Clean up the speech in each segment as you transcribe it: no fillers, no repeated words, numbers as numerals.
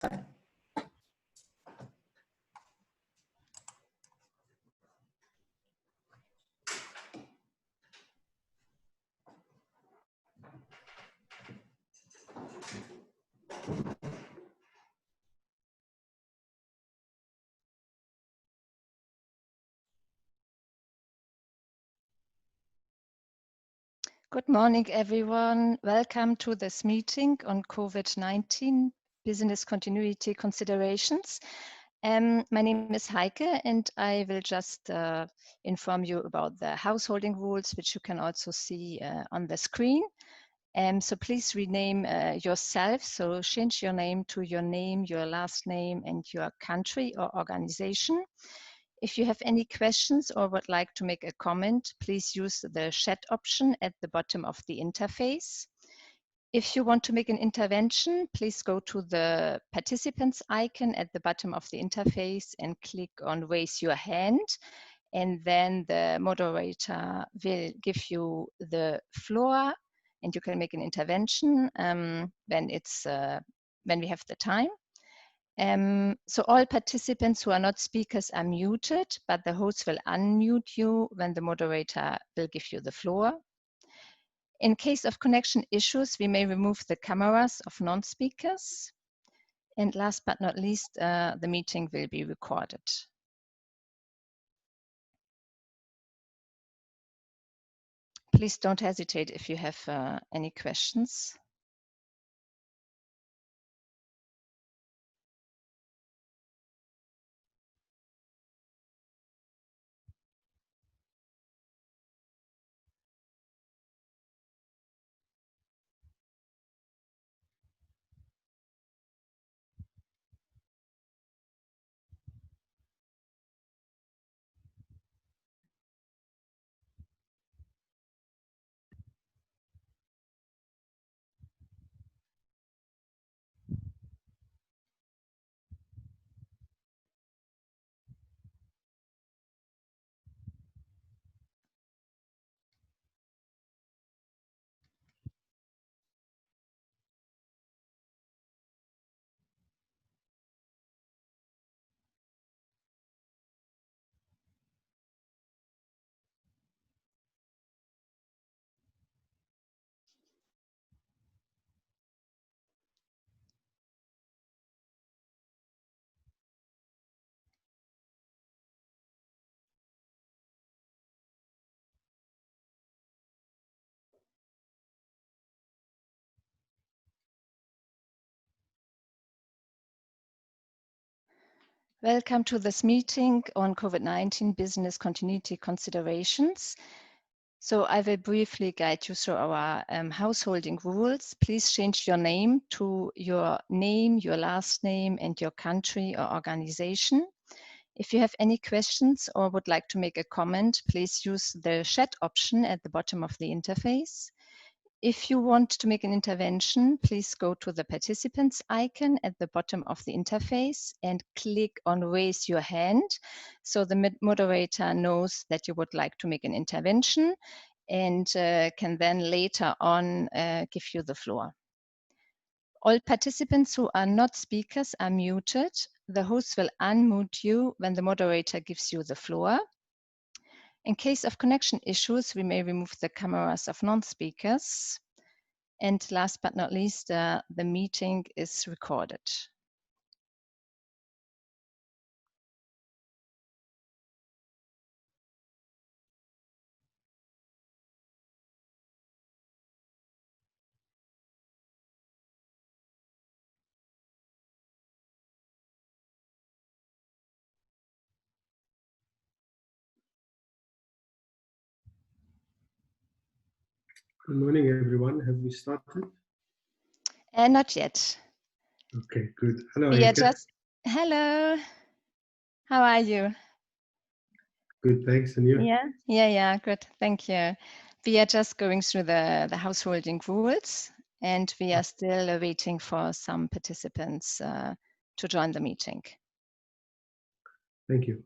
Good morning, everyone. Welcome to this meeting on COVID-19 business continuity considerations. My name is Heike, and I will just inform you about the householding rules, which you can also see on the screen. So please rename yourself. So change your name to your name, your last name, and your country or organization. If you have any questions or would like to make a comment, please use the chat option at the bottom of the interface. If you want to make an intervention, please go to the participants icon at the bottom of the interface and click on raise your hand. And then the moderator will give you the floor and you can make an intervention when we have the time. So all participants who are not speakers are muted, but the host will unmute you when the moderator will give you the floor. In case of connection issues, we may remove the cameras of non-speakers. And last but not least, the meeting will be recorded. Please don't hesitate if you have any questions. Welcome to this meeting on COVID-19 business continuity considerations. So I will briefly guide you through our householding rules. Please change your name to your name, your last name, and your country or organization. If you have any questions or would like to make a comment, please use the chat option at the bottom of the interface. If you want to make an intervention, please go to the participants icon at the bottom of the interface and click on raise your hand. So the moderator knows that you would like to make an intervention and can then later on give you the floor. All participants who are not speakers are muted. The host will unmute you when the moderator gives you the floor. In case of connection issues, we may remove the cameras of non-speakers. And last but not least, the meeting is recorded. Good morning, everyone. Have we started? Not yet. Okay, good. Hello, We are Heike. hello. How are you? Good, thanks. And you? Yeah, good. Thank you. We are just going through the householding rules, and we are still waiting for some participants to join the meeting. Thank you.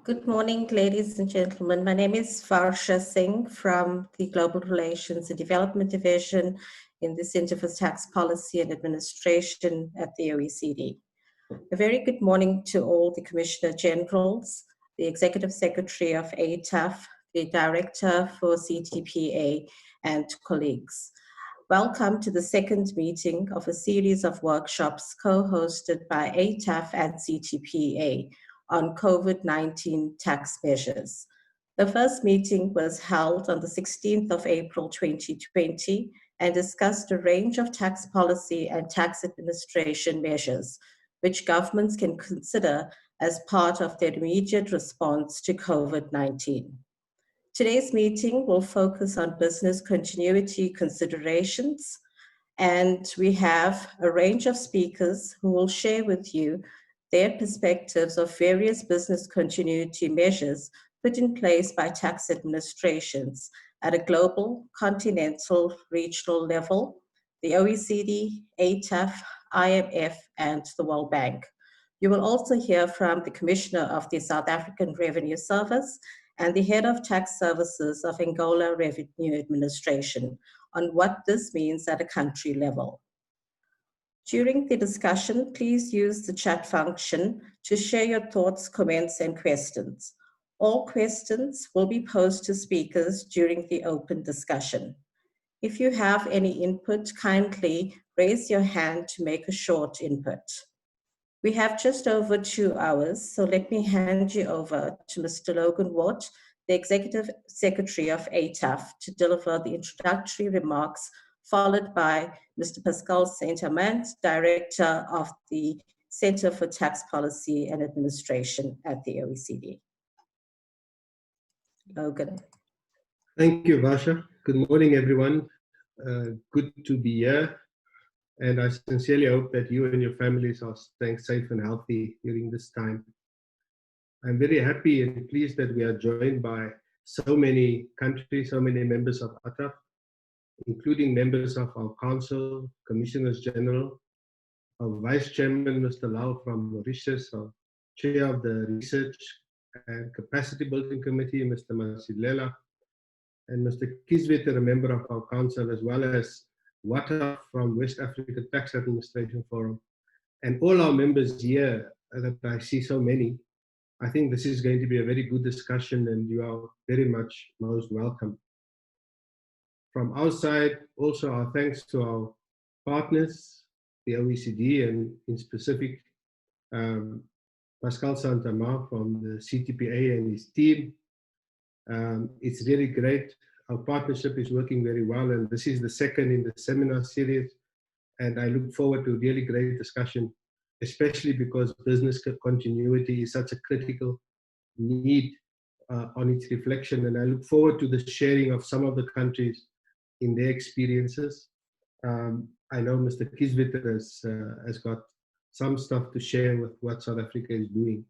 Good morning, ladies and gentlemen. My name is Varsha Singh from the Global Relations and Development Division in the Center for Tax Policy and Administration at the OECD. A very good morning to all the Commissioner Generals, the Executive Secretary of ATAF, the Director for CTPA, and colleagues. Welcome to the second meeting of a series of workshops co-hosted by ATAF and CTPA on COVID-19 tax measures. The first meeting was held on the 16th of April 2020 and discussed a range of tax policy and tax administration measures which governments can consider as part of their immediate response to COVID-19. Today's meeting will focus on business continuity considerations, and we have a range of speakers who will share with you their perspectives of various business continuity measures put in place by tax administrations at a global, continental, regional level, the OECD, ATAF, IMF, and the World Bank. You will also hear from the Commissioner of the South African Revenue Service and the Head of Tax Services of Angola Revenue Administration on what this means at a country level. During the discussion, please use the chat function to share your thoughts, comments, and questions. All questions will be posed to speakers during the open discussion. If you have any input, kindly raise your hand to make a short input. We have just over 2 hours, so let me hand you over to Mr. Logan Watt, the Executive Secretary of ATAF, to deliver the introductory remarks, followed by Mr. Pascal Saint-Amand, Director of the Center for Tax Policy and Administration at the OECD. Logan. Thank you, Varsha. Good morning, everyone. Good to be here. And I sincerely hope that you and your families are staying safe and healthy during this time. I'm very happy and pleased that we are joined by so many countries, so many members of ATAF, including members of our Council, Commissioners General, our Vice Chairman, Mr. Lau from Mauritius, our Chair of the Research and Capacity Building Committee, Mr. Masilela, and Mr. Kiswetter, a member of our Council, as well as Wata from West Africa Tax Administration Forum, and all our members here that I see so many. I think this is going to be a very good discussion and you are very much most welcome. From our side, also our thanks to our partners, the OECD, and in specific, Pascal Saint-Amand from the CTPA and his team. It's really great. Our partnership is working very well, and this is the second in the seminar series. And I look forward to a really great discussion, especially because business continuity is such a critical need on its reflection. And I look forward to the sharing of some of the countries in their experiences. I know Mr. Kiswetter has got some stuff to share with what South Africa is doing.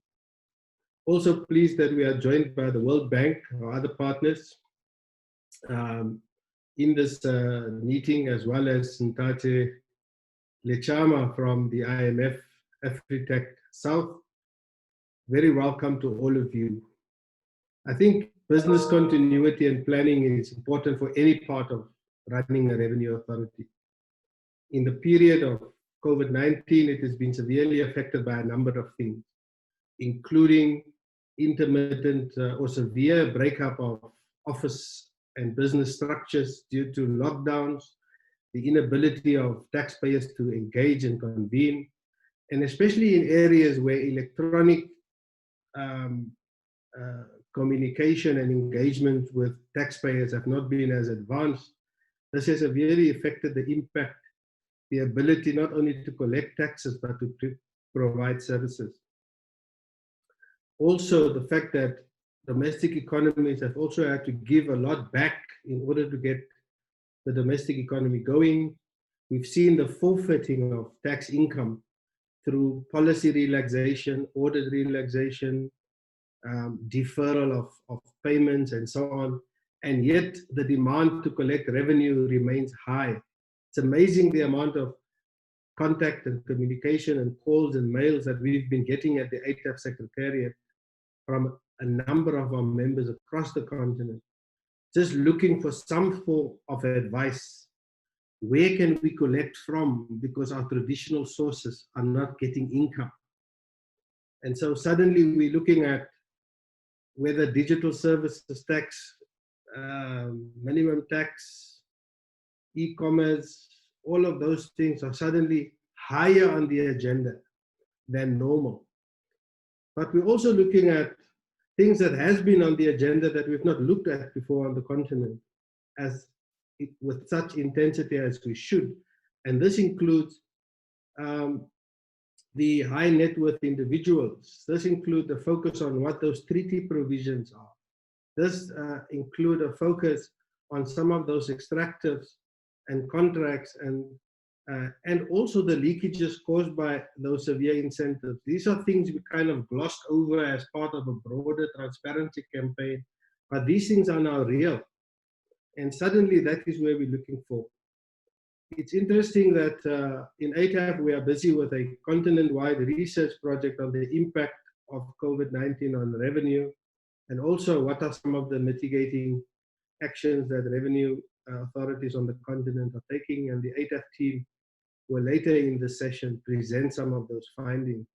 Also pleased that we are joined by the World Bank, our other partners, in this meeting, as well as Ntate Lechama from the IMF Afritech South. Very welcome to all of you. I think business continuity and planning is important for any part of running a revenue authority. In the period of COVID-19, it has been severely affected by a number of things, including intermittent or severe breakup of office and business structures due to lockdowns, the inability of taxpayers to engage and convene, and especially in areas where electronic communication and engagement with taxpayers have not been as advanced. This has severely affected the impact, the ability not only to collect taxes, but to provide services. Also, the fact that domestic economies have also had to give a lot back in order to get the domestic economy going. We've seen the forfeiting of tax income through policy relaxation, audit relaxation, deferral of payments and so on. And yet the demand to collect revenue remains high. It's amazing the amount of contact and communication and calls and mails that we've been getting at the ATAF Secretariat from a number of our members across the continent, just looking for some form of advice. Where can we collect from, because our traditional sources are not getting income? And so suddenly we're looking at whether digital services tax, minimum tax, e-commerce, all of those things are suddenly higher on the agenda than normal. But we're also looking at things that has been on the agenda that we've not looked at before on the continent with such intensity as we should. And this includes the high net worth individuals. This includes the focus on what those treaty provisions are. This includes a focus on some of those extractives and contracts, and also the leakages caused by those severe incentives. These are things we kind of glossed over as part of a broader transparency campaign, but these things are now real. And suddenly that is where we're looking for. It's interesting that in ATAF we are busy with a continent-wide research project on the impact of COVID-19 on revenue, and also what are some of the mitigating actions that revenue authorities on the continent are taking, and the ATAF team will later in the session present some of those findings.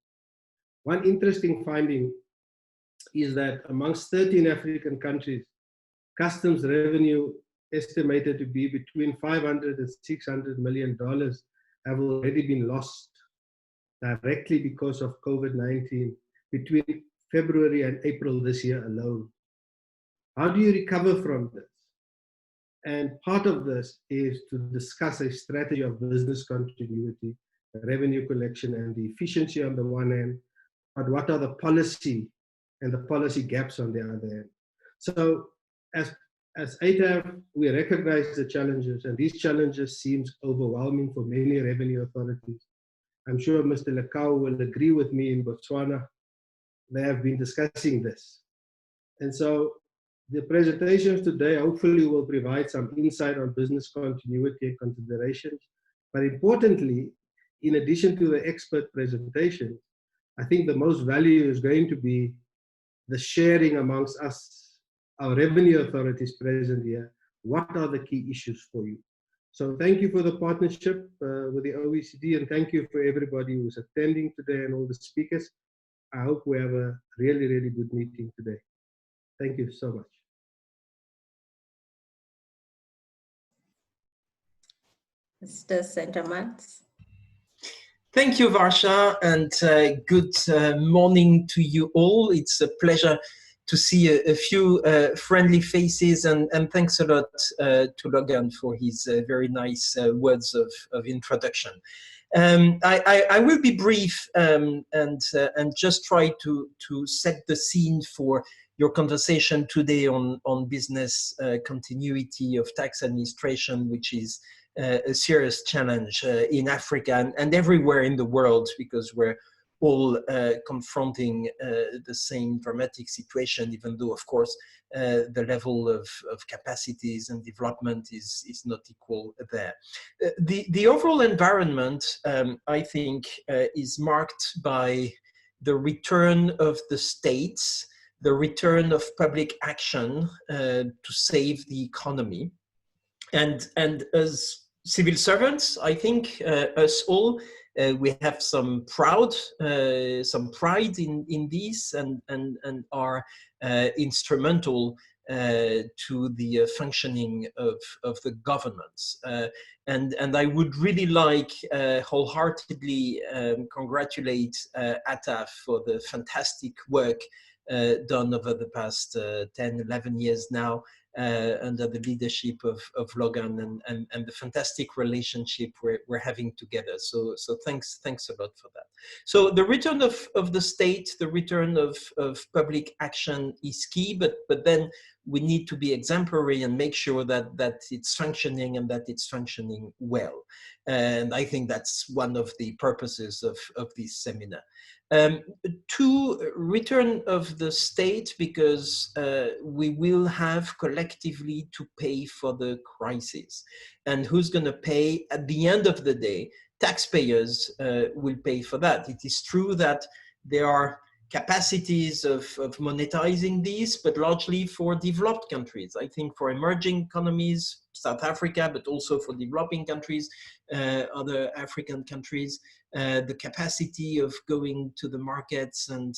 One interesting finding is that amongst 13 African countries, customs revenue estimated to be between $500 and $600 million have already been lost directly because of COVID-19 between February and April this year alone. How do you recover from this? And part of this is to discuss a strategy of business continuity, revenue collection, and the efficiency on the one hand, but what are the policy and the policy gaps on the other hand. So as ATAF, we recognize the challenges, and these challenges seem overwhelming for many revenue authorities. I'm sure Mr. Lekau will agree with me. In Botswana, they have been discussing this. And so the presentations today hopefully will provide some insight on business continuity and considerations. But importantly, in addition to the expert presentations, I think the most value is going to be the sharing amongst us, our revenue authorities present here. What are the key issues for you? So thank you for the partnership with the OECD, and thank you for everybody who's attending today and all the speakers. I hope we have a really, really good meeting today. Thank you so much. Mr. Sentermans. Thank you, Varsha, and good morning to you all. It's a pleasure to see a few friendly faces, and thanks a lot to Logan for his very nice words of introduction. I will be brief and just try to set the scene for your conversation today on business continuity of tax administration, which is a serious challenge in Africa and everywhere in the world, because we're all confronting the same dramatic situation, even though, of course, the level of capacities and development is not equal there. The overall environment, I think, is marked by the return of the states, the return of public action to save the economy. And as civil servants, I think us all, we have some pride in this, and are instrumental to the functioning of the governments. And I would really like wholeheartedly congratulate ATAF for the fantastic work done over the past 10, 11 years now, under the leadership of Logan, and the fantastic relationship we're having together. So thanks a lot for that. So the return of the state, the return of public action is key, but then we need to be exemplary and make sure that it's functioning, and that it's functioning well. And I think that's one of the purposes of this seminar. To return of the state, because we will have collectively to pay for the crisis. And who's going to pay? At the end of the day, taxpayers will pay for that. It is true that there are capacities of monetizing these, but largely for developed countries. I think for emerging economies, South Africa, but also for developing countries, other African countries, the capacity of going to the markets and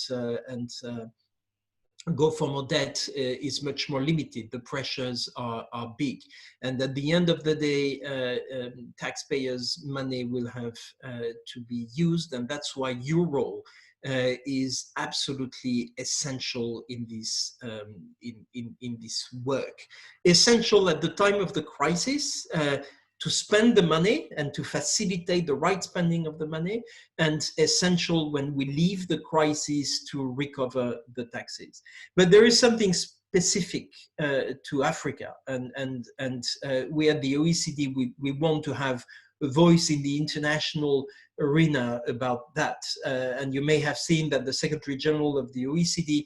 go for more debt is much more limited. The pressures are big. And at the end of the day, taxpayers' money will have to be used. And that's why your role is absolutely essential in this, in this work. Essential at the time of the crisis, to spend the money and to facilitate the right spending of the money, and essential when we leave the crisis to recover the taxes. But there is something specific to Africa, and we at the OECD, we want to have a voice in the international arena about that. And you may have seen that the Secretary General of the OECD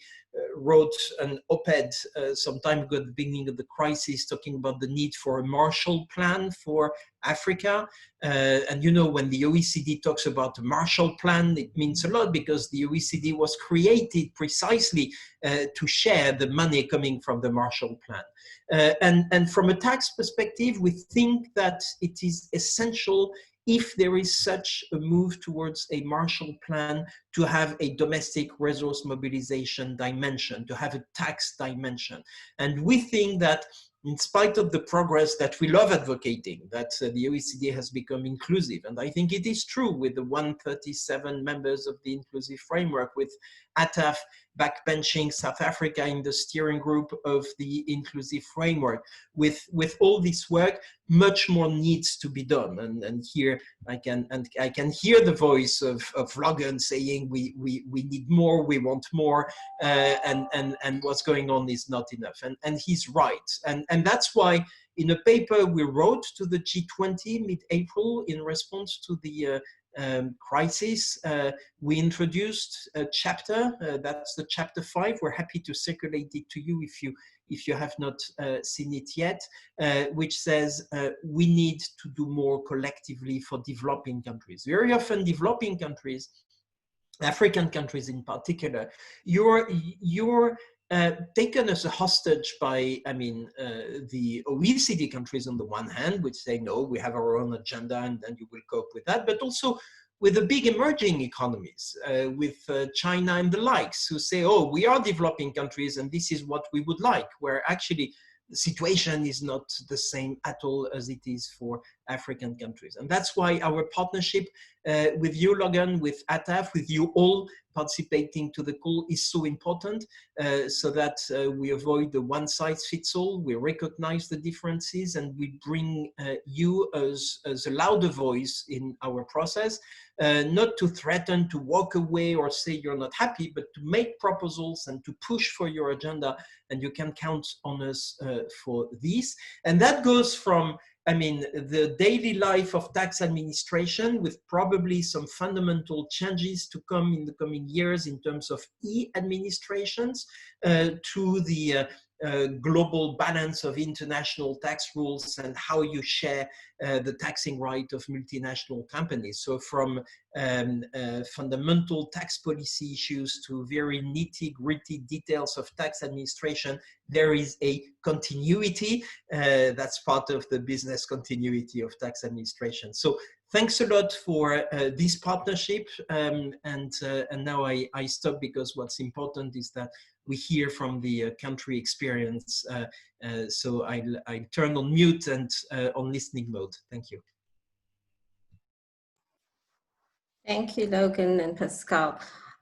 wrote an op-ed some time ago at the beginning of the crisis, talking about the need for a Marshall Plan for Africa. And you know, when the OECD talks about the Marshall Plan, it means a lot, because the OECD was created precisely to share the money coming from the Marshall Plan. And from a tax perspective, we think that it is essential, if there is such a move towards a Marshall Plan, to have a domestic resource mobilization dimension, to have a tax dimension. And we think that in spite of the progress that we love advocating, that the OECD has become inclusive, and I think it is true with the 137 members of the inclusive framework, with ATAF backbenching South Africa in the steering group of the inclusive framework. With all this work, much more needs to be done. And here I can hear the voice of Logan saying we need more, we want more, and what's going on is not enough. And he's right. And that's why in a paper we wrote to the G20 mid-April in response to the crisis, we introduced a chapter, that's the chapter 5. We're happy to circulate it to you if you have not seen it yet, which says we need to do more collectively for developing countries. Very often developing countries, African countries in particular, you're taken as a hostage by, the OECD countries on the one hand, which say, no, we have our own agenda and then you will cope with that, but also with the big emerging economies, with China and the likes, who say, oh, we are developing countries and this is what we would like, where actually the situation is not the same at all as it is for African countries. And that's why our partnership with you, Logan, with ATAF, with you all participating to the call is so important, so that we avoid the one-size-fits-all, we recognize the differences, and we bring you as a louder voice in our process, not to threaten to walk away or say you're not happy, but to make proposals and to push for your agenda, and you can count on us for this. And that goes from the daily life of tax administration, with probably some fundamental changes to come in the coming years in terms of e-administrations, to the global balance of international tax rules and how you share the taxing right of multinational companies. So from fundamental tax policy issues to very nitty-gritty details of tax administration, there is a continuity that's part of the business continuity of tax administration. So thanks a lot for this partnership, and now I stop, because what's important is that we hear from the country experience. So I'll turn on mute and on listening mode. Thank you. Thank you, Logan and Pascal.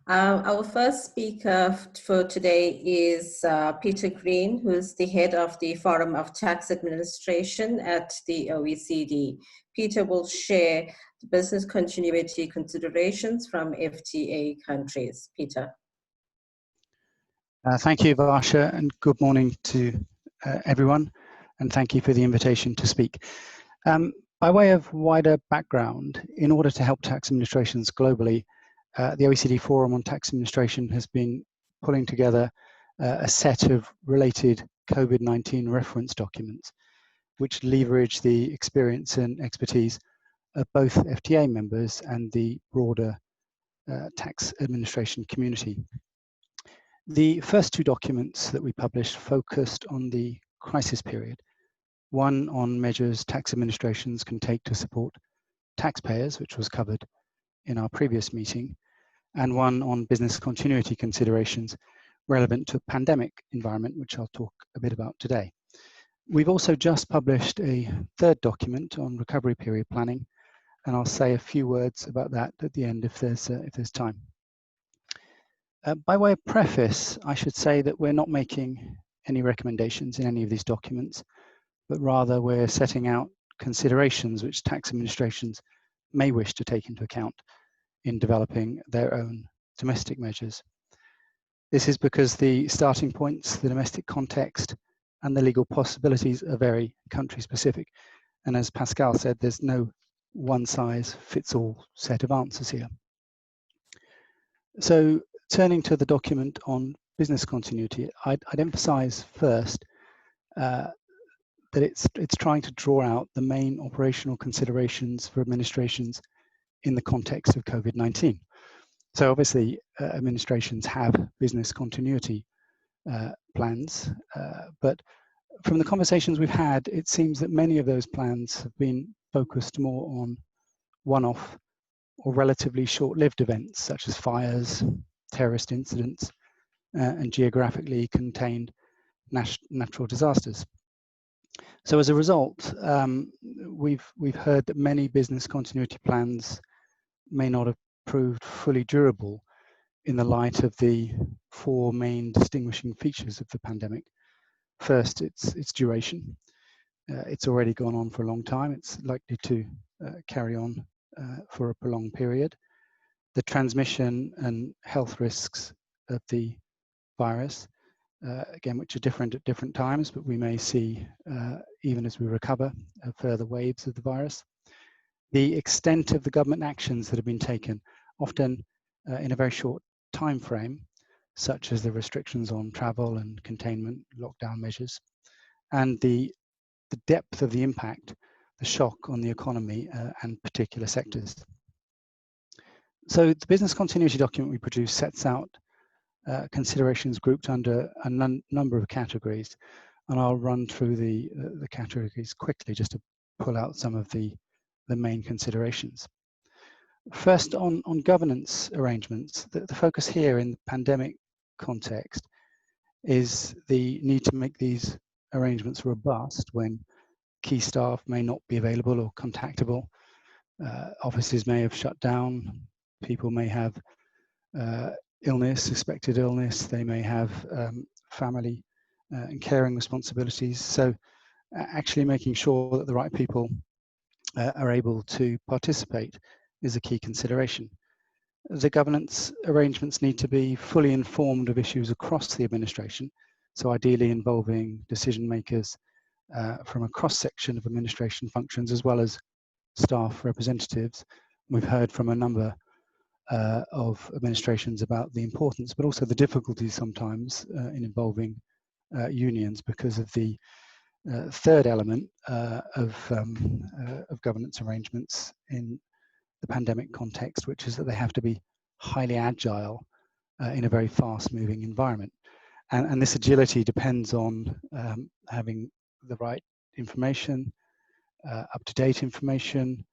Our first speaker for today is Peter Green, who's the head of the Forum of Tax Administration at the OECD. Peter will share the business continuity considerations from FTA countries. Peter. Thank you, Varsha, and good morning to everyone, and thank you for the invitation to speak. By way of wider background, in order to help tax administrations globally, the OECD Forum on Tax Administration has been pulling together a set of related COVID-19 reference documents, which leverage the experience and expertise of both FTA members and the broader tax administration community. The first two documents that we published focused on the crisis period, one on measures tax administrations can take to support taxpayers, which was covered in our previous meeting, and one on business continuity considerations relevant to a pandemic environment, which I'll talk a bit about today. We've also just published a third document on recovery period planning, and I'll say a few words about that at the end if there's time. By way of preface, I should say that we're not making any recommendations in any of these documents, but rather we're setting out considerations which tax administrations may wish to take into account in developing their own domestic measures. This is because the starting points, the domestic context, and the legal possibilities are very country specific. And as Pascal said, there's no one-size-fits-all set of answers here. So turning to the document on business continuity, I'd emphasize first that it's trying to draw out the main operational considerations for administrations in the context of COVID-19. So obviously, administrations have business continuity plans, but from the conversations we've had, it seems that many of those plans have been focused more on one-off or relatively short-lived events, such as fires, terrorist incidents, and geographically contained natural disasters. So as a result, we've heard that many business continuity plans may not have proved fully durable in the light of the four main distinguishing features of the pandemic. First, its duration. It's already gone on for a long time. It's likely to carry on for a prolonged period. The transmission and health risks of the virus, again, which are different at different times, but we may see, even as we recover, further waves of the virus. The extent of the government actions that have been taken, often in a very short time frame, such as the restrictions on travel and containment, lockdown measures, and the depth of the impact, the shock on the economy and particular sectors. So the business continuity document we produced sets out considerations grouped under a number of categories, and I'll run through the categories quickly just to pull out some of the main considerations. First, on governance arrangements, the focus here in the pandemic context is the need to make these arrangements robust when key staff may not be available or contactable. Offices may have shut down, people may have illness, suspected illness, they may have family and caring responsibilities. So actually making sure that the right people are able to participate is a key consideration. The governance arrangements need to be fully informed of issues across the administration, so ideally involving decision makers from a cross-section of administration functions as well as staff representatives. We've heard from a number of administrations about the importance, but also the difficulties sometimes in involving unions because of the third element of governance arrangements in the pandemic context, which is that they have to be highly agile in a very fast-moving environment. And this agility depends on having the right information, up-to-date information,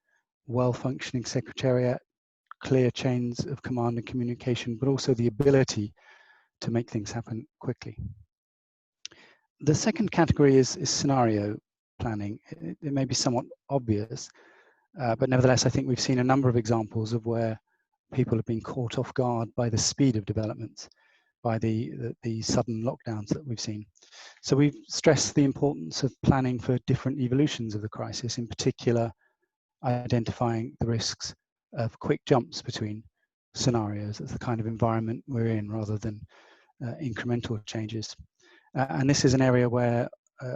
well-functioning secretariat, clear chains of command and communication, but also the ability to make things happen quickly. The second category is scenario planning. It may be somewhat obvious, but nevertheless, I think we've seen a number of examples of where people have been caught off guard by the speed of developments, by the sudden lockdowns that we've seen. So we've stressed the importance of planning for different evolutions of the crisis, in particular, identifying the risks of quick jumps between scenarios. That's the kind of environment we're in rather than incremental changes. And this is an area where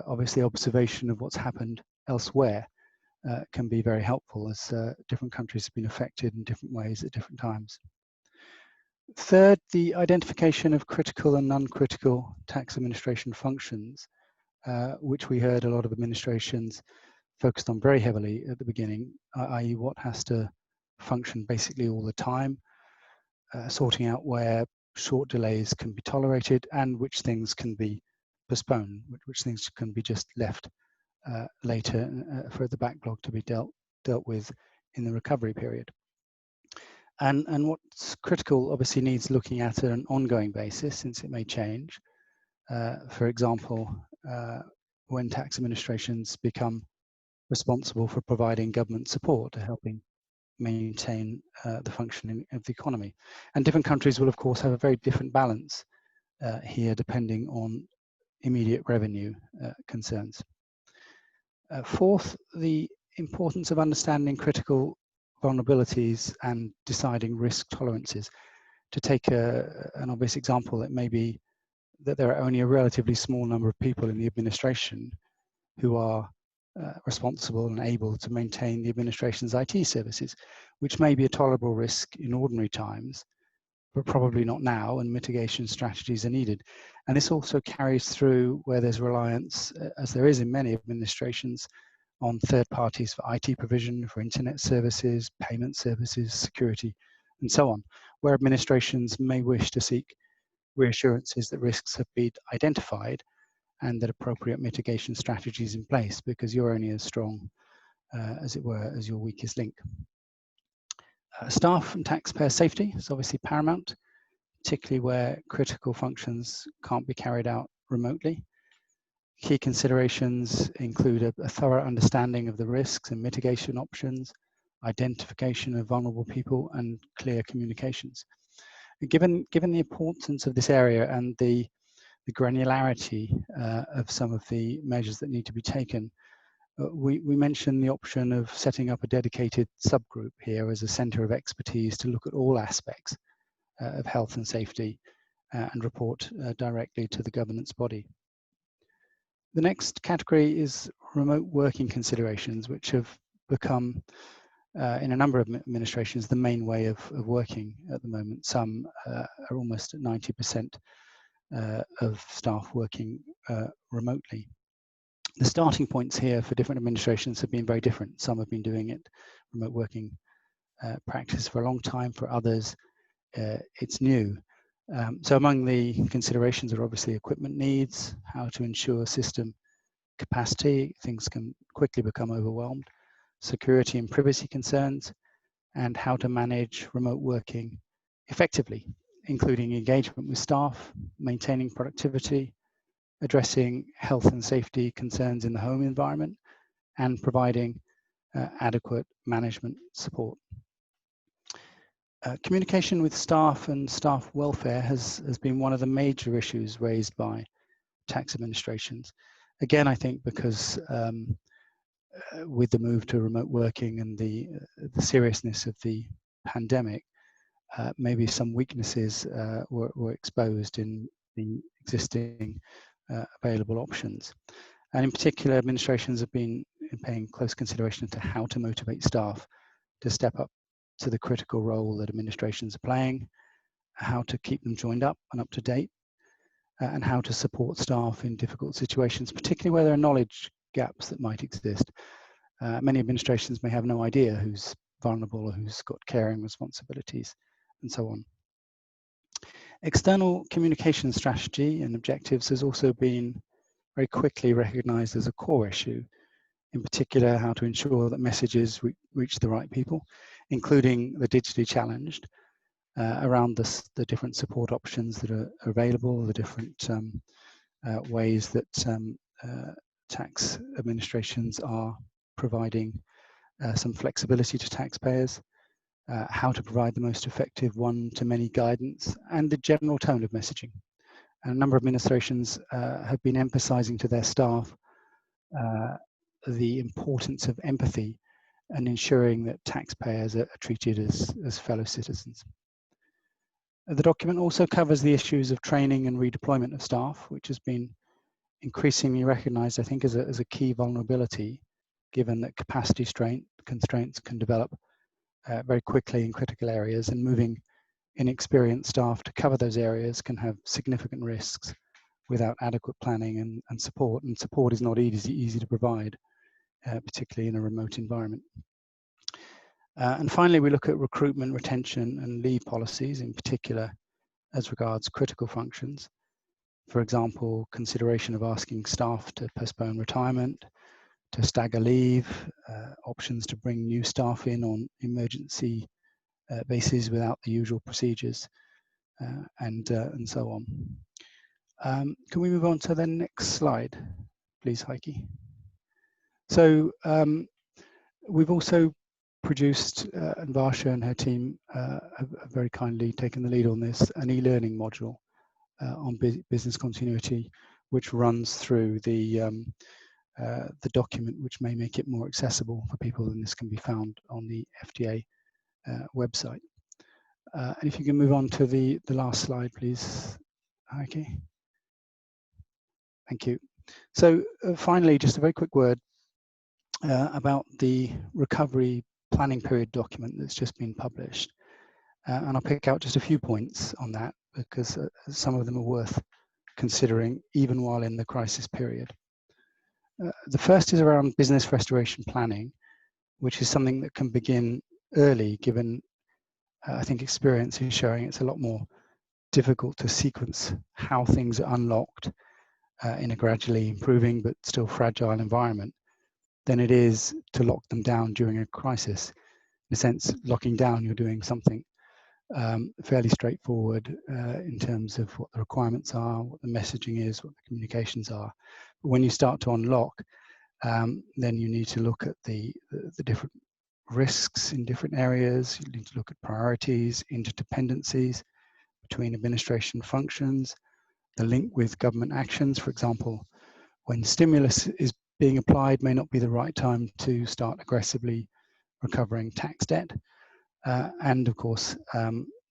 obviously observation of what's happened elsewhere can be very helpful, as different countries have been affected in different ways at different times. Third, the identification of critical and non-critical tax administration functions, which we heard a lot of administrations focused on very heavily at the beginning, i.e. what has to function basically all the time, sorting out where short delays can be tolerated and which things can be postponed, which things can be just left later for the backlog to be dealt with in the recovery period. And what's critical obviously needs looking at an ongoing basis, since it may change. For example, when tax administrations become responsible for providing government support to helping maintain the functioning of the economy. And different countries will of course have a very different balance here depending on immediate revenue concerns. Fourth, the importance of understanding critical vulnerabilities and deciding risk tolerances. To take an obvious example, it may be that there are only a relatively small number of people in the administration who are responsible and able to maintain the administration's IT services, which may be a tolerable risk in ordinary times, but probably not now, and mitigation strategies are needed. And this also carries through where there's reliance, as there is in many administrations, on third parties for IT provision, for internet services, payment services, security, and so on, where administrations may wish to seek reassurances that risks have been identified and that appropriate mitigation strategies in place, because you're only as strong, as it were, as your weakest link. Staff and taxpayer safety is obviously paramount, particularly where critical functions can't be carried out remotely. Key considerations include a thorough understanding of the risks and mitigation options, identification of vulnerable people, and clear communications. Given the importance of this area and the granularity of some of the measures that need to be taken, we mentioned the option of setting up a dedicated subgroup here as a centre of expertise to look at all aspects of health and safety and report directly to the governance body. The next category is remote working considerations, which have become, in a number of administrations, the main way of working at the moment. Some are almost at 90% of staff working remotely. The starting points here for different administrations have been very different. Some have been doing it, remote working practice, for a long time. For others, it's new. So among the considerations are obviously equipment needs, how to ensure system capacity, things can quickly become overwhelmed, security and privacy concerns, and how to manage remote working effectively, including engagement with staff, maintaining productivity, addressing health and safety concerns in the home environment, and providing adequate management support. Communication with staff and staff welfare has been one of the major issues raised by tax administrations. Again, I think because with the move to remote working and the seriousness of the pandemic, maybe some weaknesses were exposed in the existing available options. And in particular, administrations have been paying close consideration to how to motivate staff to step up to the critical role that administrations are playing, how to keep them joined up and up to date, and how to support staff in difficult situations, particularly where there are knowledge gaps that might exist. Many administrations may have no idea who's vulnerable or who's got caring responsibilities, and so on. External communication strategy and objectives has also been very quickly recognized as a core issue, in particular how to ensure that messages reach the right people, including the digitally challenged, around the different support options that are available, the different ways that tax administrations are providing some flexibility to taxpayers, how to provide the most effective one-to-many guidance, and the general tone of messaging. And a number of administrations have been emphasizing to their staff the importance of empathy and ensuring that taxpayers are treated as fellow citizens. The document also covers the issues of training and redeployment of staff, which has been increasingly recognized, I think, as a key vulnerability, given that capacity constraints can develop very quickly in critical areas, and moving inexperienced staff to cover those areas can have significant risks without adequate planning and support. And support is not easy to provide, particularly in a remote environment. And finally, we look at recruitment, retention, and leave policies, in particular as regards critical functions. For example, consideration of asking staff to postpone retirement, to stagger leave, options to bring new staff in on emergency basis without the usual procedures, and so on. Can we move on to the next slide, please, Heike? So we've also produced, and Varsha and her team have very kindly taken the lead on this, an e-learning module on business continuity, which runs through the document, which may make it more accessible for people, and this can be found on the FDA website. And if you can move on to the last slide, please, Heike. Thank you. So finally, just a very quick word about the recovery planning period document that's just been published. And I'll pick out just a few points on that because some of them are worth considering even while in the crisis period. The first is around business restoration planning, which is something that can begin early, given I think experience is showing it's a lot more difficult to sequence how things are unlocked in a gradually improving but still fragile environment than it is to lock them down during a crisis. In a sense, locking down, you're doing something fairly straightforward in terms of what the requirements are, what the messaging is, what the communications are. But when you start to unlock, then you need to look at the different risks in different areas. You need to look at priorities, interdependencies between administration functions, the link with government actions. For example, when stimulus is being applied, may not be the right time to start aggressively recovering tax debt. And of course,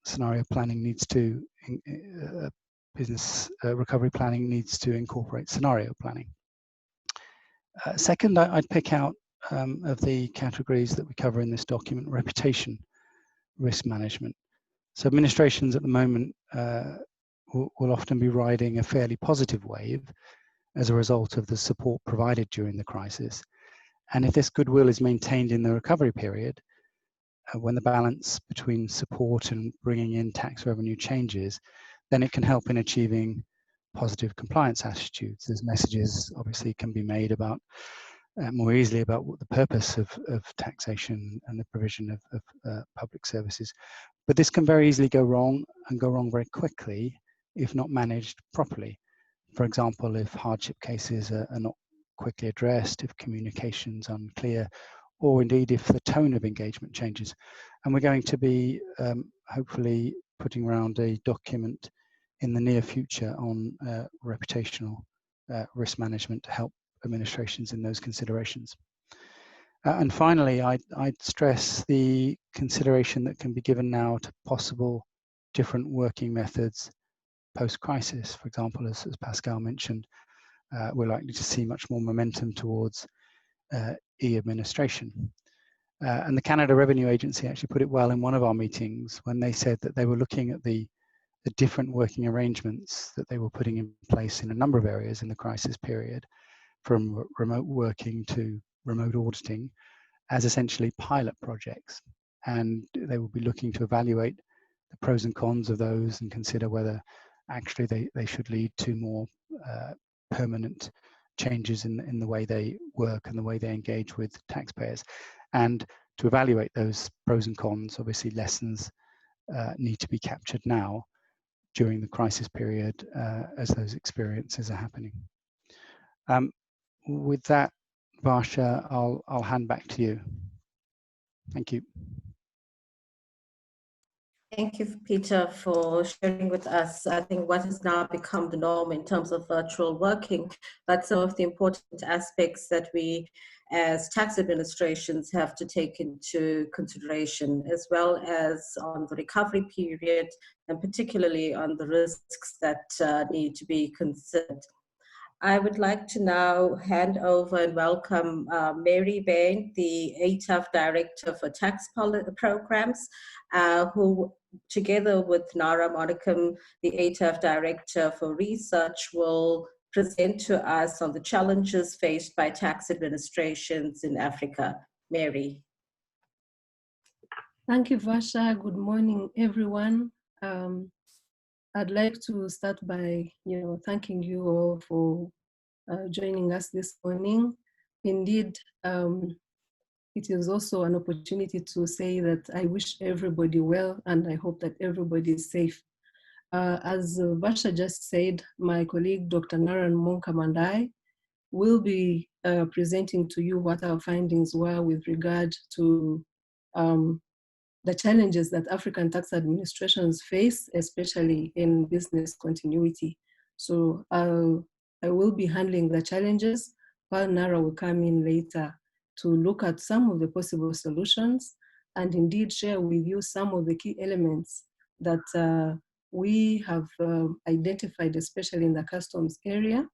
scenario planning needs to, business recovery planning needs to incorporate scenario planning. Second, I'd pick out of the categories that we cover in this document, reputation risk management. So administrations at the moment will often be riding a fairly positive wave as a result of the support provided during the crisis. And if this goodwill is maintained in the recovery period, when the balance between support and bringing in tax revenue changes, then it can help in achieving positive compliance attitudes. As messages obviously can be made about more easily about what the purpose of taxation and the provision of public services. But this can very easily go wrong, and go wrong very quickly if not managed properly. For example, if hardship cases are not quickly addressed, if communication's unclear, or indeed if the tone of engagement changes. And we're going to be hopefully putting around a document in the near future on reputational risk management to help administrations in those considerations. And finally, I'd stress the consideration that can be given now to possible different working methods post-crisis. For example, as Pascal mentioned, we're likely to see much more momentum towards e-administration. And the Canada Revenue Agency actually put it well in one of our meetings when they said that they were looking at the different working arrangements that they were putting in place in a number of areas in the crisis period, from remote working to remote auditing, as essentially pilot projects. And they will be looking to evaluate the pros and cons of those and consider whether actually they should lead to more permanent changes in the way they work and the way they engage with taxpayers. And to evaluate those pros and cons, obviously lessons need to be captured now during the crisis period as those experiences are happening. With that, Varsha, I'll hand back to you. Thank you. Thank you, Peter, for sharing with us, I think, what has now become the norm in terms of virtual working, but some of the important aspects that we as tax administrations have to take into consideration, as well as on the recovery period, and particularly on the risks that need to be considered. I would like to now hand over and welcome Mary Bain, the ATAF Director for Tax Programs, who, together with Nara Monicum, the ATAF Director for Research, will present to us on the challenges faced by tax administrations in Africa. Mary. Thank you, Varsha. Good morning, everyone. I'd like to start by, thanking you all for joining us this morning. Indeed, it is also an opportunity to say that I wish everybody well, and I hope that everybody is safe. As Varsha just said, my colleague, Dr. Naran Monkam, and I will be presenting to you what our findings were with regard to the challenges that African tax administrations face, especially in business continuity. So I will be handling the challenges, while Nara will come in later to look at some of the possible solutions and indeed share with you some of the key elements that we have identified, especially in the customs area.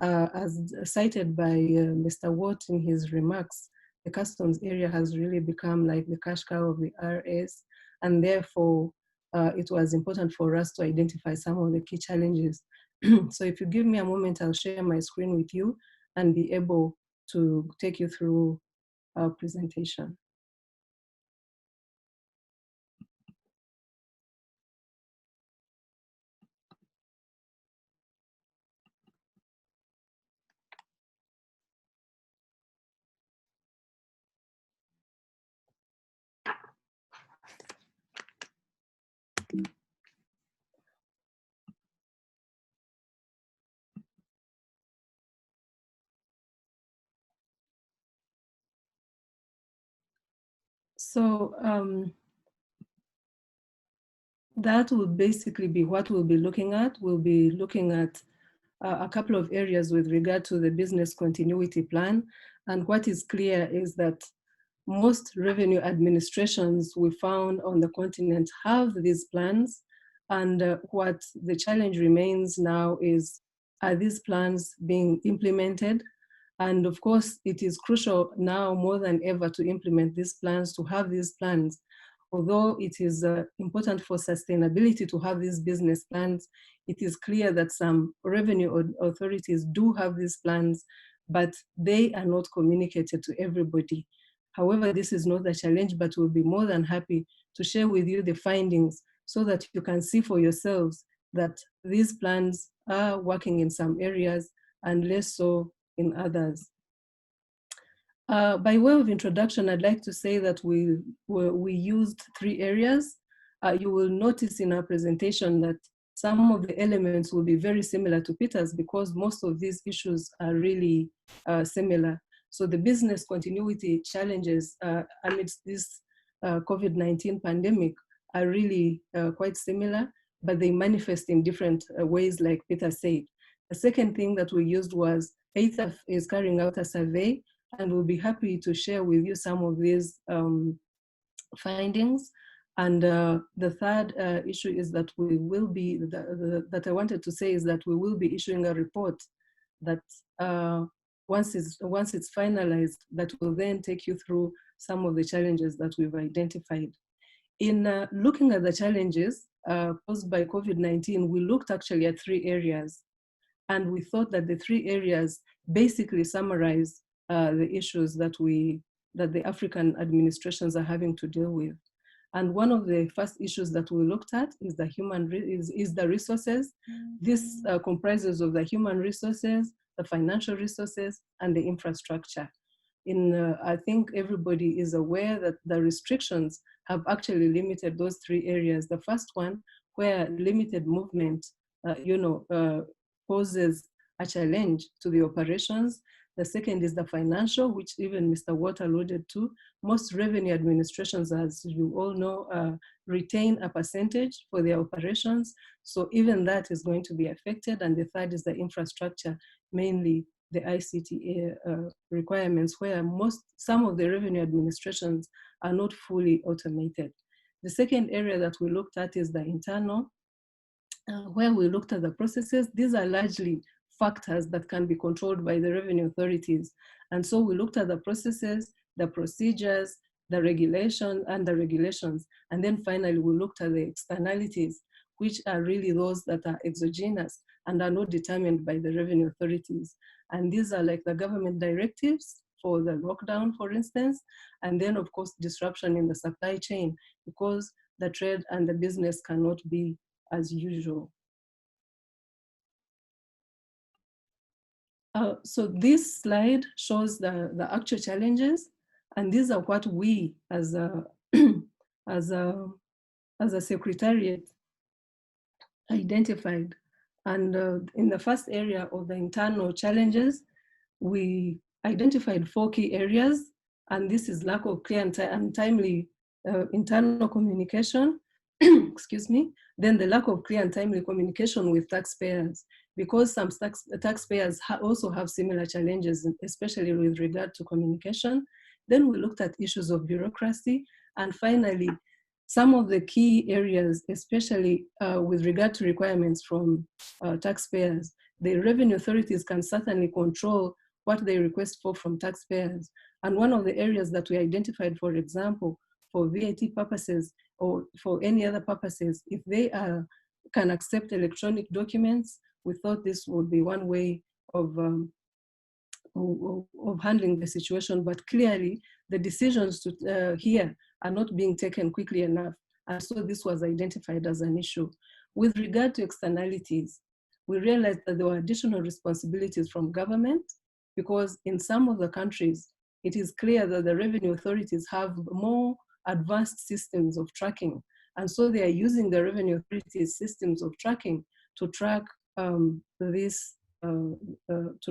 As cited by Mr. Watt in his remarks, the customs area has really become like the cash cow of the RS, and therefore it was important for us to identify some of the key challenges. So if you give me a moment, I'll share my screen with you and be able to take you through our presentation. So that will basically be what we'll be looking at. We'll be looking at a couple of areas with regard to the business continuity plan. And what is clear is that most revenue administrations we found on the continent have these plans. And what the challenge remains now is, are these plans being implemented? And of course, it is crucial now more than ever to implement these plans, to have these plans. Although it is important for sustainability to have these business plans, it is clear that some revenue authorities do have these plans, but they are not communicated to everybody. However, this is not a challenge, but we'll be more than happy to share with you the findings so that you can see for yourselves that these plans are working in some areas and less so in others. By way of introduction, I'd like to say that we used 3 areas. You will notice in our presentation that some of the elements will be very similar to Peter's because most of these issues are really similar. So the business continuity challenges amidst this COVID-19 pandemic are really quite similar, but they manifest in different ways, like Peter said. The second thing that we used was ATAF is carrying out a survey, and we'll be happy to share with you some of these findings. And the third issue is that we will be, that I wanted to say is that we will be issuing a report that once it's finalized, that will then take you through some of the challenges that we've identified. In looking at the challenges posed by COVID-19, we looked actually at 3 areas. And we thought that the 3 areas basically summarize the issues that the African administrations are having to deal with. And one of the first issues that we looked at is the resources. This comprises of the human resources, the financial resources, and the infrastructure. I think everybody is aware that the restrictions have actually limited those 3 areas. The first one, where limited movement, poses a challenge to the operations. The second is the financial, which even Mr. Watt alluded to. Most revenue administrations, as you all know, retain a percentage for their operations. So even that is going to be affected. And the third is the infrastructure, mainly the ICT requirements, where some of the revenue administrations are not fully automated. The second area that we looked at is the internal, where we looked at the processes. These are largely factors that can be controlled by the revenue authorities. And so we looked at the processes, the procedures, the regulation and the regulations. And then finally, we looked at the externalities, which are really those that are exogenous and are not determined by the revenue authorities. And these are like the government directives for the lockdown, for instance, and then of course, disruption in the supply chain, because the trade and the business cannot be as usual. So this slide shows the actual challenges, and these are what we as a, as a secretariat identified. And in the first area of the internal challenges, we identified 4 key areas, and this is lack of clear and timely internal communication, excuse me, then the lack of clear and timely communication with taxpayers, because some taxpayers also have similar challenges, especially with regard to communication. Then we looked at issues of bureaucracy, and finally, some of the key areas, especially with regard to requirements from taxpayers. The revenue authorities can certainly control what they request for from taxpayers. And one of the areas that we identified, for example, for VAT purposes or for any other purposes, if they can accept electronic documents, we thought this would be one way of handling the situation. But clearly, the decisions to here are not being taken quickly enough. And so this was identified as an issue. With regard to externalities, we realized that there were additional responsibilities from government, because in some of the countries, it is clear that the revenue authorities have more advanced systems of tracking. And so they are using the revenue authorities' systems of tracking to track to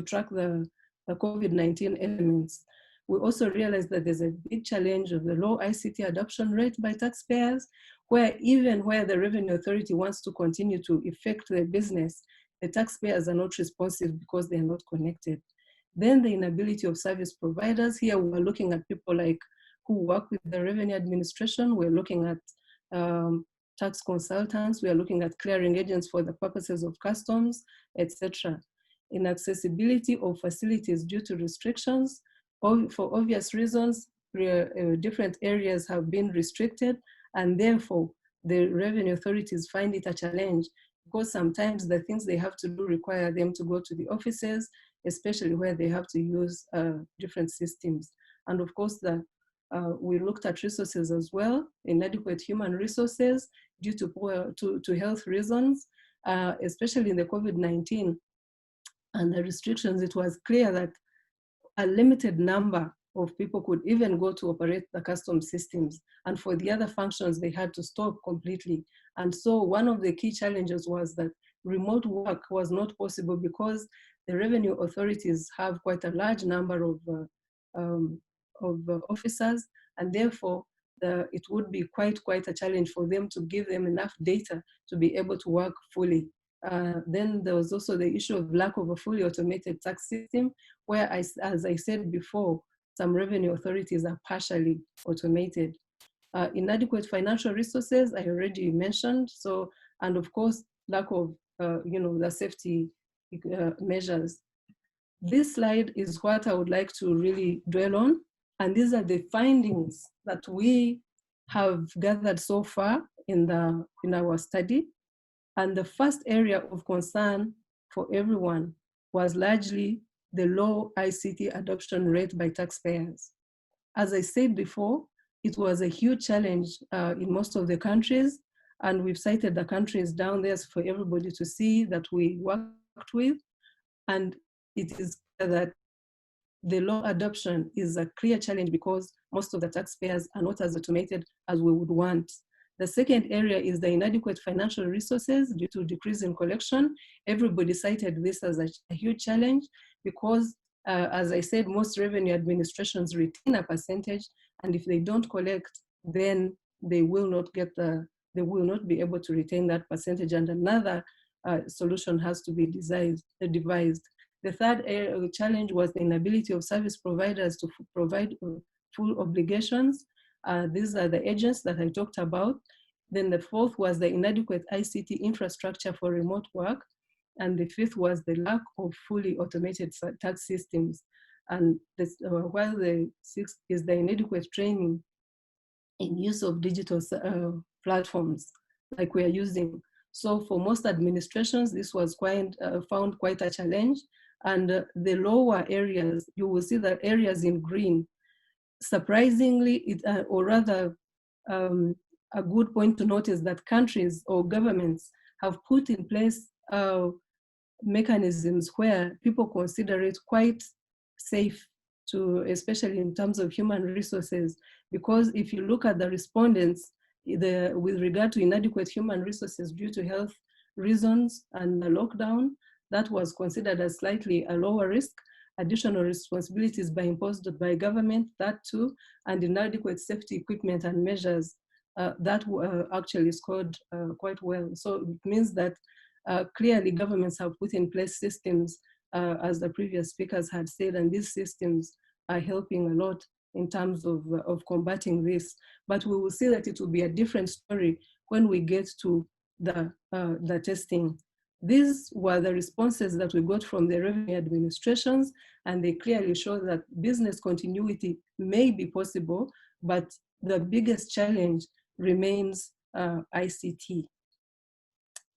track the COVID-19 elements. We also realized that there's a big challenge of the low ICT adoption rate by taxpayers, where even where the revenue authority wants to continue to effect their business, the taxpayers are not responsive because they are not connected. Then the inability of service providers. Here we're looking at people like who work with the revenue administration. We're looking at tax consultants. We are looking at clearing agents for the purposes of customs, etc. Inaccessibility of facilities due to restrictions. For obvious reasons, different areas have been restricted, and therefore the revenue authorities find it a challenge, because sometimes the things they have to do require them to go to the offices, especially where they have to use different systems. And of course, we looked at resources as well, inadequate human resources due to health reasons, especially in the COVID-19 and the restrictions. It was clear that a limited number of people could even go to operate the custom systems. And for the other functions, they had to stop completely. And so one of the key challenges was that remote work was not possible, because the revenue authorities have quite a large number of officers, and therefore it would be quite a challenge for them to give them enough data to be able to work fully. Then there was also the issue of lack of a fully automated tax system, where, as I said before, some revenue authorities are partially automated. Inadequate financial resources, I already mentioned. So, and of course, lack of the safety measures. This slide is what I would like to really dwell on, and these are the findings that we have gathered so far in our study. And the first area of concern for everyone was largely the low ICT adoption rate by taxpayers. As I said before, it was a huge challenge in most of the countries, and we've cited the countries down there for everybody to see that we worked with. And it is clear that the low adoption is a clear challenge because most of the taxpayers are not as automated as we would want. The second area is the inadequate financial resources due to decrease in collection. Everybody cited this as a huge challenge because, as I said, most revenue administrations retain a percentage, and if they don't collect, then they will not be able to retain that percentage, and another solution has to be devised. The third challenge was the inability of service providers to provide full obligations. These are the agents that I talked about. Then the fourth was the inadequate ICT infrastructure for remote work. And the fifth was the lack of fully automated tax systems. And while the sixth is the inadequate training in use of digital platforms like we are using. So for most administrations, this was found quite a challenge. And the lower areas, you will see that areas in green, surprisingly, a good point to note is that countries or governments have put in place mechanisms where people consider it quite safe to, especially in terms of human resources, because if you look at the respondents, with regard to inadequate human resources due to health reasons and the lockdown, that was considered as slightly a lower risk. Additional responsibilities imposed by government, that too, and inadequate safety equipment and measures, that actually scored quite well. So it means that clearly governments have put in place systems, as the previous speakers had said, and these systems are helping a lot in terms of combating this. But we will see that it will be a different story when we get to the testing. These were the responses that we got from the revenue administrations, and they clearly show that business continuity may be possible, but the biggest challenge remains ICT.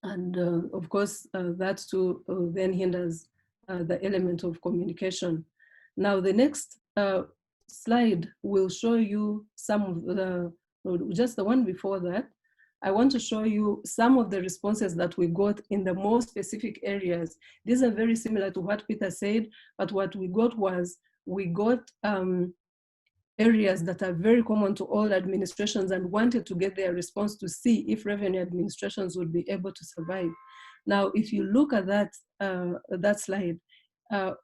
And of course, that too then hinders the element of communication. Now, the next slide will show you some of the, just the one before that, I want to show you some of the responses that we got in the more specific areas. These are very similar to what Peter said, but what we got was, we got areas that are very common to all administrations and wanted to get their response to see if revenue administrations would be able to survive. Now, if you look at that slide,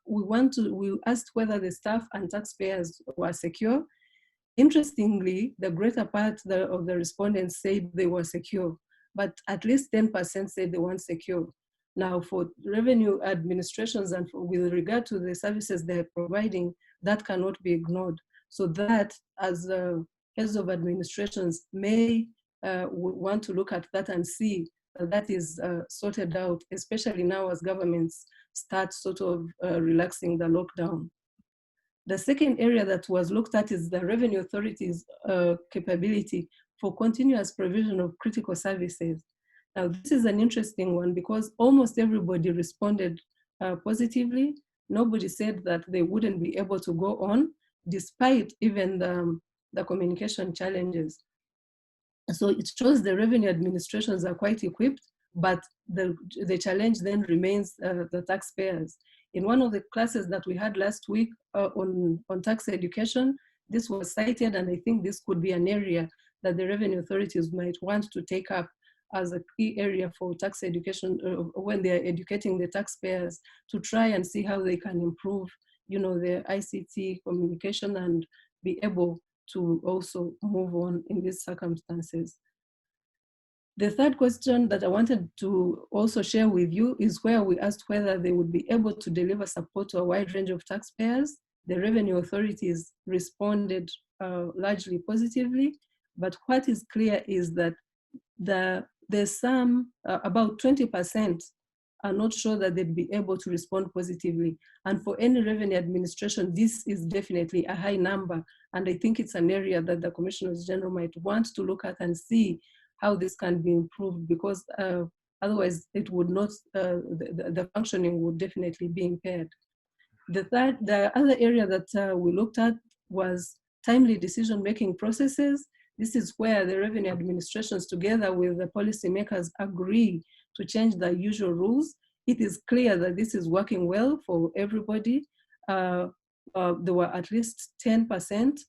we asked whether the staff and taxpayers were secure. Interestingly, the greater part of the respondents said they were secure, but at least 10% said they weren't secure. Now, for revenue administrations and with regard to the services they're providing, that cannot be ignored. So that, as heads of administrations, may want to look at that and see that is sorted out, especially now as governments start sort of relaxing the lockdown. The second area that was looked at is the revenue authorities' capability for continuous provision of critical services. Now, this is an interesting one because almost everybody responded positively. Nobody said that they wouldn't be able to go on, despite even the communication challenges. So it shows the revenue administrations are quite equipped, but the challenge then remains the taxpayers. In one of the classes that we had last week on tax education, this was cited, and I think this could be an area that the revenue authorities might want to take up as a key area for tax education when they're educating the taxpayers, to try and see how they can improve, their ICT communication and be able to also move on in these circumstances. The third question that I wanted to also share with you is where we asked whether they would be able to deliver support to a wide range of taxpayers. The revenue authorities responded largely positively, but what is clear is that there's some, about 20% are not sure that they'd be able to respond positively. And for any revenue administration, this is definitely a high number. And I think it's an area that the Commissioners General might want to look at and see how this can be improved, because otherwise it would not, the functioning would definitely be impaired. The other area that we looked at was timely decision-making processes. This is where the revenue administrations, together with the policymakers, agree to change the usual rules. It is clear that this is working well for everybody. There were at least 10%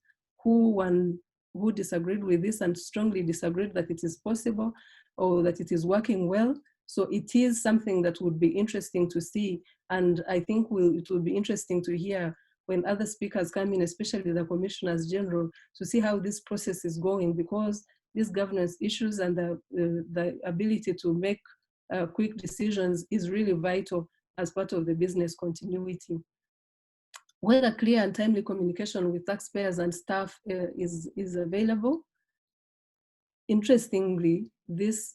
who disagreed with this and strongly disagreed that it is possible or that it is working well. So it is something that would be interesting to see. And I think it will be interesting to hear when other speakers come in, especially the Commissioners General, to see how this process is going, because these governance issues and the ability to make quick decisions is really vital as part of the business continuity. Whether clear and timely communication with taxpayers and staff is available. Interestingly, this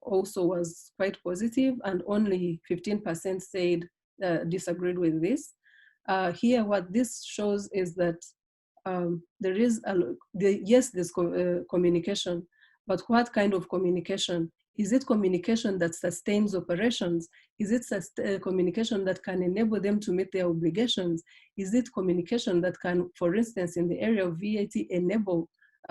also was quite positive, and only 15% said disagreed with this. Here, what this shows is that there is, yes, there's communication, but what kind of communication? Is it communication that sustains operations? Is it communication that can enable them to meet their obligations? Is it communication that can, for instance, in the area of VAT, enable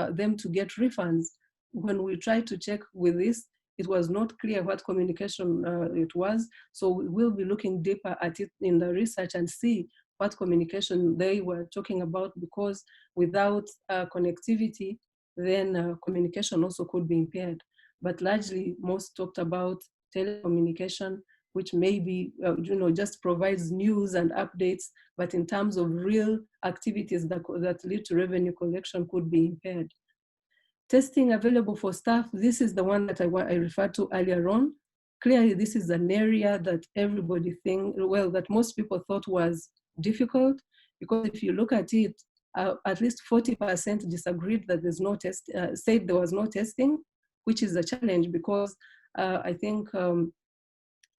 them to get refunds? When we try to check with this, it was not clear what communication it was. So we'll be looking deeper at it in the research and see what communication they were talking about, because without connectivity, then communication also could be impaired. But largely, most talked about telecommunication, which maybe just provides news and updates, but in terms of real activities that lead to revenue collection could be impaired. Testing available for staff, this is the one that I referred to earlier on. Clearly, this is an area that everybody that most people thought was difficult, because if you look at it, at least 40% disagreed that there's no test, said there was no testing, which is a challenge, because I think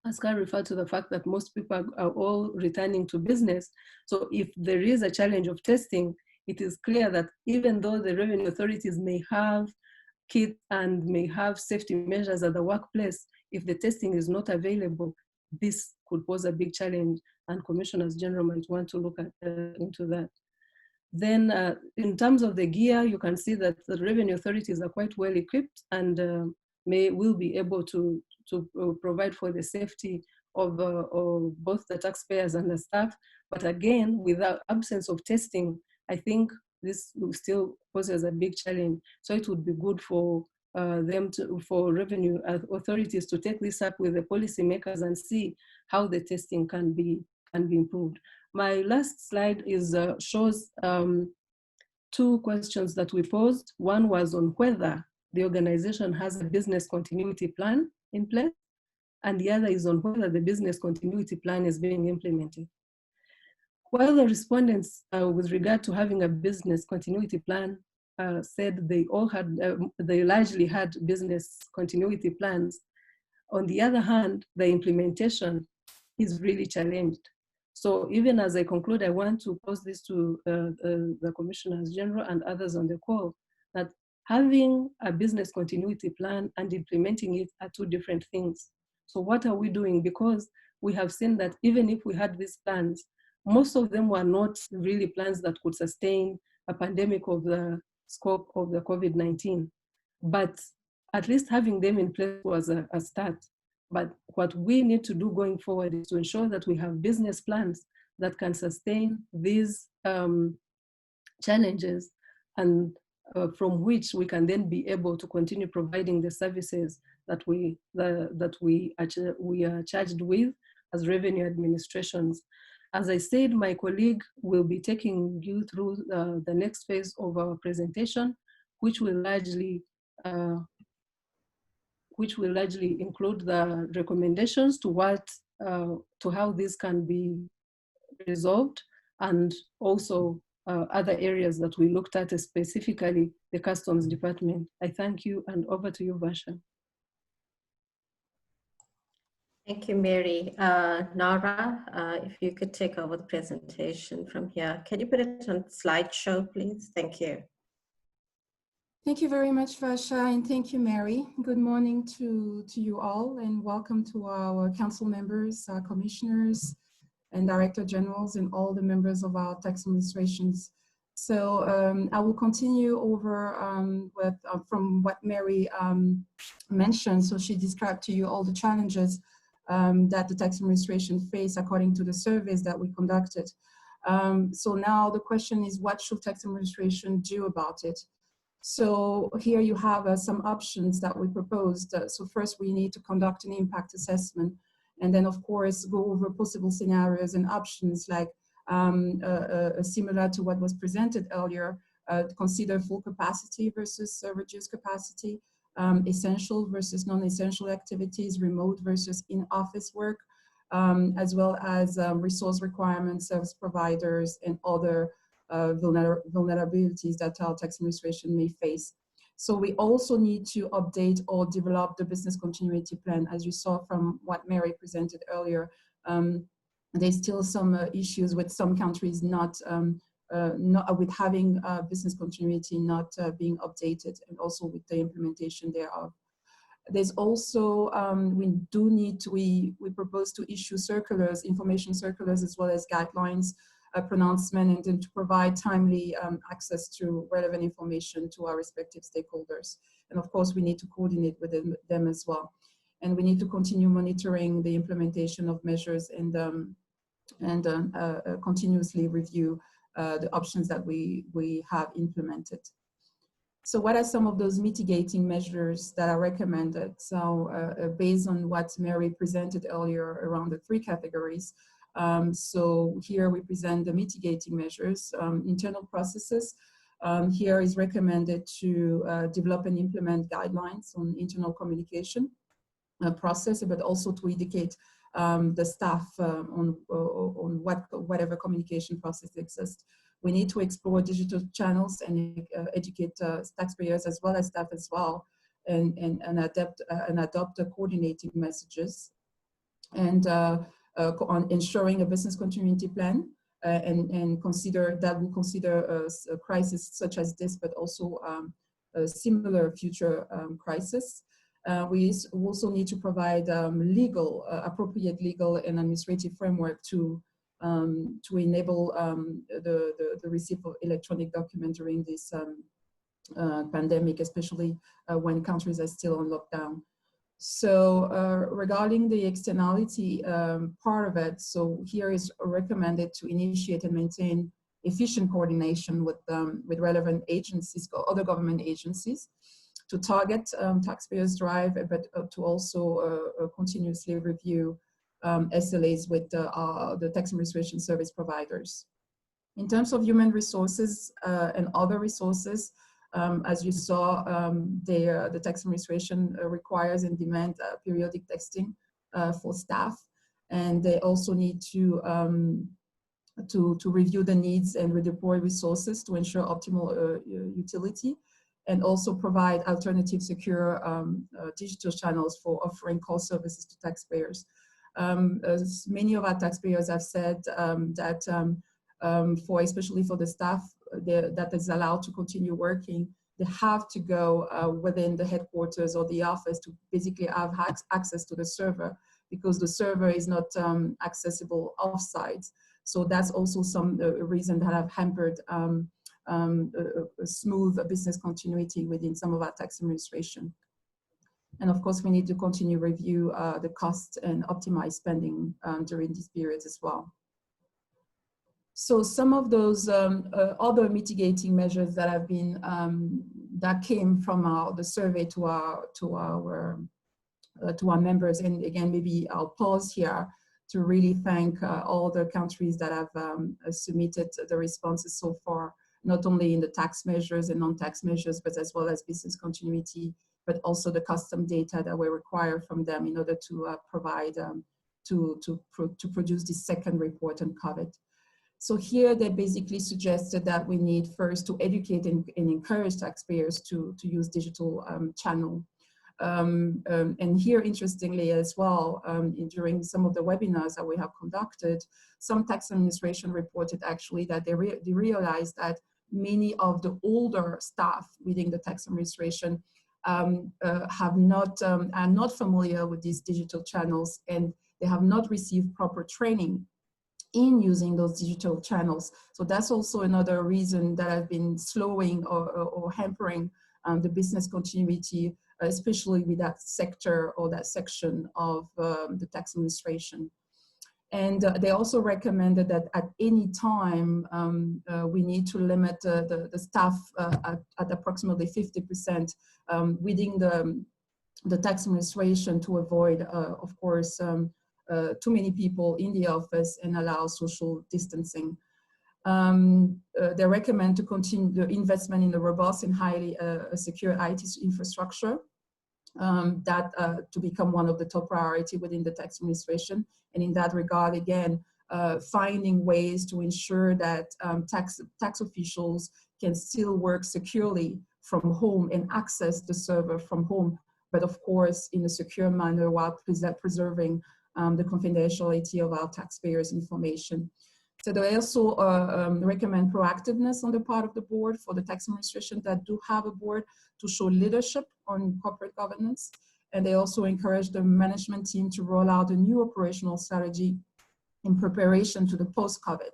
Pascal referred to the fact that most people are all returning to business. So if there is a challenge of testing, it is clear that even though the revenue authorities may have kits and may have safety measures at the workplace, if the testing is not available, this could pose a big challenge, and commissioners general might want to look into that. Then in terms of the gear, you can see that the revenue authorities are quite well equipped and will be able to provide for the safety of both the taxpayers and the staff. But again, without absence of testing, I think this still poses a big challenge. So it would be good for for revenue authorities to take this up with the policymakers and see how the testing can be improved. My last slide shows two questions that we posed. One was on whether the organization has a business continuity plan in place, and the other is on whether the business continuity plan is being implemented. While the respondents with regard to having a business continuity plan said they largely had business continuity plans, on the other hand, the implementation is really challenged. So even as I conclude, I want to pose this to the Commissioners General and others on the call, that having a business continuity plan and implementing it are two different things. So what are we doing? Because we have seen that even if we had these plans, most of them were not really plans that could sustain a pandemic of the scope of the COVID-19. But at least having them in place was a start. But what we need to do going forward is to ensure that we have business plans that can sustain these challenges, and from which we can then be able to continue providing the services that we are charged with as revenue administrations. As I said, my colleague will be taking you through the next phase of our presentation, which will largely include the recommendations to how this can be resolved, and also other areas that we looked at, specifically the Customs Department. I thank you, and over to you, Varsha. Thank you, Mary. Nara, if you could take over the presentation from here. Can you put it on slideshow, please? Thank you. Thank you very much, Varsha, and thank you, Mary. Good morning to you all, and welcome to our council members, commissioners, and director generals, and all the members of our tax administrations. So I will continue over from what Mary mentioned. So she described to you all the challenges that the tax administration face according to the surveys that we conducted. So now the question is, what should tax administration do about it? So here you have some options that we proposed. So first we need to conduct an impact assessment, and then of course go over possible scenarios and options, like similar to what was presented earlier, consider full capacity versus reduced capacity, essential versus non-essential activities, remote versus in-office work, as well as resource requirements, service providers, and other vulnerabilities that our tax administration may face. So we also need to update or develop the business continuity plan. As you saw from what Mary presented earlier, there's still some issues with some countries not with having business continuity not being updated, and also with the implementation thereof. There's also, we propose to issue circulars, information circulars, as well as guidelines pronouncement, and then to provide timely access to relevant information to our respective stakeholders. And of course, we need to coordinate with them as well. And we need to continue monitoring the implementation of measures and continuously review the options that we have implemented. So what are some of those mitigating measures that are recommended? So based on what Mary presented earlier around the 3 categories, so here we present the mitigating measures. Internal processes, here is recommended to develop and implement guidelines on internal communication process, but also to educate the staff on whatever communication process exists. We need to explore digital channels and educate taxpayers as well as staff as well, and adopt coordinating messages, and on ensuring a business continuity plan, and consider a crisis such as this, but also a similar future crisis. We also need to provide appropriate legal and administrative framework to enable the receipt of electronic document during this pandemic, especially when countries are still on lockdown. So regarding the externality part of it, so here is recommended to initiate and maintain efficient coordination with relevant agencies, other government agencies, to target taxpayers' drive, but to also continuously review SLAs with the tax administration service providers. In terms of human resources and other resources, as you saw, the tax administration requires and demands periodic testing for staff, and they also need to review the needs and redeploy resources to ensure optimal utility, and also provide alternative secure digital channels for offering call services to taxpayers. As many of our taxpayers have said that especially for the staff that is allowed to continue working, they have to go within the headquarters or the office to basically have access to the server, because the server is not accessible offsite. So that's also some reason that have hampered a smooth business continuity within some of our tax administration. And of course, we need to continue review the cost and optimize spending during these periods as well. So some of those other mitigating measures that have been that came from the survey to our members, and again, maybe I'll pause here to really thank all the countries that have submitted the responses so far, not only in the tax measures and non-tax measures, but as well as business continuity, but also the custom data that we require from them in order to provide to produce this second report on COVID. So here they basically suggested that we need first to educate and encourage taxpayers to use digital channel. And here, interestingly as well, during some of the webinars that we have conducted, some tax administration reported actually that they realized that many of the older staff within the tax administration are not familiar with these digital channels, and they have not received proper training in using those digital channels. So that's also another reason that has been slowing or hampering the business continuity, especially with that sector or that section of the tax administration. And they also recommended that at any time, we need to limit the staff at approximately 50% within the tax administration to avoid, of course, too many people in the office and allow social distancing. They recommend to continue the investment in the robust and highly secure IT infrastructure, to become one of the top priority within the tax administration. And in that regard, again, finding ways to ensure that tax officials can still work securely from home and access the server from home, but of course in a secure manner while preserving the confidentiality of our taxpayers' information. So they also recommend proactiveness on the part of the board for the tax administration that do have a board to show leadership on corporate governance. And they also encourage the management team to roll out a new operational strategy in preparation to the post-COVID.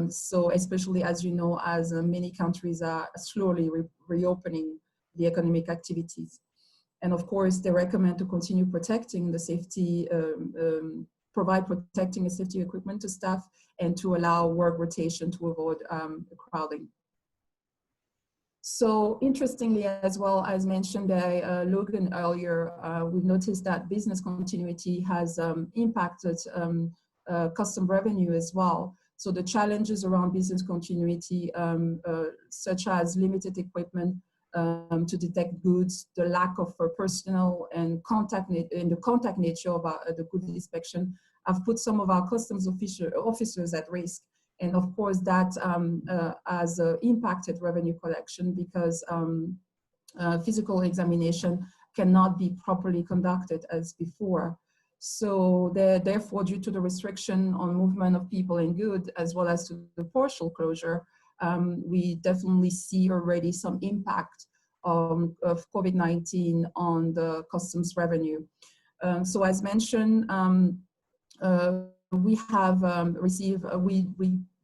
So especially, as you know, as many countries are slowly reopening the economic activities. And of course, they recommend to continue protecting the safety, provide protecting and safety equipment to staff, and to allow work rotation to avoid crowding. So interestingly, as well as mentioned by Logan earlier, we've noticed that business continuity has impacted custom revenue as well. So the challenges around business continuity, such as limited equipment to detect goods, the lack of personnel and the contact nature of the good inspection, have put some of our customs officers at risk. And of course, that has impacted revenue collection because physical examination cannot be properly conducted as before. So therefore, due to the restriction on movement of people and goods, as well as to the partial closure, we definitely see already some impact of COVID-19 on the customs revenue. So as mentioned, we have received, we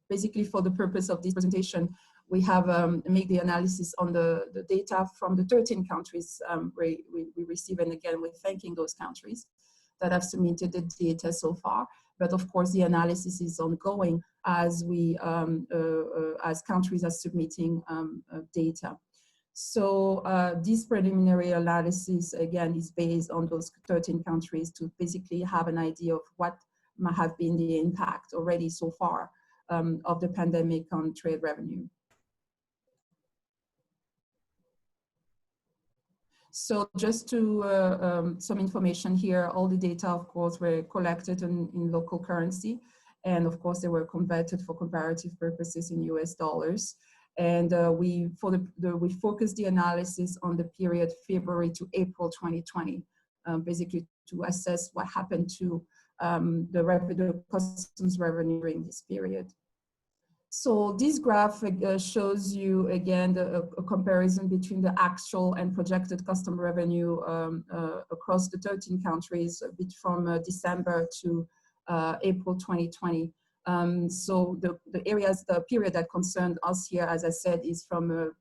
basically, for the purpose of this presentation, we have made the analysis on the data from the 13 countries we receive. And again, we're thanking those countries that have submitted the data so far. But of course, the analysis is ongoing as as countries are submitting data. So this preliminary analysis, again, is based on those 13 countries to basically have an idea of what might have been the impact already so far of the pandemic on trade revenue. So just to some information here, all the data, of course, were collected in local currency. And of course, they were converted for comparative purposes in US dollars. And we focused the analysis on the period February to April 2020, basically to assess what happened to the customs revenue during this period. So this graph shows you again a comparison between the actual and projected custom revenue across the 13 countries from December to April 2020. So the period that concerned us here, as I said, is from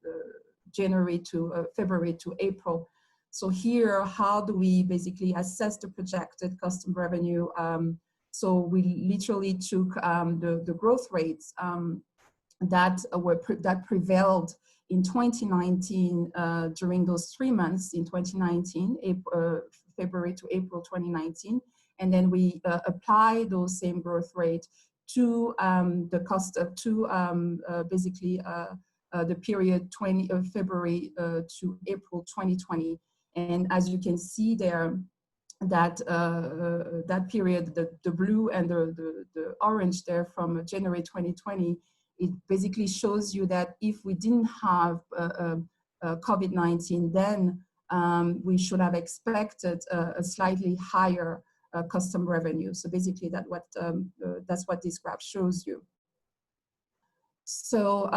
January to February to April. So here, how do we basically assess the projected custom revenue? So we literally took the growth rates that prevailed in 2019 during those 3 months in 2019, February to April 2019, and then we apply those same growth rate to the cost basically the period February to April 2020, and as you can see there, that that period, the blue and the orange there from January 2020, it basically shows you that if we didn't have COVID-19, then we should have expected a slightly higher custom revenue. So basically that's what this graph shows you. So,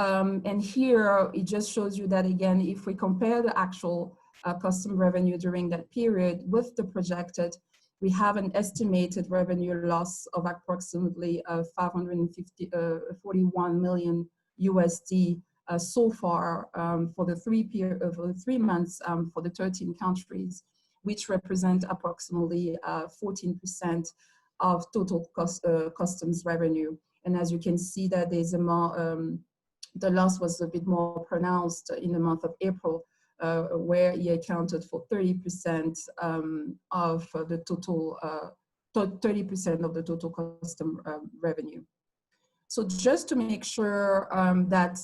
and here it just shows you that again, if we compare the actual custom revenue during that period with the projected, we have an estimated revenue loss of approximately 541 million USD so far for the 3 months for the 13 countries, which represent approximately 14% of total customs revenue. And as you can see, that there's a more, the loss was a bit more pronounced in the month of April, where he accounted for 30% of the total, 30% of the total custom revenue. So just to make sure that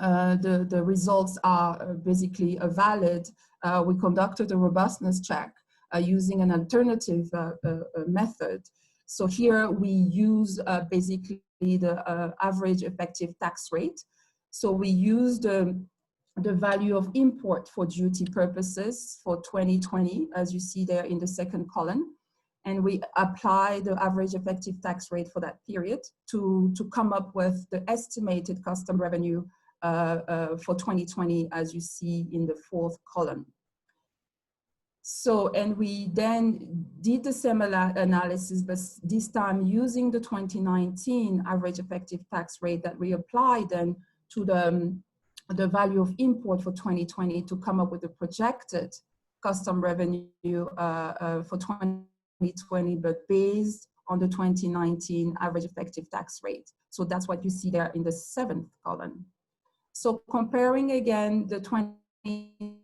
the results are basically valid, we conducted a robustness check using an alternative method. So here we use basically the average effective tax rate. So we use the value of import for duty purposes for 2020, as you see there in the second column. And we apply the average effective tax rate for that period to come up with the estimated custom revenue for 2020, as you see in the fourth column. So, and we then did the similar analysis, but this time using the 2019 average effective tax rate that we applied then to the value of import for 2020 to come up with the projected custom revenue for 2020, but based on the 2019 average effective tax rate. So that's what you see there in the 7th column. So comparing again the 2020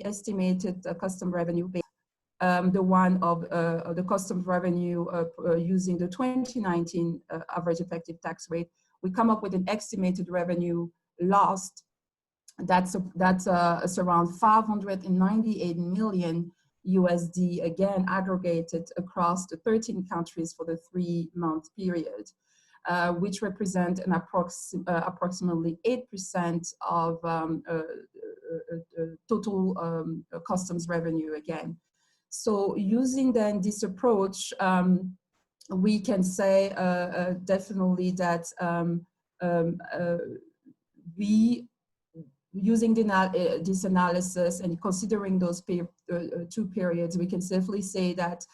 estimated custom revenue base, the one of the custom revenue using the 2019 average effective tax rate, we come up with an estimated revenue lost that's around 598 million USD, again aggregated across the 13 countries for the 3-month period, which represent an approximately 8% of total customs revenue again. So using then this approach, we can say definitely that we, using this analysis and considering those 2 periods, we can safely say that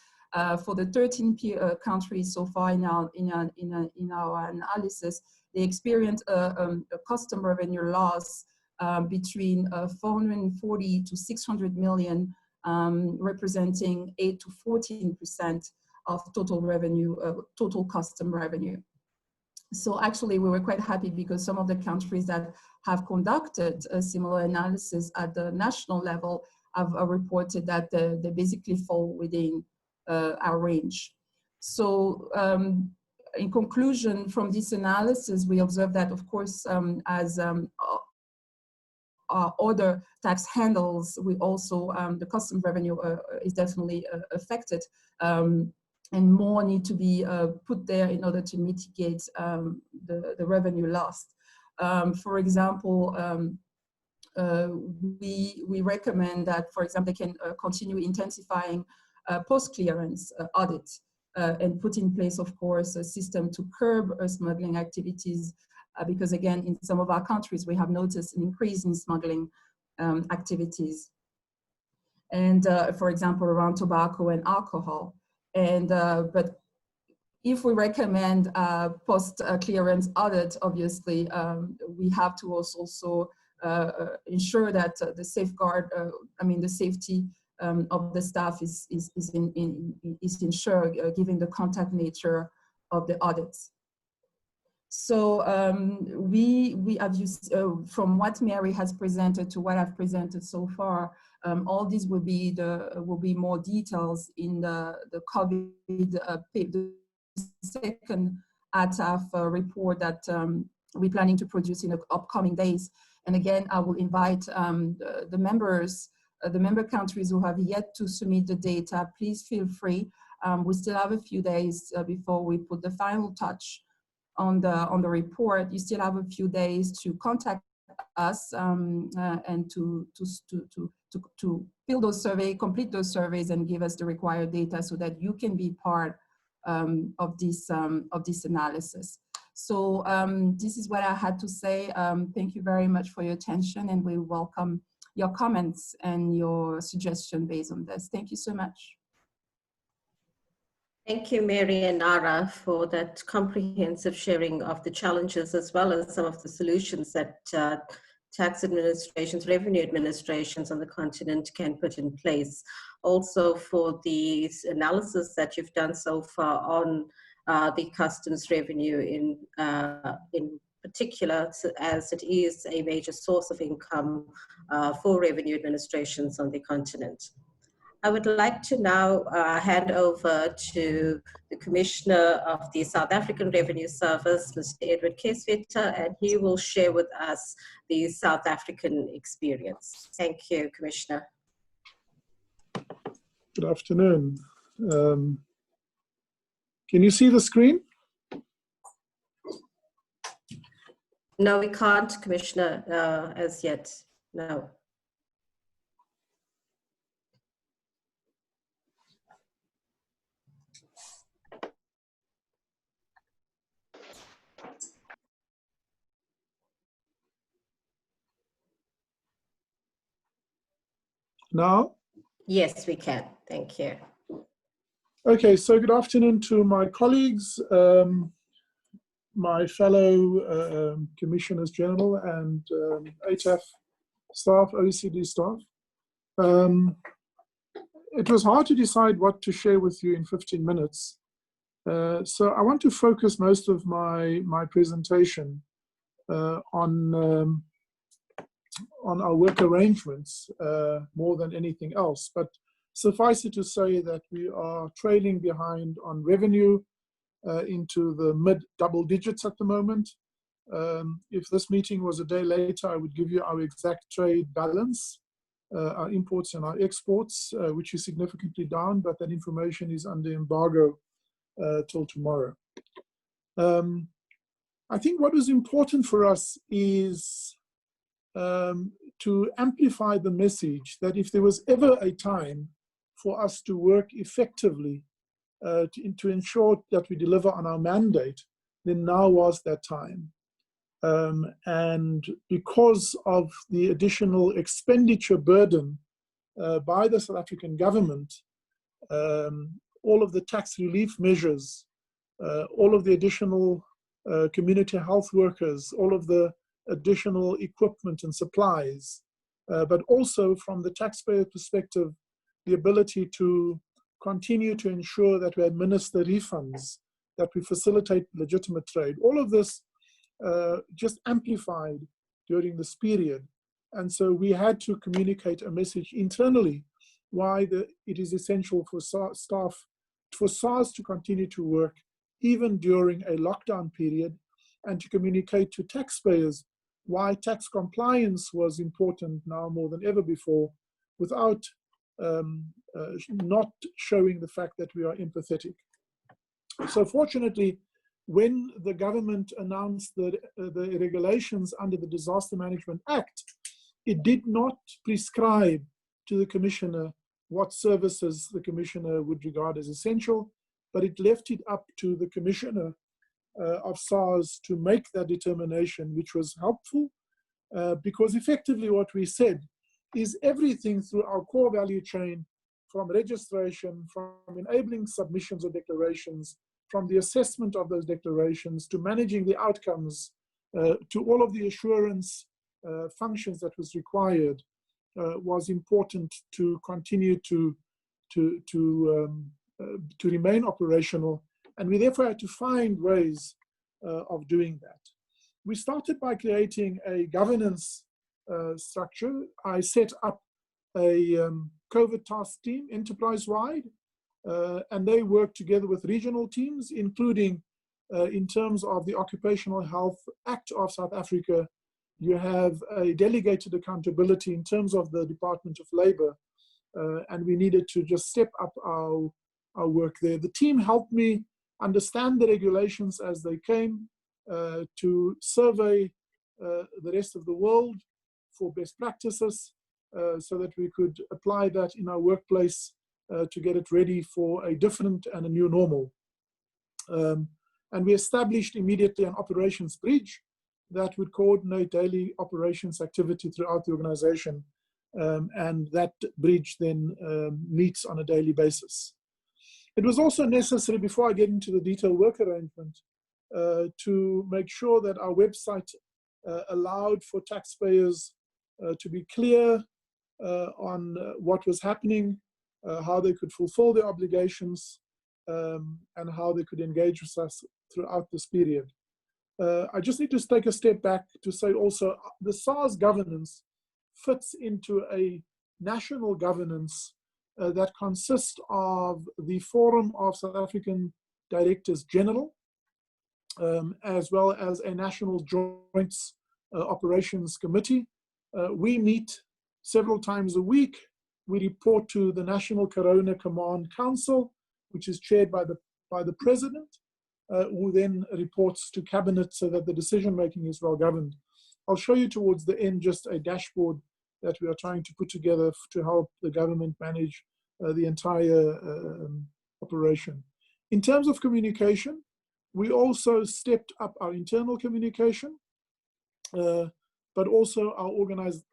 for the 13 countries so far in our analysis, they experienced a custom revenue loss between 440 to 600 million, representing 8 to 14% of total revenue, total custom revenue. So actually, we were quite happy because some of the countries that have conducted a similar analysis at the national level have reported that they basically fall within our range. So in conclusion, from this analysis, we observed that, of course, as other tax handles, we also, the custom revenue is definitely affected. And more need to be put there in order to mitigate the revenue lost. For example, we recommend that, for example, they can continue intensifying post-clearance audit and put in place, of course, a system to curb smuggling activities, because again, in some of our countries, we have noticed an increase in smuggling activities. And for example, around tobacco and alcohol. And but if we recommend post-clearance audit, obviously we have to also ensure that the safeguard, the safety of the staff is ensured, given the contact nature of the audits. So we have used, from what Mary has presented to what I've presented so far, all these will be more details in the COVID, the second ATAF report that we're planning to produce in the upcoming days. And again, I will invite the members, the member countries who have yet to submit the data, please feel free. We still have a few days before we put the final touch on the report. You still have a few days to contact us and to fill those surveys, complete those surveys, and give us the required data so that you can be part of this analysis. So this is what I had to say. Thank you very much for your attention, and we welcome your comments and your suggestion based on this. Thank you so much. Thank you, Mary and Nara, for that comprehensive sharing of the challenges as well as some of the solutions that tax administrations, revenue administrations on the continent can put in place. Also for the analysis that you've done so far on the customs revenue in particular, as it is a major source of income for revenue administrations on the continent. I would like to now hand over to the Commissioner of the South African Revenue Service, Mr. Edward Keswetter, and he will share with us the South African experience. Thank you, Commissioner. Good afternoon. Can you see the screen? No, we can't, Commissioner, as yet, no. now? Yes, we can. Thank you. Okay, so good afternoon to my colleagues, my fellow Commissioners General and ATAF staff, OECD staff. It was hard to decide what to share with you in 15 minutes. So I want to focus most of my presentation on our work arrangements more than anything else. But suffice it to say that we are trailing behind on revenue into the mid double digits at the moment. If this meeting was a day later, I would give you our exact trade balance, our imports and our exports, which is significantly down, but that information is under embargo till tomorrow. I think what was important for us is to amplify the message that if there was ever a time for us to work effectively to ensure that we deliver on our mandate, then now was that time. And because of the additional expenditure burden by the South African government, all of the tax relief measures, all of the additional community health workers, all of the additional equipment and supplies, but also from the taxpayer perspective, the ability to continue to ensure that we administer refunds, that we facilitate legitimate trade. All of this just amplified during this period. And so we had to communicate a message internally why it is essential for staff, for SARS to continue to work even during a lockdown period, and to communicate to taxpayers why tax compliance was important now more than ever before, without not showing the fact that we are empathetic. So fortunately, when the government announced the regulations under the Disaster Management Act, it did not prescribe to the Commissioner what services the Commissioner would regard as essential, but it left it up to the Commissioner of SARS to make that determination, which was helpful, because effectively what we said is everything through our core value chain, from registration, from enabling submissions or declarations, from the assessment of those declarations, to managing the outcomes, to all of the assurance functions that was required, was important to continue to remain operational. And we therefore had to find ways of doing that. We started by creating a governance structure. I set up a COVID task team enterprise-wide, and they work together with regional teams, including in terms of the Occupational Health Act of South Africa. You have a delegated accountability in terms of the Department of Labor, and we needed to just step up our work there. The team helped me understand the regulations as they came, to survey the rest of the world for best practices, so that we could apply that in our workplace to get it ready for a different and a new normal. And we established immediately an operations bridge that would coordinate daily operations activity throughout the organization. And that bridge then meets on a daily basis. It was also necessary, before I get into the detailed work arrangement, to make sure that our website allowed for taxpayers to be clear on what was happening, how they could fulfill their obligations, and how they could engage with us throughout this period. I just need to take a step back to say also, the SARS governance fits into a national governance that consists of the Forum of South African Directors General, as well as a National Joints Operations Committee. We meet several times a week. We report to the National Corona Command Council, which is chaired by the President, who then reports to Cabinet so that the decision-making is well governed. I'll show you towards the end just a dashboard that we are trying to put together to help the government manage the entire operation. In terms of communication, we also stepped up our internal communication, but also our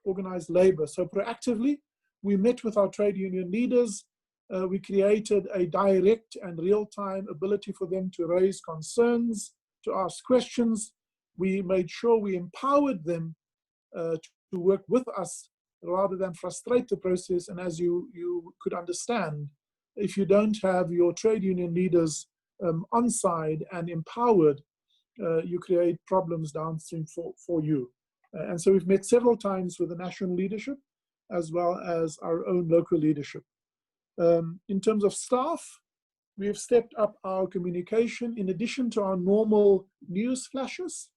organized labor. So proactively, We met with our trade union leaders. We created a direct and real-time ability for them to raise concerns, to ask questions. We made sure we empowered them to work with us rather than frustrate the process. And as you could understand, if you don't have your trade union leaders on side and empowered, you create problems downstream for you. And so we've met several times with the national leadership as well as our own local leadership. In terms of staff, we have stepped up our communication. In addition to our normal news flashes,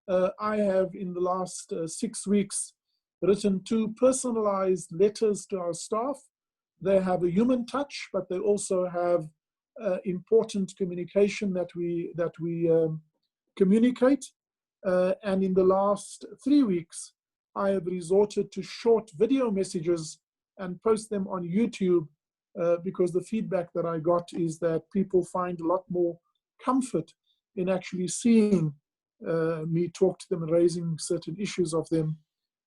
I have in the last 6 weeks written 2 personalized letters to our staff. They have a human touch, but they also have important communication that we communicate. And in the last 3 weeks, I have resorted to short video messages and post them on YouTube because the feedback that I got is that people find a lot more comfort in actually seeing me talk to them and raising certain issues of them.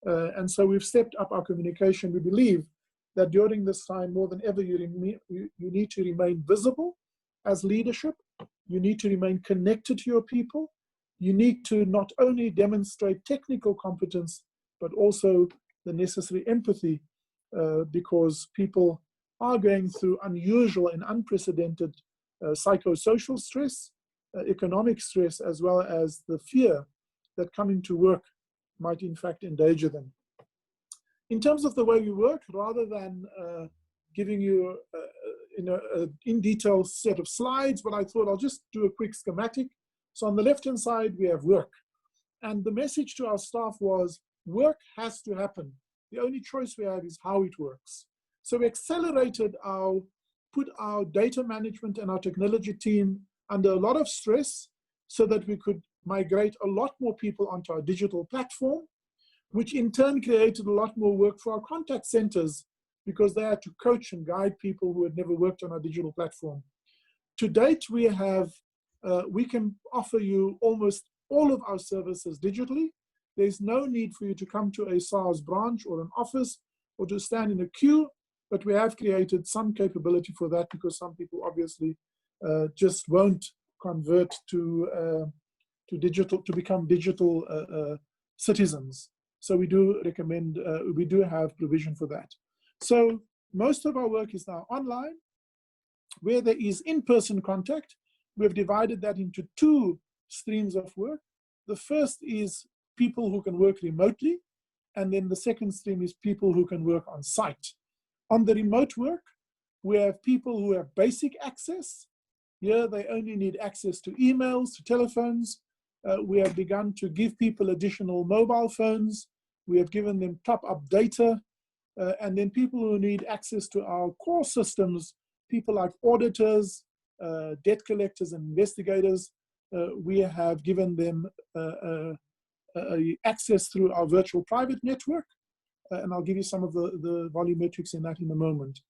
And so we've stepped up our communication. We believe that during this time, more than ever, you need to remain visible as leadership. You need to remain connected to your people. You need to not only demonstrate technical competence, but also the necessary empathy because people are going through unusual and unprecedented psychosocial stress, economic stress, as well as the fear that coming to work might in fact endanger them. In terms of the way we work, rather than giving you in detail set of slides, but I thought I'll just do a quick schematic. So on the left-hand side, we have work. And the message to our staff was, work has to happen. The only choice we have is how it works. So we accelerated put our data management and our technology team under a lot of stress so that we could migrate a lot more people onto our digital platform, which in turn created a lot more work for our contact centers because they had to coach and guide people who had never worked on our digital platform. To date, we can offer you almost all of our services digitally. There's no need for you to come to a SARS branch or an office or to stand in a queue, but we have created some capability for that because some people obviously just won't convert to become digital citizens. So we do recommend, we do have provision for that. So most of our work is now online. Where there is in-person contact, we've divided that into 2 streams of work. The first is people who can work remotely, and then the second stream is people who can work on site. On the remote work, we have people who have basic access. Here, they only need access to emails, to telephones. We have begun to give people additional mobile phones. We have given them top-up data. And then people who need access to our core systems, people like auditors, debt collectors and investigators, we have given them access through our virtual private network. And I'll give you some of the volumetrics in that in a moment.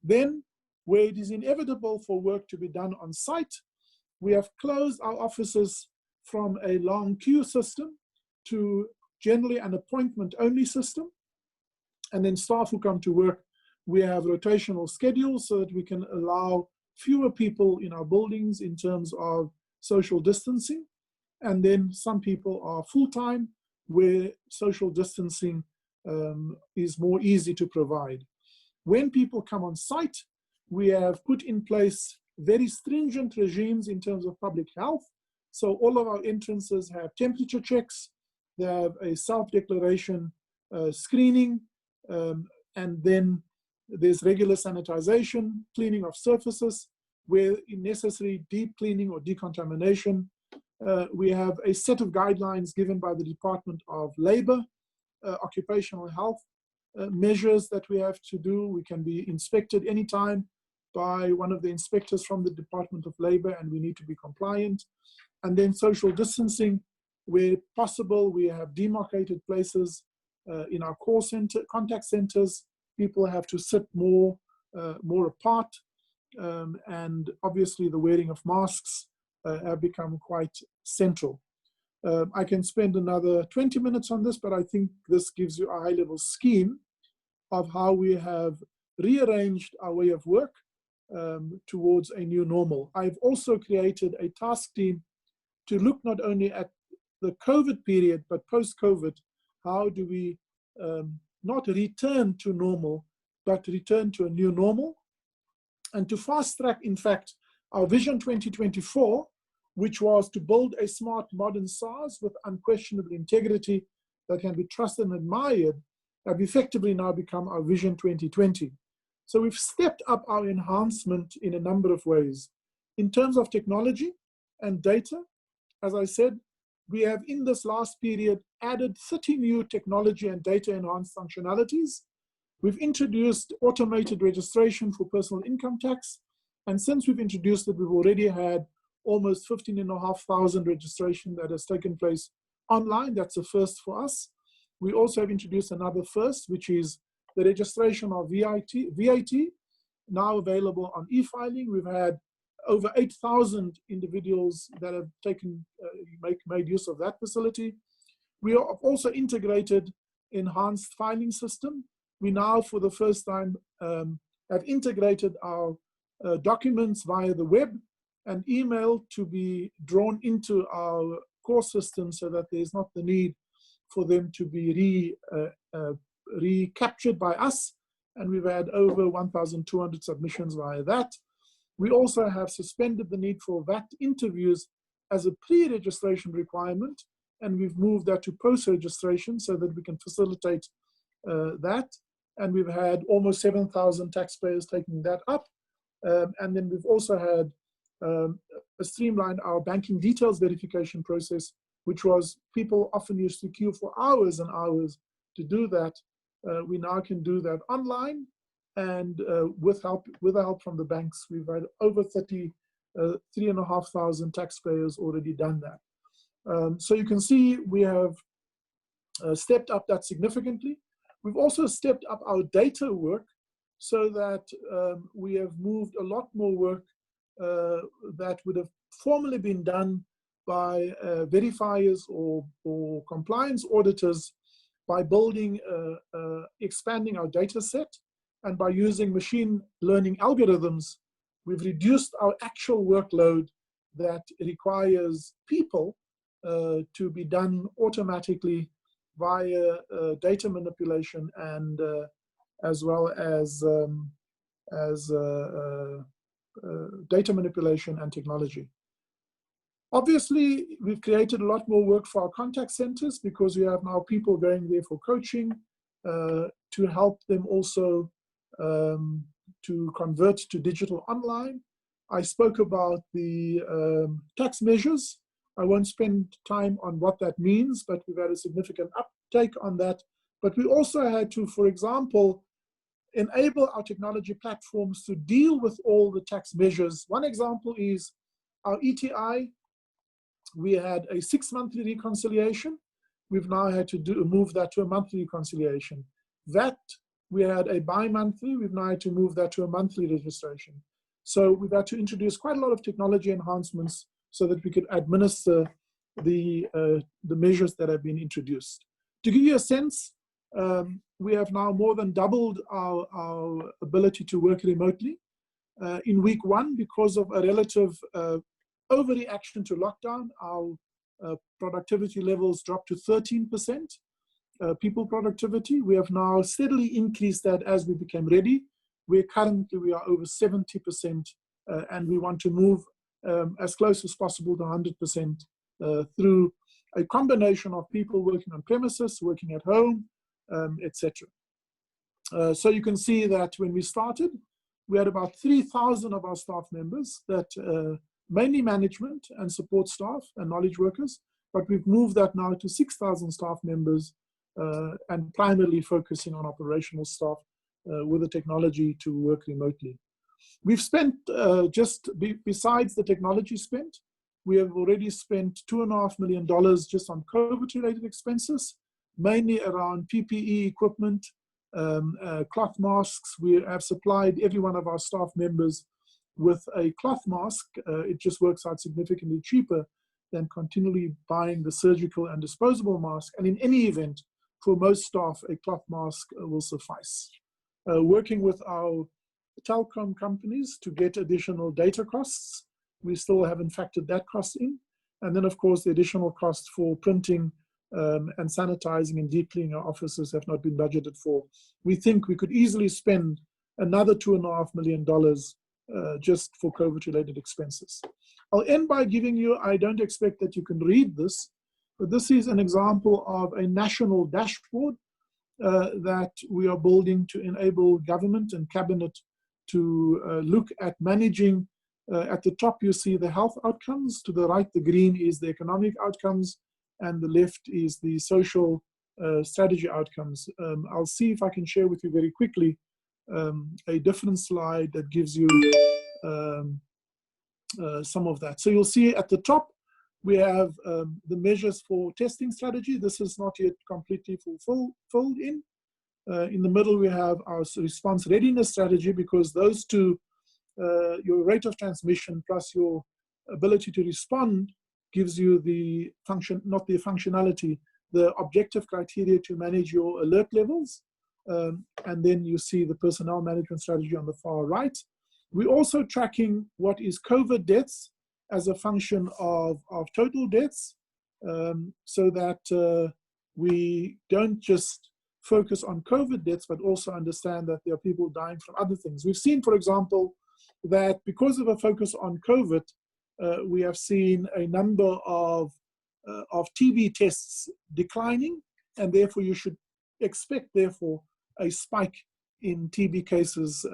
Then, where it is inevitable for work to be done on site, we have closed our offices from a long queue system to generally an appointment-only system. And then staff who come to work, we have rotational schedules so that we can allow fewer people in our buildings in terms of social distancing. And then some people are full-time, where social distancing is more easy to provide. When people come on site, we have put in place very stringent regimes in terms of public health. So all of our entrances have temperature checks, they have a self-declaration screening, and then there's regular sanitization, cleaning of surfaces, where necessary deep cleaning or decontamination. We have a set of guidelines given by the Department of Labor, occupational health measures that we have to do. We can be inspected anytime by one of the inspectors from the Department of Labor, and we need to be compliant. And then social distancing, where possible, we have demarcated places in our call center, contact centers. People have to sit more apart, and obviously the wearing of masks have become quite central. I can spend another 20 minutes on this, but I think this gives you a high-level scheme. of how we have rearranged our way of work towards a new normal. I've also created a task team to look not only at the COVID period, but post-COVID, how do we not return to normal, but return to a new normal, and to fast track, in fact, our Vision 2024, which was to build a smart, modern SARS with unquestionable integrity that can be trusted and admired, have effectively now become our Vision 2020. So we've stepped up our enhancement in a number of ways. In terms of technology and data, as I said, we have in this last period added 30 new technology and data enhanced functionalities. We've introduced automated registration for personal income tax. And since we've introduced it, we've already had almost 15,500 registration that has taken place online. That's a first for us. We also have introduced another first, which is the registration of VAT, now available on e-filing. We've had over 8,000 individuals that have made use of that facility. We have also integrated enhanced filing system. We now, for the first time, have integrated our documents via the web and email to be drawn into our core system so that there's not the need for them to be recaptured by us. And we've had over 1,200 submissions via that. We also have suspended the need for VAT interviews as a pre-registration requirement, and we've moved that to post-registration so that we can facilitate that. And we've had almost 7,000 taxpayers taking that up. And then we've also had streamlined our banking details verification process, which was people often used to queue for hours and hours to do that. We now can do that online, and with the help from the banks, we've had over 3,500 taxpayers already done that. So you can see we have stepped up that significantly. We've also stepped up our data work so that we have moved a lot more work that would have formerly been done by verifiers or compliance auditors by building, expanding our data set, and by using machine learning algorithms. We've reduced our actual workload that requires people to be done automatically via data manipulation and as well as data manipulation and technology. Obviously, we've created a lot more work for our contact centers because we have now people going there for coaching to help them also to convert to digital online. I spoke about the tax measures. I won't spend time on what that means, but we've had a significant uptake on that. But we also had to, for example, enable our technology platforms to deal with all the tax measures. One example is our ETI. We had a 6-monthly reconciliation. We've now had to move that to a monthly reconciliation. VAT, we had a bi-monthly. We've now had to move that to a monthly registration. So we've had to introduce quite a lot of technology enhancements so that we could administer the measures that have been introduced. To give you a sense, we have now more than doubled our ability to work remotely. In week 1, because of a relative overreaction to lockdown, our productivity levels dropped to 13%. People productivity, we have now steadily increased that as we became ready. We are over 70%, and we want to move as close as possible to 100% through a combination of people working on premises, working at home, etc. So you can see that when we started, we had about 3,000 of our staff members that mainly management and support staff and knowledge workers, but we've moved that now to 6,000 staff members and primarily focusing on operational staff with the technology to work remotely. We've spent, besides the technology spent, we have already spent $2.5 million just on COVID-related expenses, mainly around PPE equipment, cloth masks. We have supplied every one of our staff members with a cloth mask. It just works out significantly cheaper than continually buying the surgical and disposable mask. And in any event, for most staff, a cloth mask will suffice. working with our telecom companies to get additional data costs. We still haven't factored that cost in. And then, of course, the additional costs for printing and sanitizing and deep cleaning our offices have not been budgeted for. We think we could easily spend another $2.5 million just for COVID-related expenses. I'll end by giving you, I don't expect that you can read this, but this is an example of a national dashboard that we are building to enable government and cabinet to look at managing. At the top, you see the health outcomes. To the right, the green is the economic outcomes, and the left is the social strategy outcomes. I'll see if I can share with you very quickly a different slide that gives you some of that. So you'll see at the top, we have the measures for testing strategy. This is not yet completely filled in. In the middle, we have our response readiness strategy, because those two, your rate of transmission plus your ability to respond, gives you the function, not the functionality, the objective criteria to manage your alert levels. And then you see the personnel management strategy on the far right. We're also tracking what is COVID deaths as a function of total deaths, so that we don't just focus on COVID deaths, but also understand that there are people dying from other things. We've seen, for example, that because of a focus on COVID, we have seen a number of TB tests declining, and therefore you should expect, therefore, a spike in TB cases,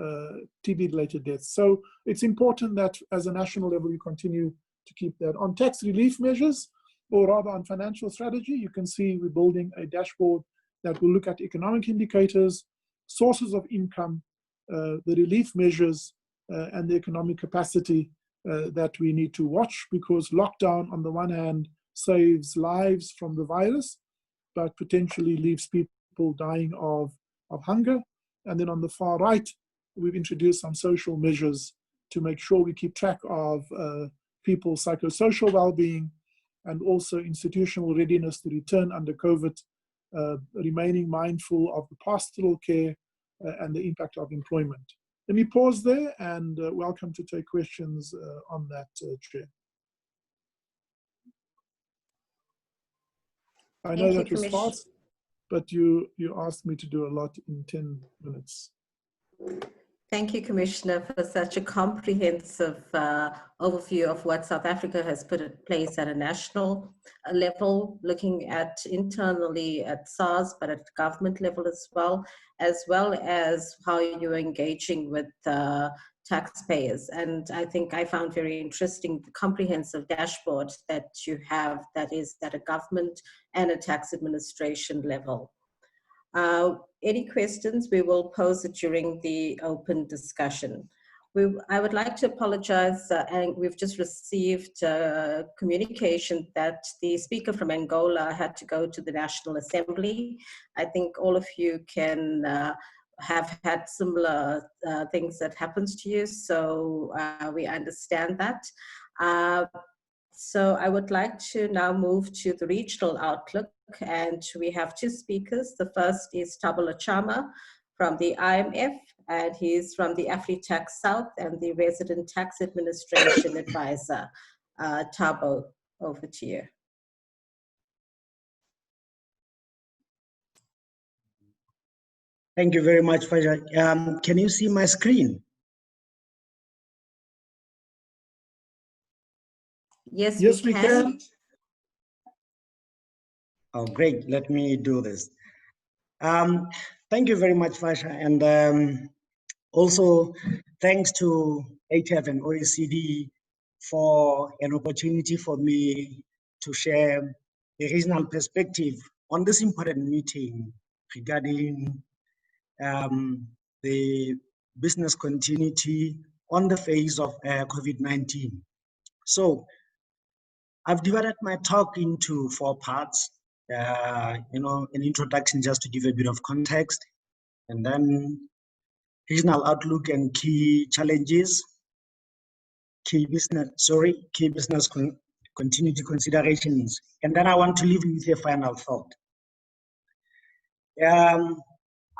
TB-related deaths. So it's important that as a national level, you continue to keep that. On tax relief measures, or rather on financial strategy, you can see we're building a dashboard that will look at economic indicators, sources of income, the relief measures, and the economic capacity that we need to watch, because lockdown, on the one hand, saves lives from the virus, but potentially leaves people dying of hunger. And then on the far right, we've introduced some social measures to make sure we keep track of people's psychosocial well-being and also institutional readiness to return under COVID, remaining mindful of the pastoral care and the impact of employment. Let me pause there and welcome to take questions on that, Chair. I know that was fast, but you asked me to do a lot in 10 minutes. Thank you, Commissioner, for such a comprehensive overview of what South Africa has put in place at a national level, looking at internally at SARS, but at government level as well as how you're engaging with taxpayers. And I think I found very interesting the comprehensive dashboard that you have that is at a government and a tax administration level. Any questions, we will pose it during the open discussion. I would like to apologize, and we've just received communication that the speaker from Angola had to go to the National Assembly. I think all of you can have had similar things that happens to you, so we understand that. So I would like to now move to the regional outlook, and we have two speakers. The first is Thabo Chama from the IMF, and he's from the AfriTax South and the Resident Tax Administration Advisor. Thabo, over to you. Thank you very much, Faja. Can you see my screen? Yes, we can. Oh, great. Let me do this. Thank you very much, Fasha. And also thanks to ATAF and OECD for an opportunity for me to share a regional perspective on this important meeting regarding the business continuity on the phase of COVID-19. So I've divided my talk into 4 parts. An introduction just to give a bit of context, and then regional outlook and key challenges, key business continuity considerations, and then I want to leave you with a final thought.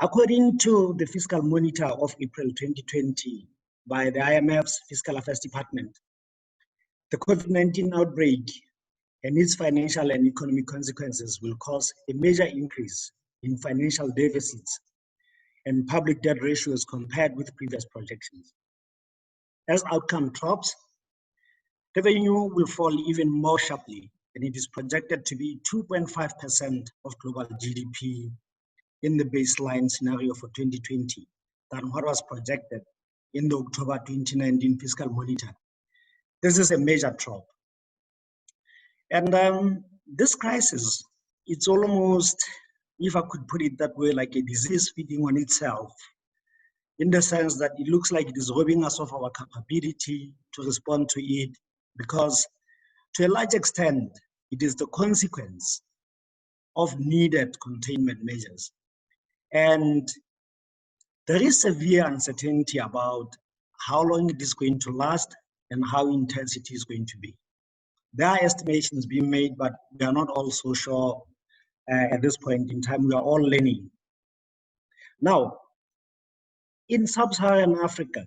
According to the Fiscal Monitor of April 2020 by the IMF's Fiscal Affairs Department, the COVID-19 outbreak and its financial and economic consequences will cause a major increase in financial deficits and public debt ratios compared with previous projections. As outcome drops, revenue will fall even more sharply, and it is projected to be 2.5% of global GDP in the baseline scenario for 2020 than what was projected in the October 2019 Fiscal Monitor. This is a major drop. And this crisis, it's almost, if I could put it that way, like a disease feeding on itself, in the sense that it looks like it is robbing us of our capability to respond to it, because to a large extent, it is the consequence of needed containment measures. And there is severe uncertainty about how long it is going to last and how intense it is going to be. There are estimations being made, but we are not all so sure at this point in time. We are all learning. Now, in sub-Saharan Africa,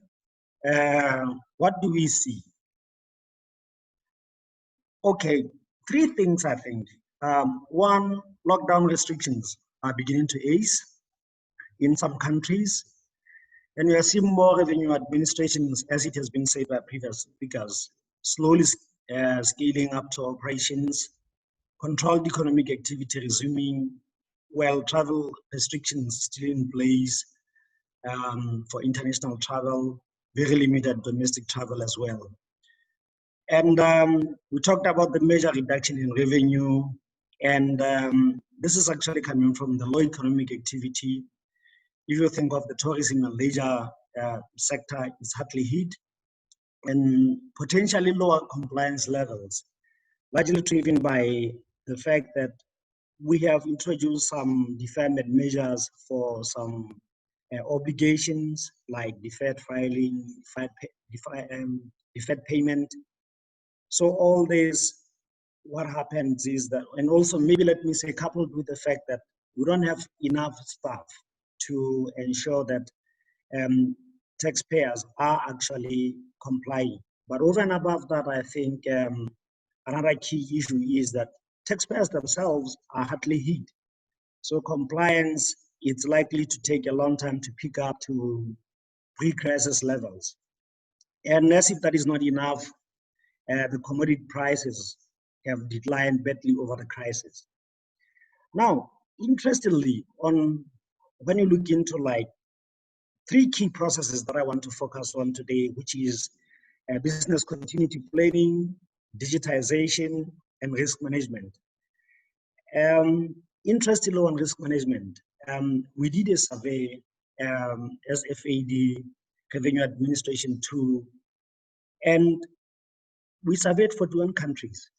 what do we see? Okay, three things I think. One, lockdown restrictions are beginning to ease in some countries, and we are seeing more revenue administrations, as it has been said by previous speakers, slowly scaling up to operations, controlled economic activity resuming, while travel restrictions still in place for international travel, very limited domestic travel as well. And we talked about the major reduction in revenue, and this is actually coming from the low economic activity. If you think of the tourism and leisure sector, it's hardly hit, and potentially lower compliance levels, largely driven by the fact that we have introduced some deferment measures for some obligations like deferred filing, deferred payment. So all this, what happens is that, and also maybe let me say, coupled with the fact that we don't have enough staff to ensure that taxpayers are actually complying. But over and above that, I think another key issue is that taxpayers themselves are hardly hit. So compliance, it's likely to take a long time to pick up to pre-crisis levels. And as if that is not enough, the commodity prices have declined badly over the crisis. Now, interestingly, when you look into like three key processes that I want to focus on today, which is business continuity planning, digitization, and risk management. Interestingly on risk management, we did a survey as FAD, Revenue Administration 2, and we surveyed 41 countries,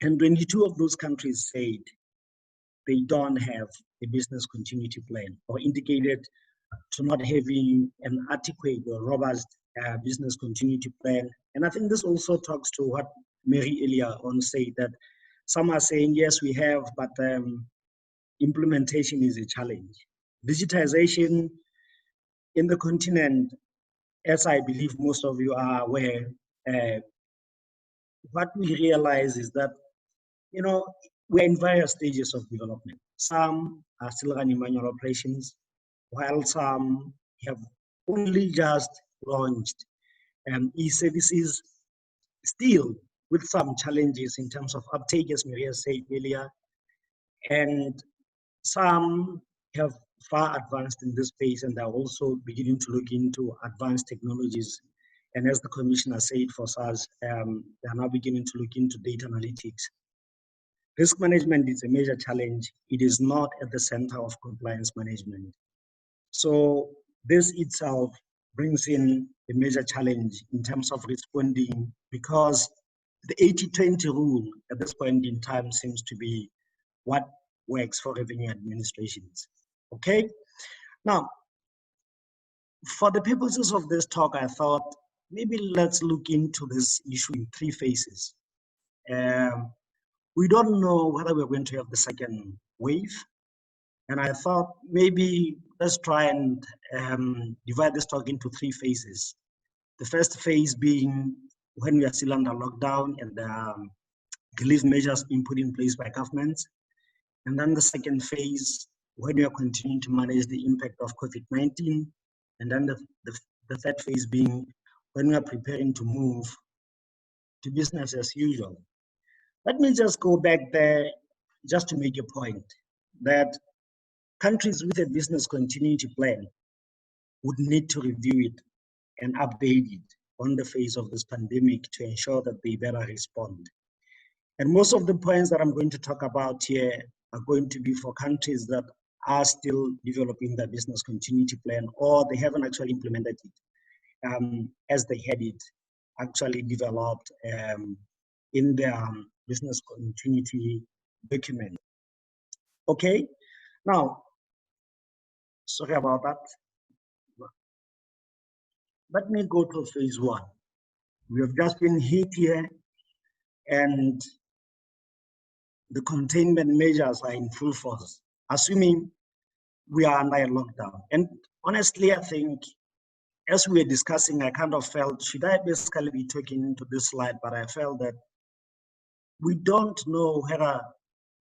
and 22 of those countries said they don't have a business continuity plan or indicated to not having an adequate or robust business continuity plan. And I think this also talks to what Mary earlier on said, that some are saying, yes, we have, but implementation is a challenge. Digitization in the continent, as I believe most of you are aware, what we realize is that, you know, we're in various stages of development. Some are still running manual operations, while some have only just launched e-services, still with some challenges in terms of uptake, as Maria said earlier, and some have far advanced in this space and are also beginning to look into advanced technologies. And as the commissioner said for SARS, they are now beginning to look into data analytics. Risk management is a major challenge. It is not at the center of compliance management. So this itself brings in a major challenge in terms of responding, because the 80-20 rule at this point in time seems to be what works for revenue administrations. Okay? Now, for the purposes of this talk, I thought maybe let's look into this issue in three phases. We don't know whether we're going to have the second wave. And I thought maybe let's try and divide this talk into 3 phases. The first phase being when we are still under lockdown and relief measures being put in place by governments. And then the second phase, when we are continuing to manage the impact of COVID-19. And then the third phase being when we are preparing to move to business as usual. Let me just go back there just to make a point that countries with a business continuity plan would need to review it and update it on the face of this pandemic to ensure that they better respond. And most of the points that I'm going to talk about here are going to be for countries that are still developing their business continuity plan, or they haven't actually implemented it as they had it actually developed in their business continuity document. Okay, now, sorry about that. Let me go to phase 1. We have just been hit here and the containment measures are in full force, assuming we are under a lockdown. And honestly, I think as we were discussing, I kind of felt, should I basically be talking to this slide? But I felt that we don't know whether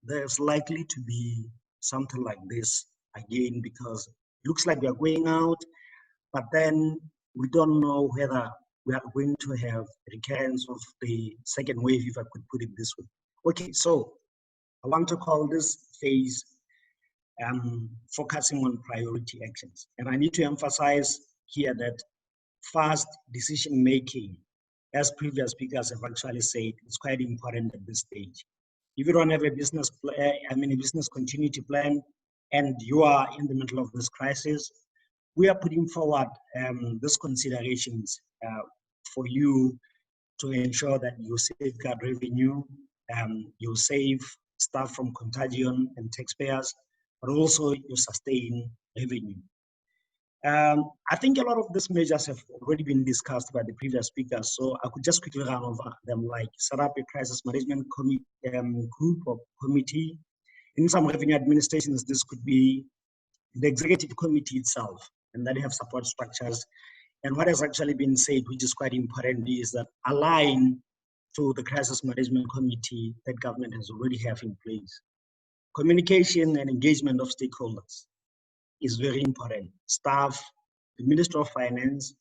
there's likely to be something like this again, because it looks like we are going out, but then we don't know whether we are going to have a recurrence of the second wave, if I could put it this way. Okay, so I want to call this phase focusing on priority actions. And I need to emphasize here that fast decision making, as previous speakers have actually said, is quite important at this stage. If you don't have a business plan, a business continuity plan, and you are in the middle of this crisis, we are putting forward these considerations for you to ensure that you safeguard revenue, you save staff from contagion and taxpayers, but also you sustain revenue. I think a lot of these measures have already been discussed by the previous speakers, so I could just quickly run over them, like set up a crisis management group or committee. In some revenue administrations, this could be the executive committee itself, and then you have support structures. And what has actually been said, which is quite important, is that align to the crisis management committee that government has already have in place. Communication and engagement of stakeholders is very important. Staff, the Minister of Finance,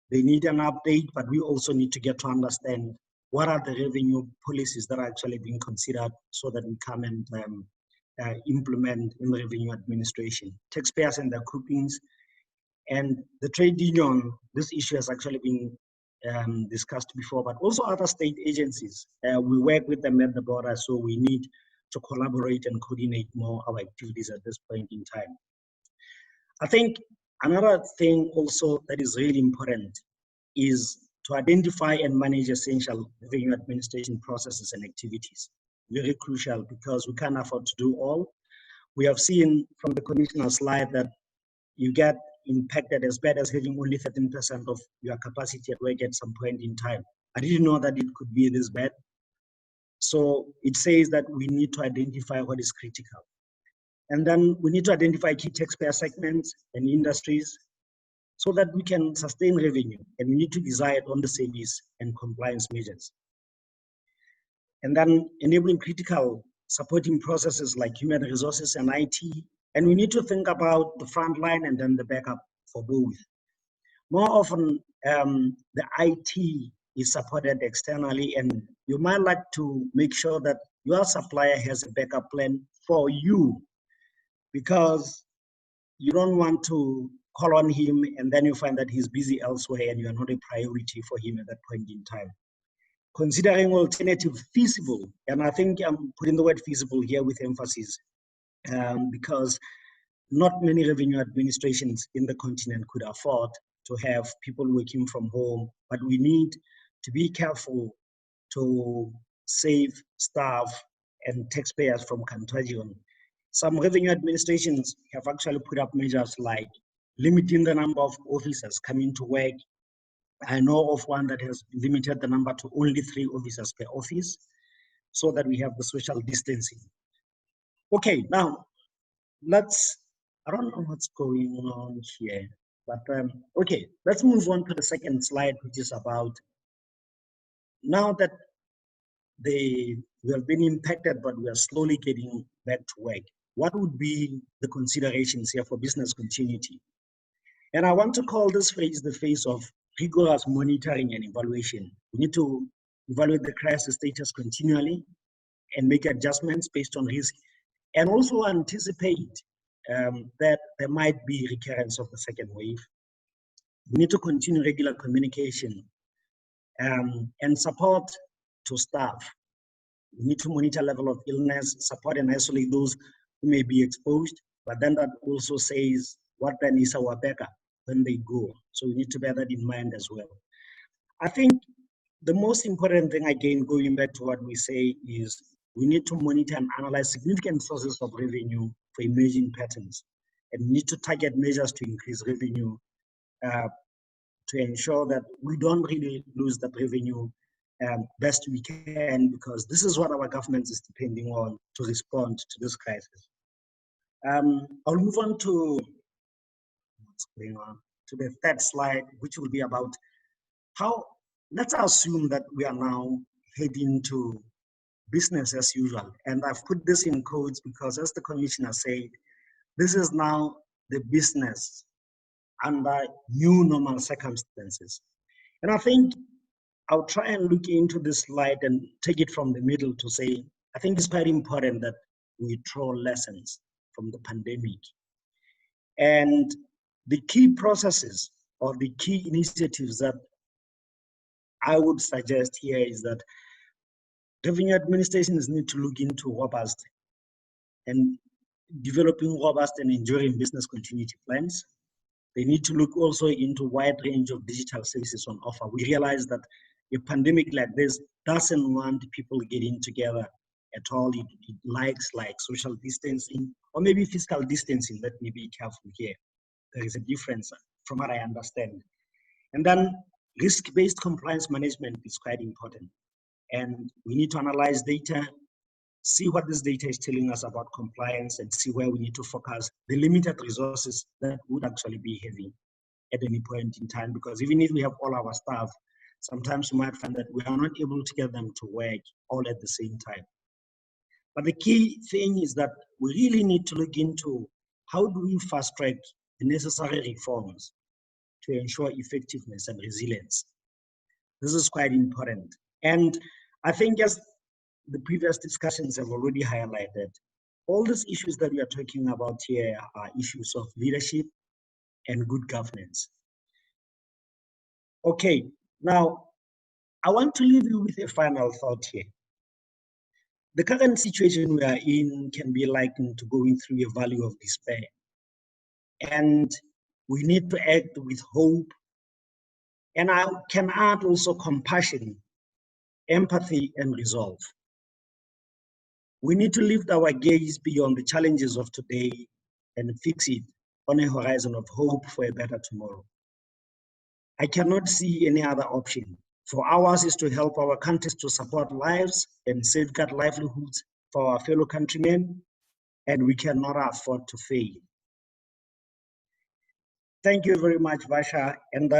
they need an update, but we also need to get to understand what are the revenue policies that are actually being considered so that we come and implement in the revenue administration. Taxpayers and their groupings and the trade union, this issue has actually been discussed before, but also other state agencies. We work with them at the border, so we need to collaborate and coordinate more our activities at this point in time. I think another thing also that is really important is to identify and manage essential revenue administration processes and activities. Very crucial, because we can't afford to do all. We have seen from the commissioner's slide that you get impacted as bad as having only 13% of your capacity at work at some point in time. I didn't know that it could be this bad. So it says that we need to identify what is critical. And then we need to identify key taxpayer segments and industries so that we can sustain revenue, and we need to decide on the service and compliance measures. And then enabling critical supporting processes like human resources and IT. And we need to think about the front line and then the backup for both. More often, the IT is supported externally, and you might like to make sure that your supplier has a backup plan for you, because you don't want to call on him and then you find that he's busy elsewhere and you are not a priority for him at that point in time. Considering alternative feasible, and I think I'm putting the word feasible here with emphasis, because not many revenue administrations in the continent could afford to have people working from home, but we need to be careful to save staff and taxpayers from contagion. Some revenue administrations have actually put up measures like limiting the number of officers coming to work. I know of one that has limited the number to only 3 officers per office so that we have the social distancing. Okay, now I don't know what's going on here, but okay, let's move on to the second slide, which is about now that we have been impacted, but we are slowly getting back to work. What would be the considerations here for business continuity? And I want to call this phase the phase of rigorous monitoring and evaluation. We need to evaluate the crisis status continually and make adjustments based on risk, and also anticipate that there might be recurrence of the second wave. We need to continue regular communication and support to staff. We need to monitor level of illness, support and isolate those who may be exposed, but then that also says what then is our backup when they go. So we need to bear that in mind as well. I think the most important thing, again, going back to what we say, is we need to monitor and analyze significant sources of revenue for emerging patterns, and we need to target measures to increase revenue to ensure that we don't really lose that revenue best we can, because this is what our government is depending on to respond to this crisis. I'll move on to what's going on to the third slide, which will be about how, let's assume that we are now heading to business as usual. And I've put this in quotes because, as the commissioner said, this is now the business under new normal circumstances. And I think I'll try and look into this slide and take it from the middle to say, I think it's very important that we draw lessons from the pandemic. And the key processes or the key initiatives that I would suggest here is that revenue administrations need to look into robust and developing robust and enduring business continuity plans. They need to look also into a wide range of digital services on offer. We realize that a pandemic like this doesn't want people getting together at all. It likes like social distancing or maybe physical distancing. Let me be careful here. There is a difference from what I understand. And then risk-based compliance management is quite important. And we need to analyze data, see what this data is telling us about compliance, and see where we need to focus the limited resources that would actually be having at any point in time. Because even if we have all our staff, sometimes we might find that we are not able to get them to work all at the same time. But the key thing is that we really need to look into how do we fast track the necessary reforms to ensure effectiveness and resilience. This is quite important. And I think, as the previous discussions have already highlighted, all these issues that we are talking about here are issues of leadership and good governance. Okay, now I want to leave you with a final thought here. The current situation we are in can be likened to going through a valley of despair. And we need to act with hope. And I can add also compassion, empathy, and resolve. We need to lift our gaze beyond the challenges of today and fix it on a horizon of hope for a better tomorrow. I cannot see any other option. For ours is to help our countries to support lives and safeguard livelihoods for our fellow countrymen, and we cannot afford to fail. Thank you very much, Varsha. And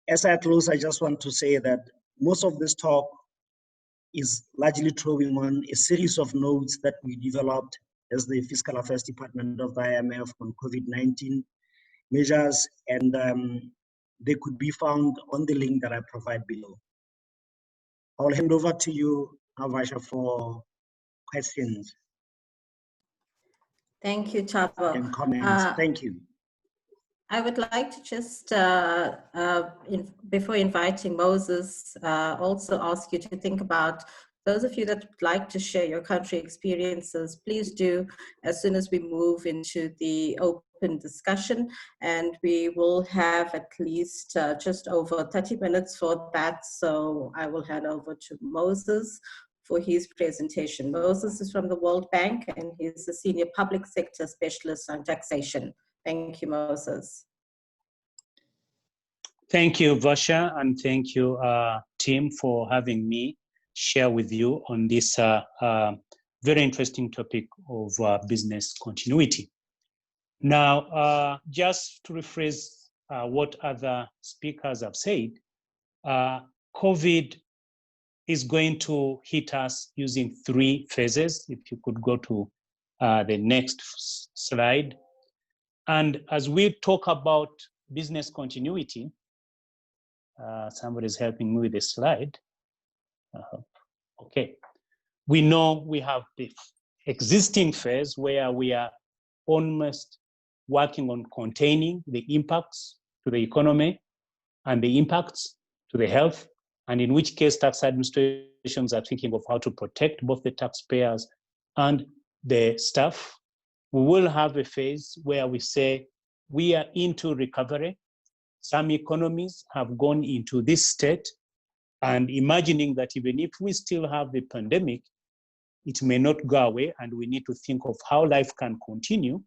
as I close, I just want to say that most of this talk is largely drawing on a series of notes that we developed as the Fiscal Affairs Department of the IMF on COVID-19 measures, and they could be found on the link that I provide below. I'll hand over to you, Varsha, for questions. Thank you, Chabo. And comments. Thank you. I would like to just, before inviting Moses, also ask you to think about those of you that would like to share your country experiences. Please do as soon as we move into the open discussion, and we will have at least just over 30 minutes for that. So I will hand over to Moses for his presentation. Moses is from the World Bank, and he's a senior public sector specialist on taxation. Thank you, Moses. Thank you, Varsha, and thank you, team, for having me share with you on this very interesting topic of business continuity. Now, just to rephrase what other speakers have said, COVID is going to hit us using 3 phases. If you could go to the next slide. And as we talk about business continuity, somebody's helping me with the slide. Okay. We know we have the existing phase where we are almost working on containing the impacts to the economy and the impacts to the health, and in which case tax administrations are thinking of how to protect both the taxpayers and the staff. We will have a phase where we say we are into recovery. Some economies have gone into this state, and imagining that even if we still have the pandemic, it may not go away, and we need to think of how life can continue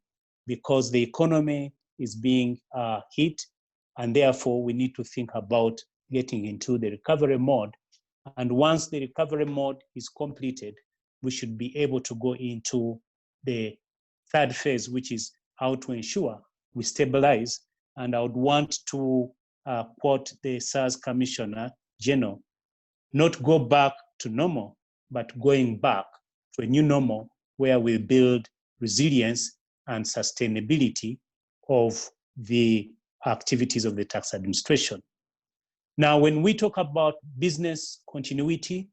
because the economy is being hit, and therefore we need to think about getting into the recovery mode. And once the recovery mode is completed, we should be able to go into the 3rd phase, which is how to ensure we stabilize. And I would want to quote the SARS Commissioner General, not go back to normal, but going back to a new normal where we build resilience and sustainability of the activities of the tax administration. Now, when we talk about business continuity,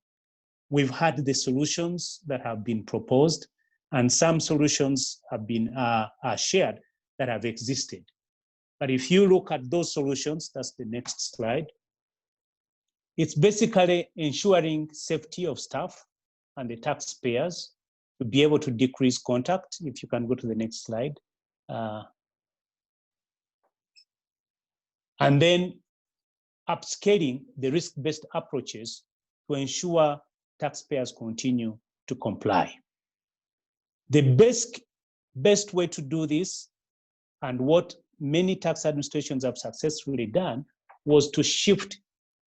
we've had the solutions that have been proposed, and some solutions have been shared that have existed. But if you look at those solutions, that's the next slide, it's basically ensuring safety of staff and the taxpayers to be able to decrease contact. If you can go to the next slide. And then upscaling the risk-based approaches to ensure taxpayers continue to comply. The best way to do this, and what many tax administrations have successfully done, was to shift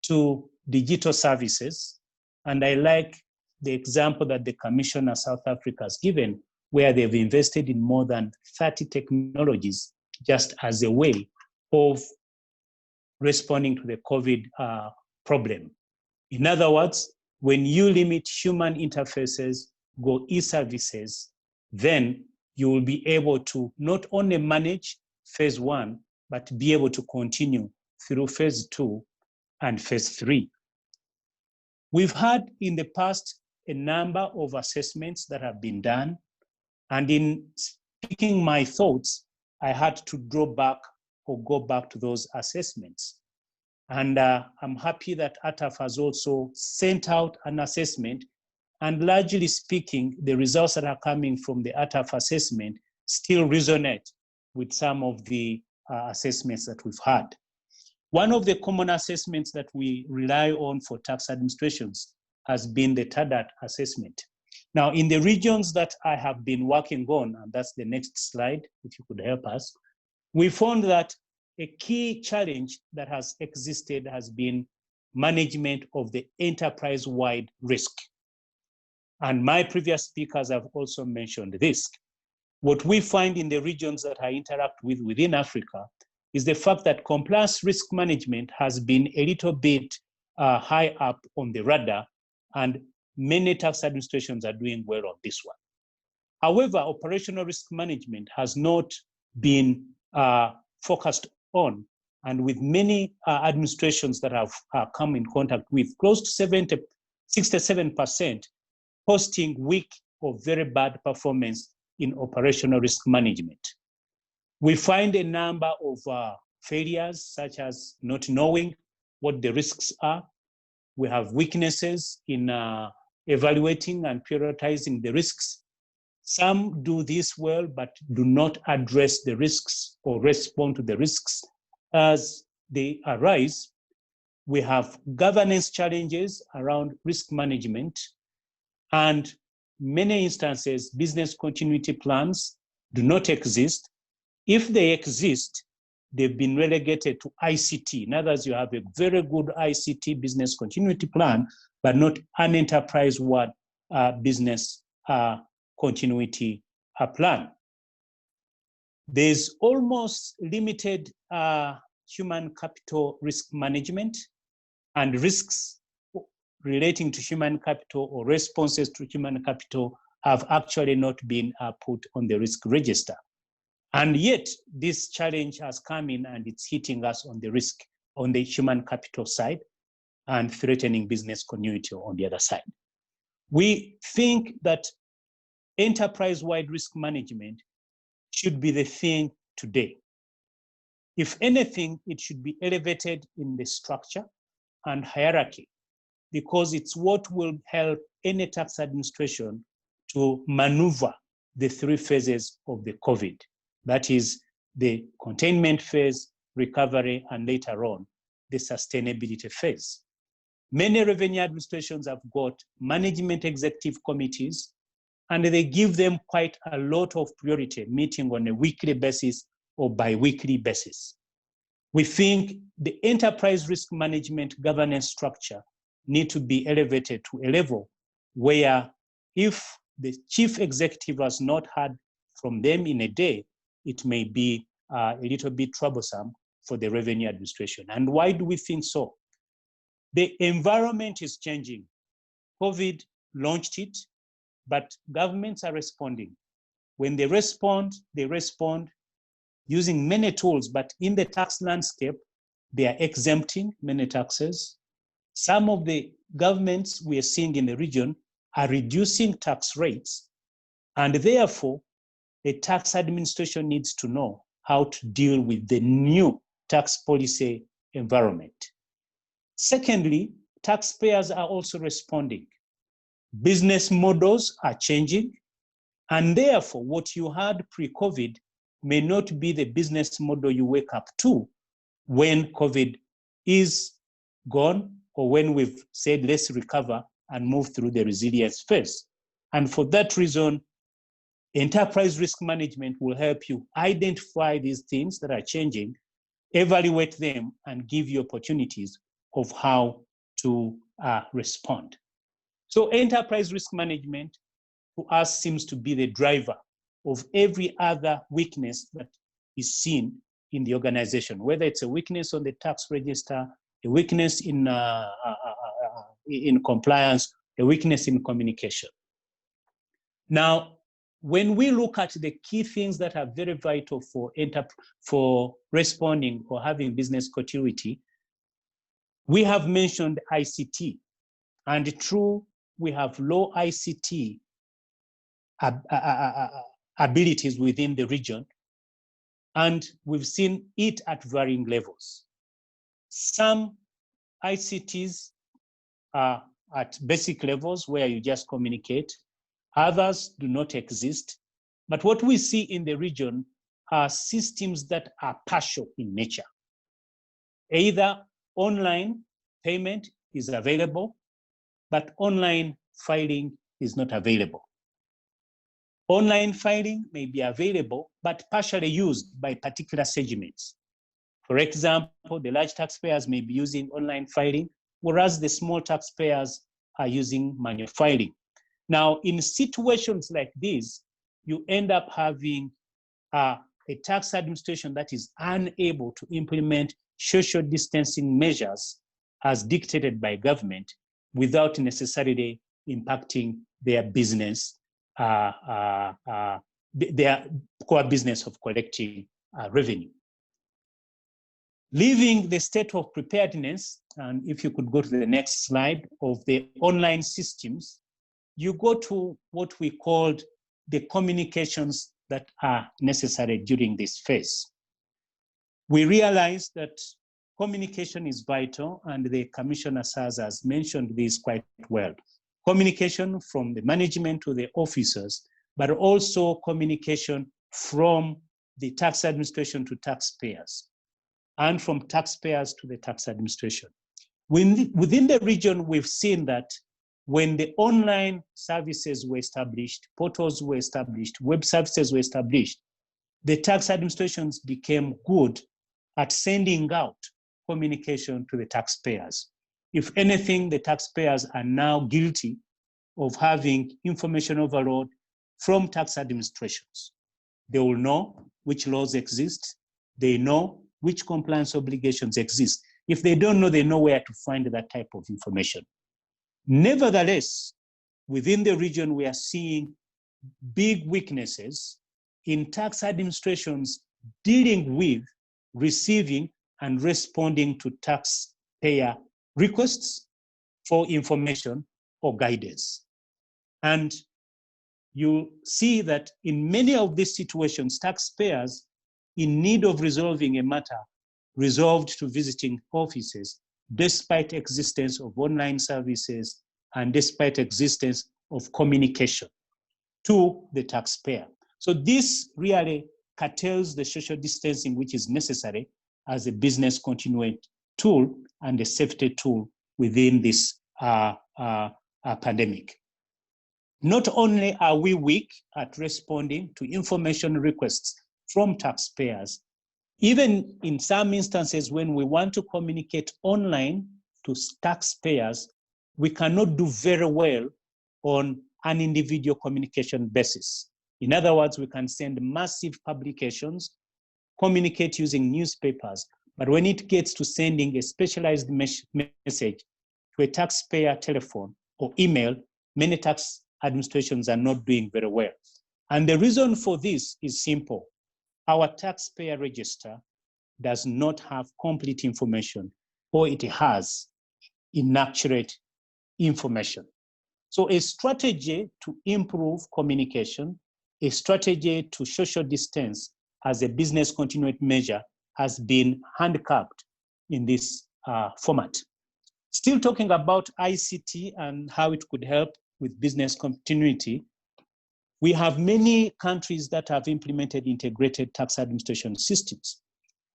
to digital services. And I like the example that the Commissioner South Africa has given, where they've invested in more than 30 technologies just as a way of responding to the COVID problem. In other words, when you limit human interfaces, go e-services, then you will be able to not only manage phase 1, but be able to continue through phase 2 and phase 3. We've had in the past a number of assessments that have been done, and in speaking my thoughts, I had to draw back or go back to those assessments. And I'm happy that ATAF has also sent out an assessment, and largely speaking, the results that are coming from the ATAF assessment still resonate with some of the assessments that we've had. One of the common assessments that we rely on for tax administrations has been the TADAT assessment. Now, in the regions that I have been working on, and that's the next slide, if you could help us, we found that a key challenge that has existed has been management of the enterprise-wide risk. And my previous speakers have also mentioned this. What we find in the regions that I interact with within Africa is the fact that compliance risk management has been a little bit high up on the radar, and many tax administrations are doing well on this one. However, operational risk management has not been focused on, and with many administrations that have come in contact with, close to 67% posting weak or very bad performance in operational risk management. We find a number of failures, such as not knowing what the risks are. We have weaknesses in evaluating and prioritizing the risks. Some do this well, but do not address the risks or respond to the risks as they arise. We have governance challenges around risk management, and many instances, business continuity plans do not exist. If they exist, they've been relegated to ICT. In other words, you have a very good ICT business continuity plan, but not an enterprise-wide business continuity plan. There's almost limited human capital risk management, and risks relating to human capital or responses to human capital have actually not been put on the risk register. And yet this challenge has come in and it's hitting us on the risk, on the human capital side, and threatening business continuity on the other side. We think that enterprise-wide risk management should be the thing today. If anything, it should be elevated in the structure and hierarchy, because it's what will help any tax administration to maneuver the three phases of the COVID. That is the containment phase, recovery, and later on, the sustainability phase. Many revenue administrations have got management executive committees, and they give them quite a lot of priority, meeting on a weekly basis or bi-weekly basis. We think the enterprise risk management governance structure need to be elevated to a level where if the chief executive has not heard from them in a day, it may be a little bit troublesome for the revenue administration. And why do we think so? The environment is changing. COVID launched it, but governments are responding. When they respond using many tools, but in the tax landscape, they are exempting many taxes. Some of the governments we are seeing in the region are reducing tax rates, and therefore the tax administration needs to know how to deal with the new tax policy environment. Secondly, taxpayers are also responding. Business models are changing, and therefore what you had pre-COVID may not be the business model you wake up to when COVID is gone, or when we've said let's recover and move through the resilience phase. And for that reason, enterprise risk management will help you identify these things that are changing, evaluate them, and give you opportunities of how to respond. So enterprise risk management to us seems to be the driver of every other weakness that is seen in the organization, whether it's a weakness on the tax register, a weakness in compliance, a weakness in communication. Now, when we look at the key things that are very vital for responding or having business continuity, we have mentioned ICT, and true, we have low ICT abilities within the region, and we've seen it at varying levels. Some ICTs are at basic levels where you just communicate. Others do not exist. But what we see in the region are systems that are partial in nature. Either online payment is available, but online filing is not available. Online filing may be available, but partially used by particular segments. For example, the large taxpayers may be using online filing, whereas the small taxpayers are using manual filing. Now, in situations like this, you end up having a tax administration that is unable to implement social distancing measures as dictated by government without necessarily impacting their business, their core business of collecting revenue. Leaving the state of preparedness, and if you could go to the next slide, of the online systems, you go to what we called the communications that are necessary during this phase. We realize that communication is vital, and the Commissioner has mentioned this quite well. Communication from the management to the officers, but also communication from the tax administration to taxpayers, and from taxpayers to the tax administration. Within the region, we've seen that when the online services were established, portals were established, web services were established, the tax administrations became good at sending out communication to the taxpayers. If anything, the taxpayers are now guilty of having information overload from tax administrations. They will know which laws exist. They know which compliance obligations exist. If they don't know, they know where to find that type of information. Nevertheless, within the region, we are seeing big weaknesses in tax administrations dealing with, receiving, and responding to taxpayer requests for information or guidance. And you see that in many of these situations, taxpayers in need of resolving a matter resolved to visiting offices, despite existence of online services and despite existence of communication to the taxpayer. So this really curtails the social distancing which is necessary as a business continuity tool and a safety tool within this pandemic. Not only are we weak at responding to information requests from taxpayers, even in some instances when we want to communicate online to taxpayers, we cannot do very well on an individual communication basis. In other words, we can send massive publications, communicate using newspapers, but when it gets to sending a specialized message to a taxpayer telephone or email, many tax administrations are not doing very well. And the reason for this is simple. Our taxpayer register does not have complete information, or it has inaccurate information. So a strategy to improve communication, a strategy to social distance as a business continuity measure has been handicapped in this format. Still talking about ICT and how it could help with business continuity, we have many countries that have implemented integrated tax administration systems.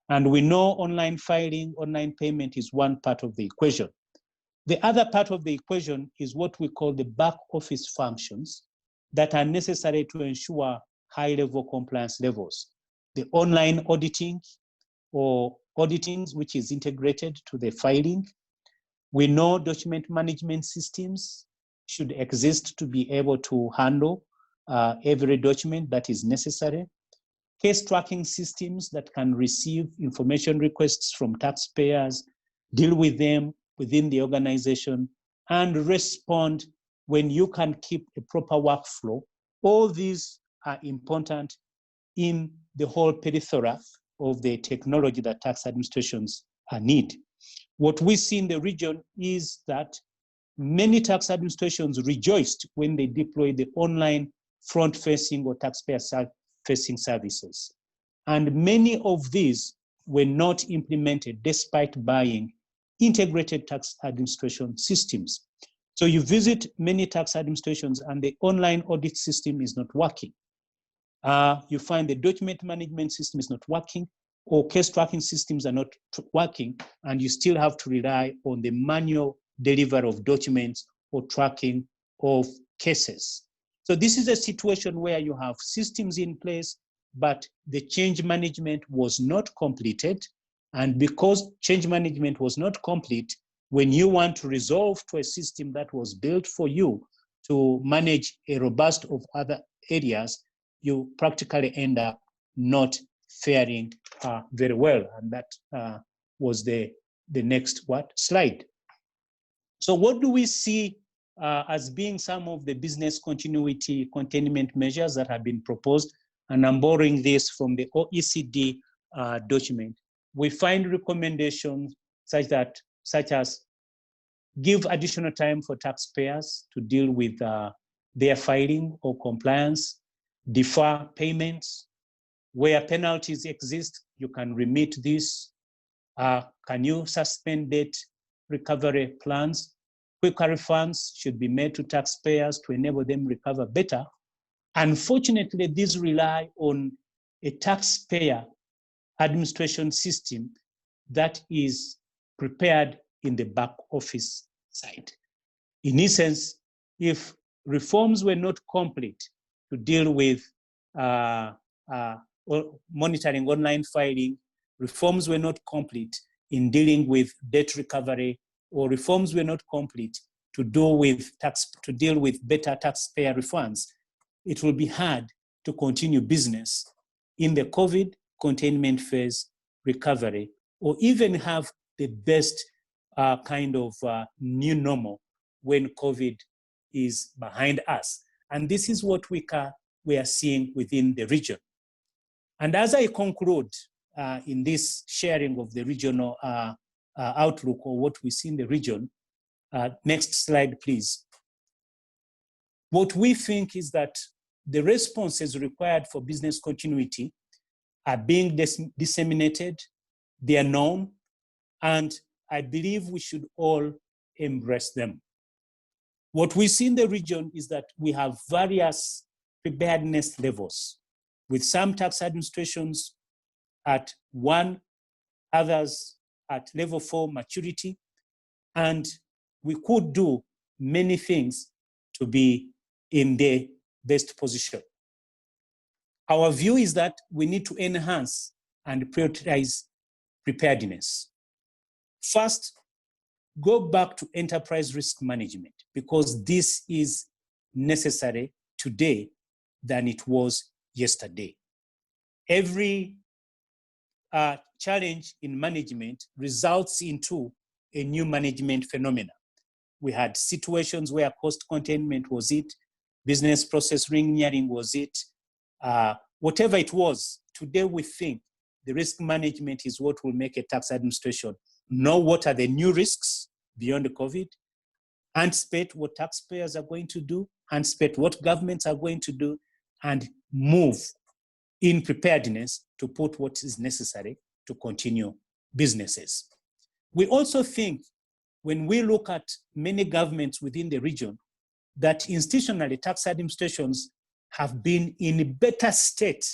And we know online filing, online payment is one part of the equation. The other part of the equation is what we call the back office functions that are necessary to ensure high-level compliance levels. The online auditing or auditings, which is integrated to the filing. We know document management systems should exist to be able to handle every document that is necessary. Case tracking systems that can receive information requests from taxpayers, deal with them within the organization, and respond when you can keep a proper workflow. All these are important in the whole periphery of the technology that tax administrations need. What we see in the region is that many tax administrations rejoiced when they deployed the online front-facing or taxpayer-facing services. And many of these were not implemented despite buying integrated tax administration systems. So you visit many tax administrations and the online audit system is not working. You find the document management system is not working, or case tracking systems are not working, and you still have to rely on the manual delivery of documents or tracking of cases. So this is a situation where you have systems in place, but the change management was not completed. And because change management was not complete, when you want to resolve to a system that was built for you to manage a robust of other areas, you practically end up not faring very well. And that was the next slide. So what do we see as being some of the business continuity containment measures that have been proposed? And I'm borrowing this from the OECD document. We find recommendations such as give additional time for taxpayers to deal with their filing or compliance, defer payments. Where penalties exist, you can remit this. Can you suspend debt recovery plans? Quicker refunds should be made to taxpayers to enable them recover better. Unfortunately, these rely on a taxpayer administration system that is prepared in the back office side. In essence, if reforms were not complete to deal with monitoring online filing, reforms were not complete in dealing with debt recovery, or reforms were not complete to deal with better taxpayer refunds, it will be hard to continue business in the COVID containment phase recovery, or even have the best kind of new normal when COVID is behind us. And this is what we are seeing within the region. And as I conclude in this sharing of the regional outlook, or what we see in the region, next slide, please. What we think is that the responses required for business continuity are being disseminated, they are known, and I believe we should all embrace them. What we see in the region is that we have various preparedness levels, with some tax administrations at 1, others at level 4 maturity, and we could do many things to be in the best position. Our view is that we need to enhance and prioritize preparedness. First, go back to enterprise risk management, because this is necessary today than it was yesterday. Every challenge in management results into a new management phenomena. We had situations where cost containment was it, business process reengineering was it, whatever it was. Today we think the risk management is what will make a tax administration know what are the new risks beyond the COVID, anticipate what taxpayers are going to do, anticipate what governments are going to do, and move in preparedness to put what is necessary to continue businesses. We also think, when we look at many governments within the region, that institutionally tax administrations have been in a better state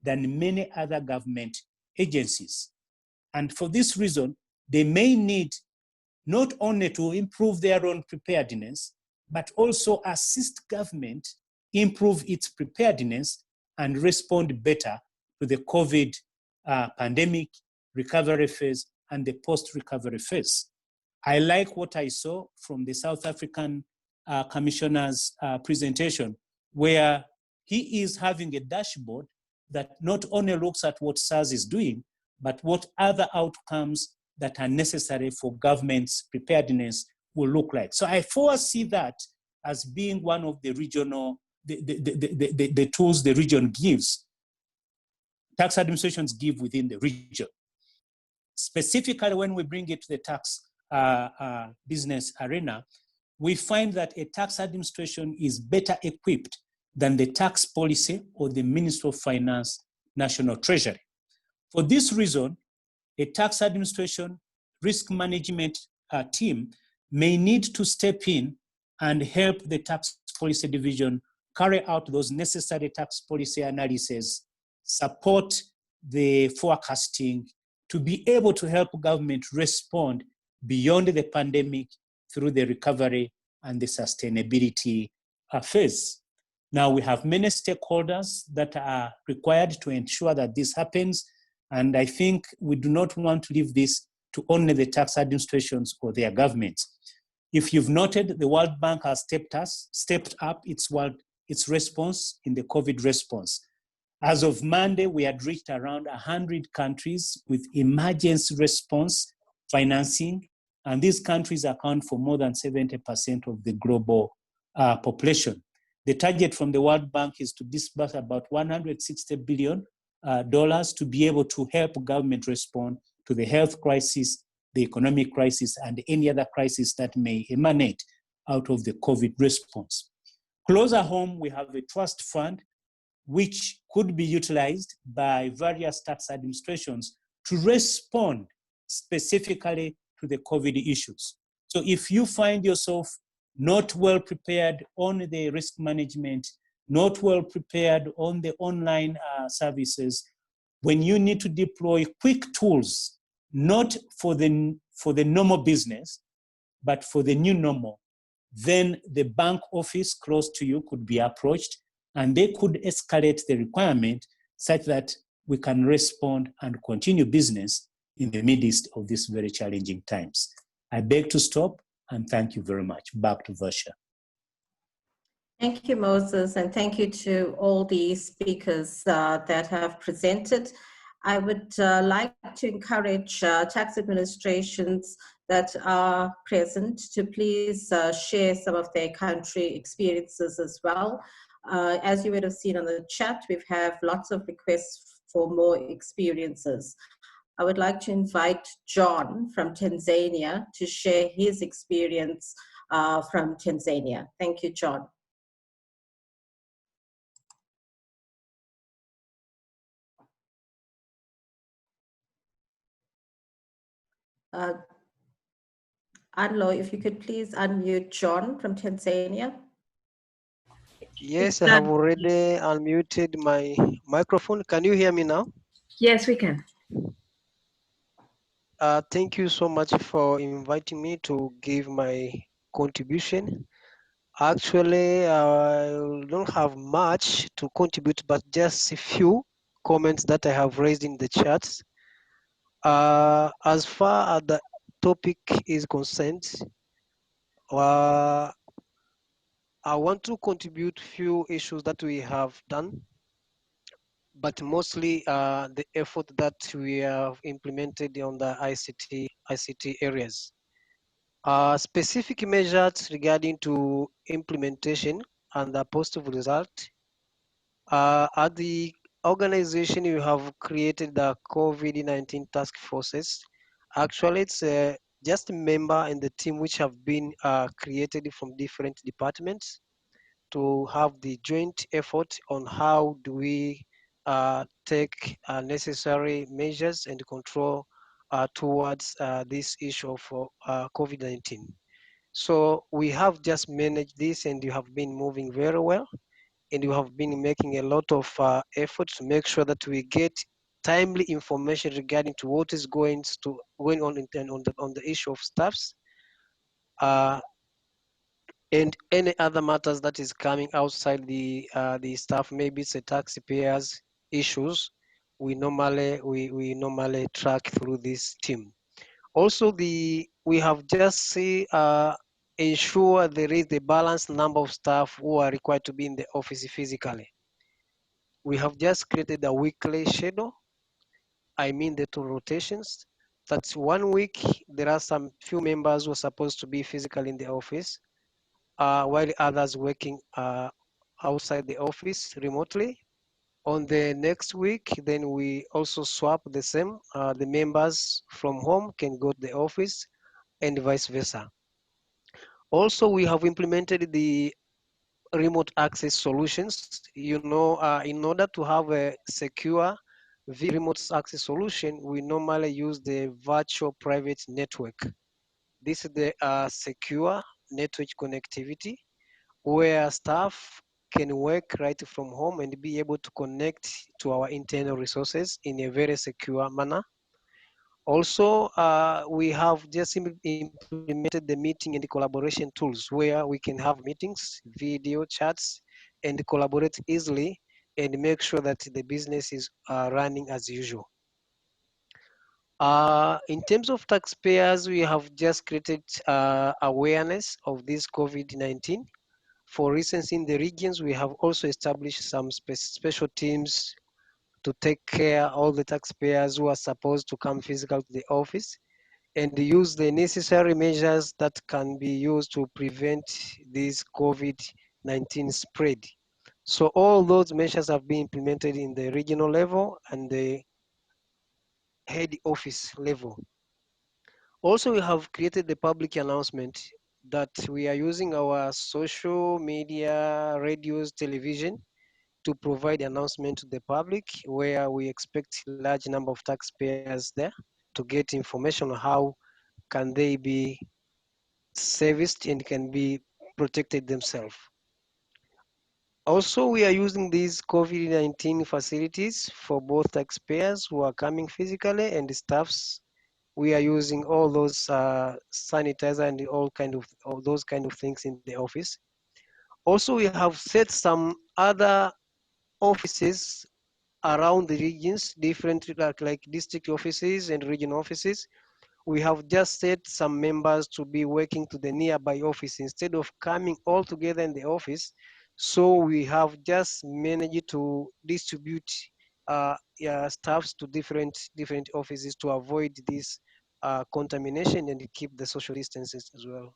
than many other government agencies. And for this reason, they may need not only to improve their own preparedness, but also assist government improve its preparedness and respond better to the COVID pandemic recovery phase and the post-recovery phase. I like what I saw from the South African Commissioner's presentation, where he is having a dashboard that not only looks at what SARS is doing, but what other outcomes that are necessary for government's preparedness will look like. So I foresee that as being one of the regional, the tools the region gives, tax administrations give within the region. Specifically, when we bring it to the tax business arena, we find that a tax administration is better equipped than the tax policy or the Ministry of Finance, National Treasury. For this reason, a tax administration risk management team may need to step in and help the tax policy division carry out those necessary tax policy analyses, support the forecasting, to be able to help government respond beyond the pandemic through the recovery and the sustainability phase. Now, we have many stakeholders that are required to ensure that this happens, and I think we do not want to leave this to only the tax administrations or their governments. If you've noted, the World Bank has stepped up its response in the COVID response. As of Monday, we had reached around 100 countries with emergency response financing, and these countries account for more than 70% of the global population. The target from the World Bank is to disburse about $160 billion to be able to help government respond to the health crisis, the economic crisis, and any other crisis that may emanate out of the COVID response. Closer home, we have a trust fund which could be utilized by various tax administrations to respond specifically to the COVID issues. So if you find yourself not well prepared on the risk management, not well prepared on the online services, when you need to deploy quick tools, not for the normal business, but for the new normal, then the bank office close to you could be approached, and they could escalate the requirement such that we can respond and continue business in the midst of these very challenging times. I beg to stop And thank you very much. Back to Varsha. Thank you, Moses, and thank you to all the speakers that have presented. I would like to encourage tax administrations that are present to please share some of their country experiences as well. As you would have seen on the chat, we have lots of requests for more experiences. I would like to invite John from Tanzania to share his experience from Tanzania. Thank you, John. Anlo, if you could please unmute John from Tanzania. Yes, I have already unmuted my microphone. Can you hear me now? Yes, we can. Thank you so much for inviting me to give my contribution. Actually, I don't have much to contribute, but just a few comments that I have raised in the chats. As far as the topic is concerned, I want to contribute few issues that we have done, but mostly the effort that we have implemented on the ICT areas. Specific measures regarding to implementation and the positive result. At the organization, you have created the COVID-19 task forces. Actually, it's just a member in the team which have been created from different departments to have the joint effort on how do we take necessary measures and control towards this issue of COVID-19. So we have just managed this, and you have been moving very well, and you have been making a lot of efforts to make sure that we get timely information regarding to what is going on on the issue of staffs and any other matters that is coming outside the staff. Maybe it's a taxpayers issues. We normally track through this team. Also, we have just ensure there is the balanced number of staff who are required to be in the office physically. We have just created a weekly schedule. I mean the two rotations. That's 1 week. There are some few members who are supposed to be physically in the office, while others working outside the office remotely. On the next week, then we also swap the same. The members from home can go to the office and vice versa. Also, we have implemented the remote access solutions. You know, in order to have a secure remote access solution, we normally use the virtual private network. This is the secure network connectivity where staff can work right from home and be able to connect to our internal resources in a very secure manner. Also, we have just implemented the meeting and the collaboration tools where we can have meetings, video chats, and collaborate easily and make sure that the business is running as usual. In terms of taxpayers, we have just created awareness of this COVID-19. For instance, in the regions, we have also established some special teams to take care of all the taxpayers who are supposed to come physically to the office and use the necessary measures that can be used to prevent this COVID-19 spread. So all those measures have been implemented in the regional level and the head office level. Also, we have created the public announcement that we are using our social media, radios, television to provide announcement to the public where we expect large number of taxpayers there to get information on how can they be serviced and can be protected themselves. Also, we are using these COVID-19 facilities for both taxpayers who are coming physically and the staffs. We are using all those sanitizer and all those kind of things in the office. Also, we have set some other offices around the regions, different like district offices and regional offices, we have just set some members to be working to the nearby office instead of coming all together in the office. So we have just managed to distribute staffs to different offices to avoid this contamination and keep the social distances as well.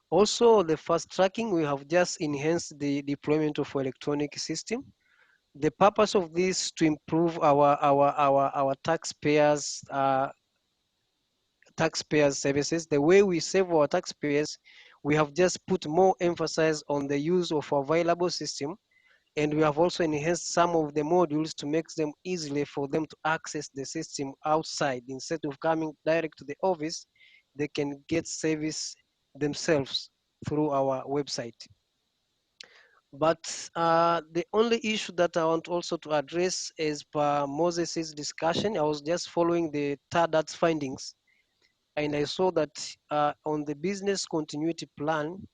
Also, the fast tracking, we have just enhanced the deployment of electronic system. The purpose of this to improve our taxpayers services. The way we save our taxpayers, we have just put more emphasis on the use of available system, and we have also enhanced some of the modules to make them easily for them to access the system outside. Instead of coming direct to the office, they can get service themselves through our website. But the only issue that I want also to address is per Moses's discussion. I was just following the TADAT's findings, and I saw that on the business continuity plan,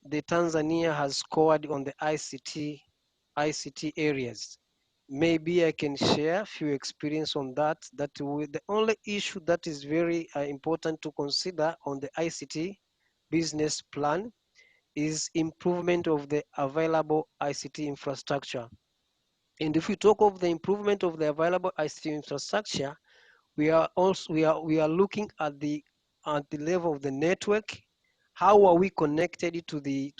the Tanzania has scored on the ICT areas. Maybe I can share a few experience on that. The only issue that is very important to consider on the ICT business plan is improvement of the available ICT infrastructure. And if we talk of the improvement of the available ICT infrastructure, we are looking at the level of the network. How are we connected to the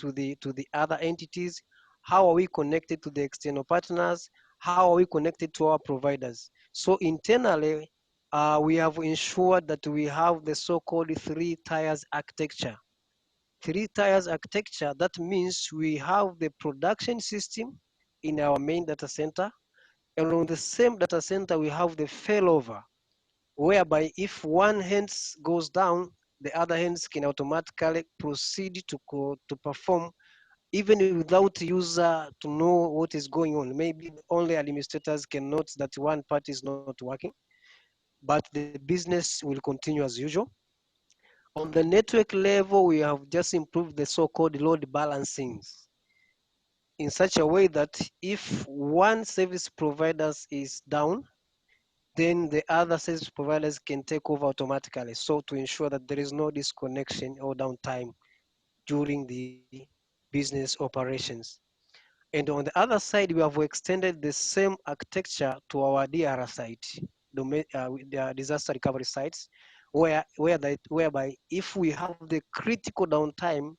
other entities? How are we connected to the external partners? How are we connected to our providers? So internally, we have ensured that we have the so-called 3 tiers architecture. 3 tiers architecture, that means we have the production system in our main data center, and on the same data center we have the failover, whereby if one hands goes down, the other hands can automatically proceed to perform even without user to know what is going on. Maybe only administrators can note that one part is not working, but the business will continue as usual. On the network level, we have just improved the so-called load balancing in such a way that if one service provider is down, then the other service providers can take over automatically. So to ensure that there is no disconnection or downtime during the business operations. And on the other side, we have extended the same architecture to our DR site, the disaster recovery sites, whereby if we have the critical downtime,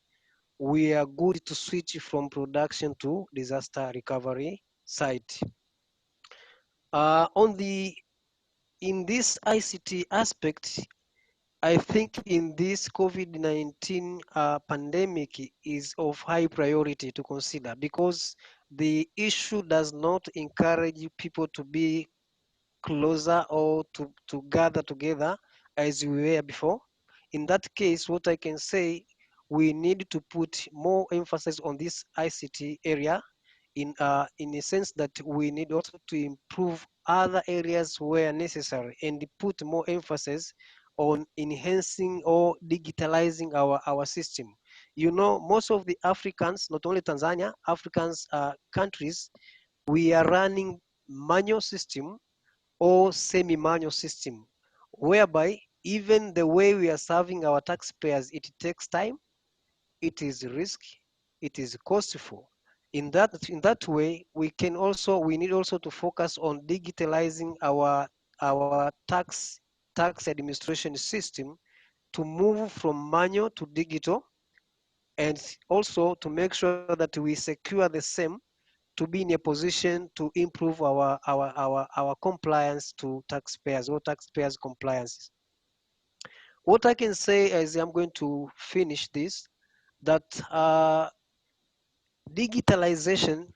we are good to switch from production to disaster recovery site. In this ICT aspect, I think in this COVID-19 pandemic is of high priority to consider, because the issue does not encourage people to be closer or to gather together as we were before. In that case, what I can say, we need to put more emphasis on this ICT area in a sense that we need also to improve other areas where necessary and put more emphasis on enhancing or digitalizing our system. You know, most of the Africans, not only Tanzania, Africans countries, we are running manual system or semi-manual system, whereby even the way we are serving our taxpayers, it takes time, it is risky, it is costful. In that way, we need also to focus on digitalizing our tax administration system to move from manual to digital, and also to make sure that we secure the same to be in a position to improve our compliance to taxpayers or taxpayers compliance. What I can say as I'm going to finish this, that digitalization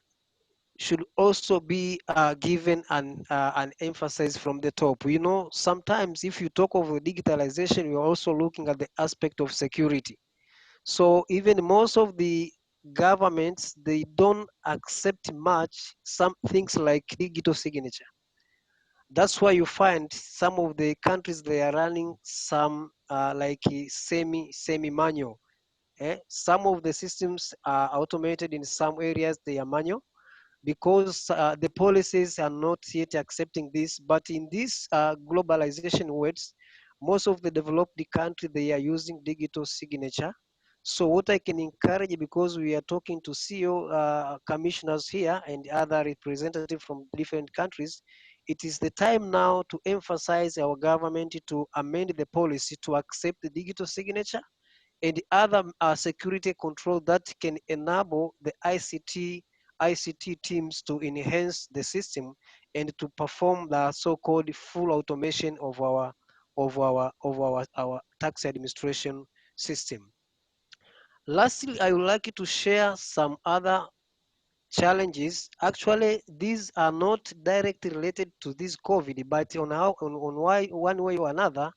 should also be given an emphasis from the top. You know, sometimes if you talk of digitalization, we're also looking at the aspect of security. So even most of the governments, they don't accept much some things like digital signature. That's why you find some of the countries, they are running some like semi-manual. Some of the systems are automated, in some areas they are manual, because the policies are not yet accepting this. But in this globalization words, Most of the developed countries, they are using digital signature. So what I can encourage, because we are talking to CEO commissioners here and other representatives from different countries, it is the time now to emphasize our government to amend the policy to accept the digital signature and other security control that can enable the ICT teams to enhance the system and to perform the so-called full automation of our tax administration system. Lastly, I would like to share some other challenges. Actually, these are not directly related to this COVID, but on why one way or another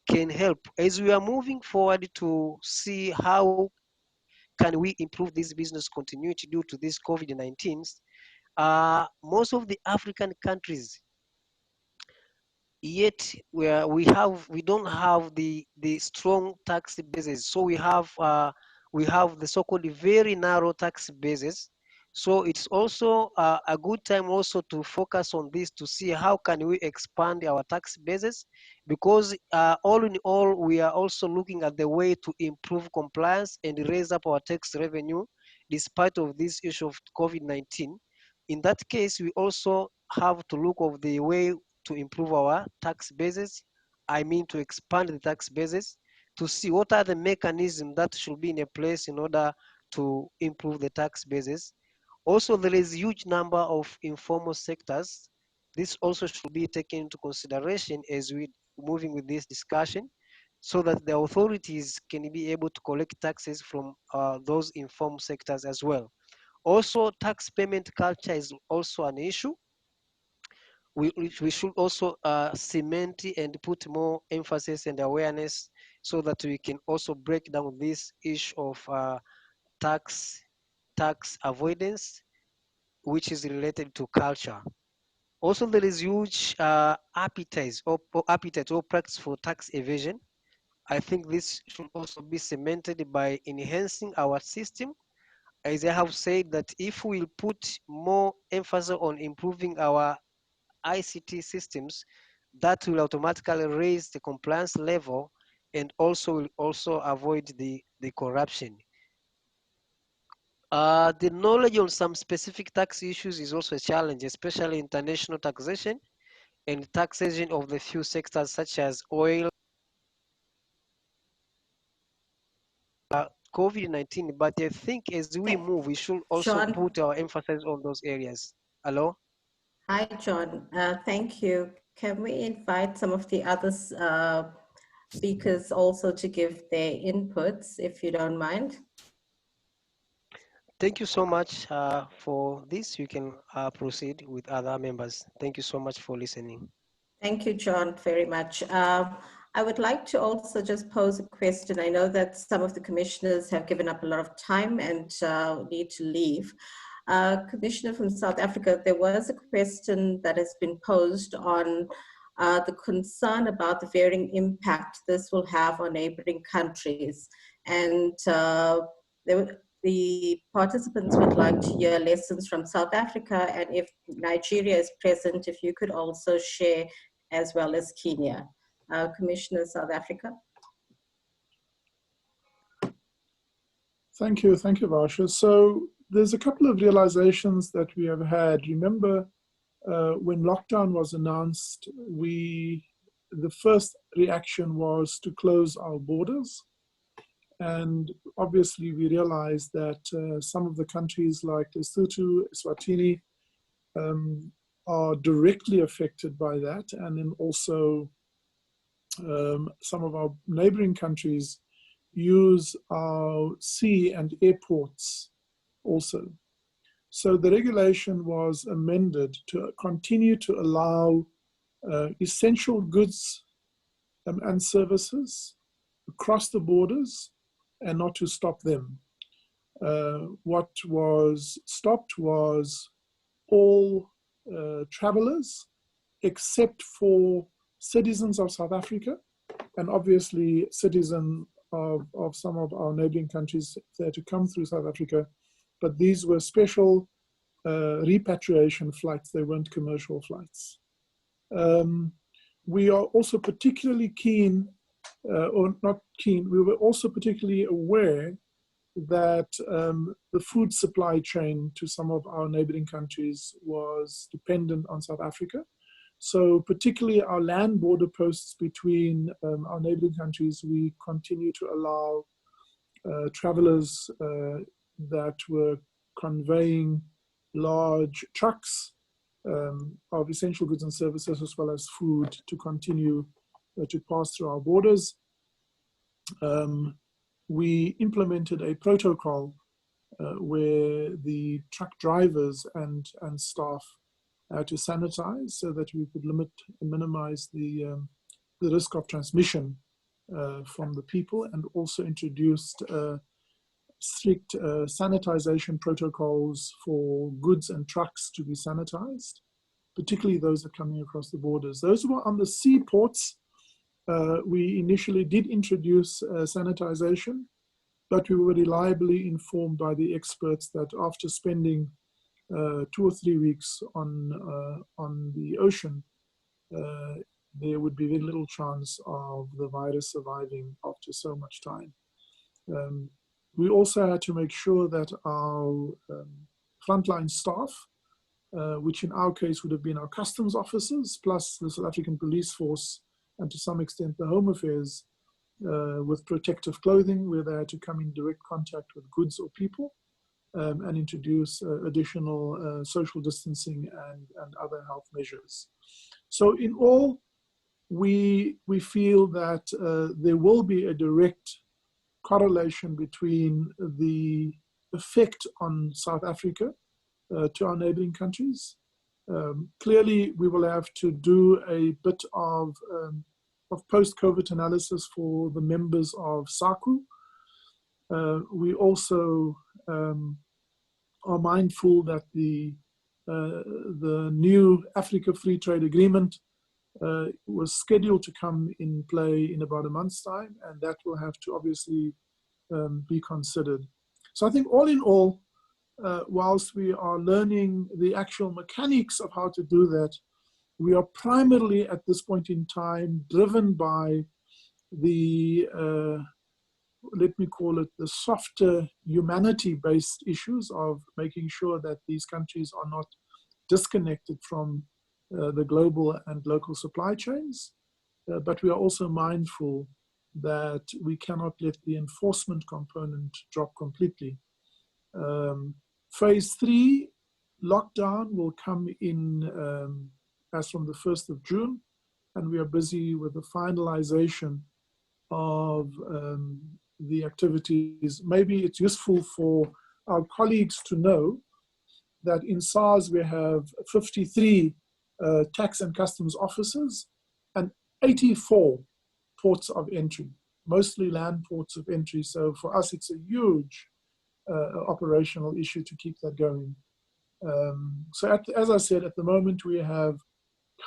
can help as we are moving forward to see how can we improve this business continuity due to this COVID-19. Most of the African countries, yet we don't have the strong tax bases. So we have the so-called very narrow tax bases. So it's also a good time also to focus on this to see how can we expand our tax bases, because all in all, we are also looking at the way to improve compliance and raise up our tax revenue despite of this issue of COVID-19. In that case, we also have to look of the way to improve our tax bases. I mean to expand the tax bases to see what are the mechanisms that should be in a place in order to improve the tax bases. Also, there is a huge number of informal sectors. This also should be taken into consideration as we moving with this discussion, so that the authorities can be able to collect taxes from those informal sectors as well. Also, tax payment culture is also an issue. We should also cement and put more emphasis and awareness so that we can also break down this issue of tax avoidance, which is related to culture. Also, there is huge appetite or practice for tax evasion. I think this should also be cemented by enhancing our system. As I have said, that if we put more emphasis on improving our ICT systems, that will automatically raise the compliance level and will also avoid the corruption. The knowledge on some specific tax issues is also a challenge, especially international taxation and taxation of the few sectors such as oil, COVID-19. But I think as we move, we should also John. put our emphasis on those areas. Hello? Hi, John. Thank you. Can we invite some of the other speakers also to give their inputs, if you don't mind? Thank you so much for this. You can proceed with other members. Thank you so much for listening. Thank you, John, very much. I would like to also just pose a question. I know that some of the commissioners have given up a lot of time and need to leave. Commissioner from South Africa, there was a question that has been posed on the concern about the varying impact this will have on neighboring countries. And the participants would like to hear lessons from South Africa, and if Nigeria is present, if you could also share, as well as Kenya. Commissioner, South Africa. Thank you, Varsha. So there's a couple of realizations that we have had. Remember, when lockdown was announced, the first reaction was to close our borders. And obviously we realized that some of the countries like Lesotho, Eswatini, are directly affected by that. And then also some of our neighboring countries use our sea and airports also. So the regulation was amended to continue to allow essential goods and services across the borders and not to stop them. What was stopped was all travelers except for citizens of South Africa and obviously citizens of some of our neighboring countries there to come through South Africa. But these were special repatriation flights. They weren't commercial flights. we are also particularly keen, or not keen, we were also particularly aware that the food supply chain to some of our neighboring countries was dependent on South Africa. So particularly our land border posts between our neighboring countries, we continue to allow travelers that were conveying large trucks of essential goods and services as well as food to continue to pass through our borders. We implemented a protocol where the truck drivers and staff had to sanitize so that we could minimize the risk of transmission from the people, and also introduced strict sanitization protocols for goods and trucks to be sanitized, particularly those that are coming across the borders. Those who are on the seaports, we initially did introduce sanitization, but we were reliably informed by the experts that after spending 2 or 3 weeks on the ocean, there would be very little chance of the virus surviving after so much time. We also had to make sure that our frontline staff, which in our case would have been our customs officers, plus the South African police force, and to some extent the Home Affairs, with protective clothing, where they had to come in direct contact with goods or people, and introduce additional social distancing and other health measures. So in all, we feel that there will be a direct correlation between the effect on South Africa to our neighboring countries. Clearly, we will have to do a bit of post-COVID analysis for the members of SACU. We also are mindful that the new Africa Free Trade Agreement was scheduled to come in play in about a month's time, and that will have to obviously be considered. So I think all in all, whilst we are learning the actual mechanics of how to do that, we are primarily at this point in time driven by the, let me call it, the softer humanity-based issues of making sure that these countries are not disconnected from the global and local supply chains. But we are also mindful that we cannot let the enforcement component drop completely. Phase 3 lockdown will come in as from the 1st of June, and we are busy with the finalization of the activities. Maybe it's useful for our colleagues to know that in SARS we have 53 tax and customs officers and 84 ports of entry, mostly land ports of entry. So for us, it's a huge operational issue to keep that going. So as I said, at the moment we have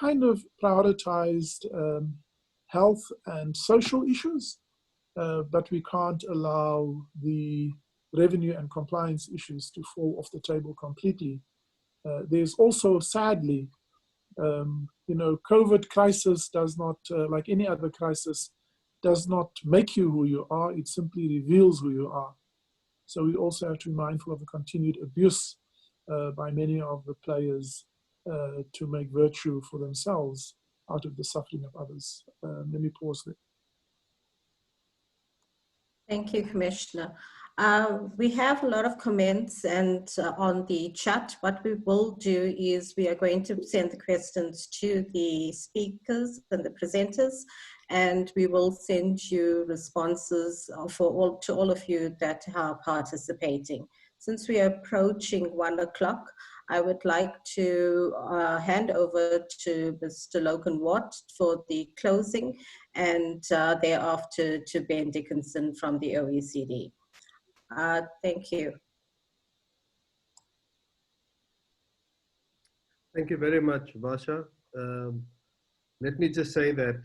kind of prioritized health and social issues, but we can't allow the revenue and compliance issues to fall off the table completely. There's also, sadly, COVID crisis does not, like any other crisis, does not make you who you are, it simply reveals who you are. So we also have to be mindful of the continued abuse by many of the players to make virtue for themselves out of the suffering of others. Let me pause there. Thank you, Commissioner. We have a lot of comments and on the chat. What we will do is we are going to send the questions to the speakers and the presenters, and we will send you responses to all of you that are participating. Since we are approaching 1 o'clock, I would like to hand over to Mr. Logan Watt for the closing, and thereafter to Ben Dickinson from the OECD. Thank you. Thank you very much, Varsha. Let me just say that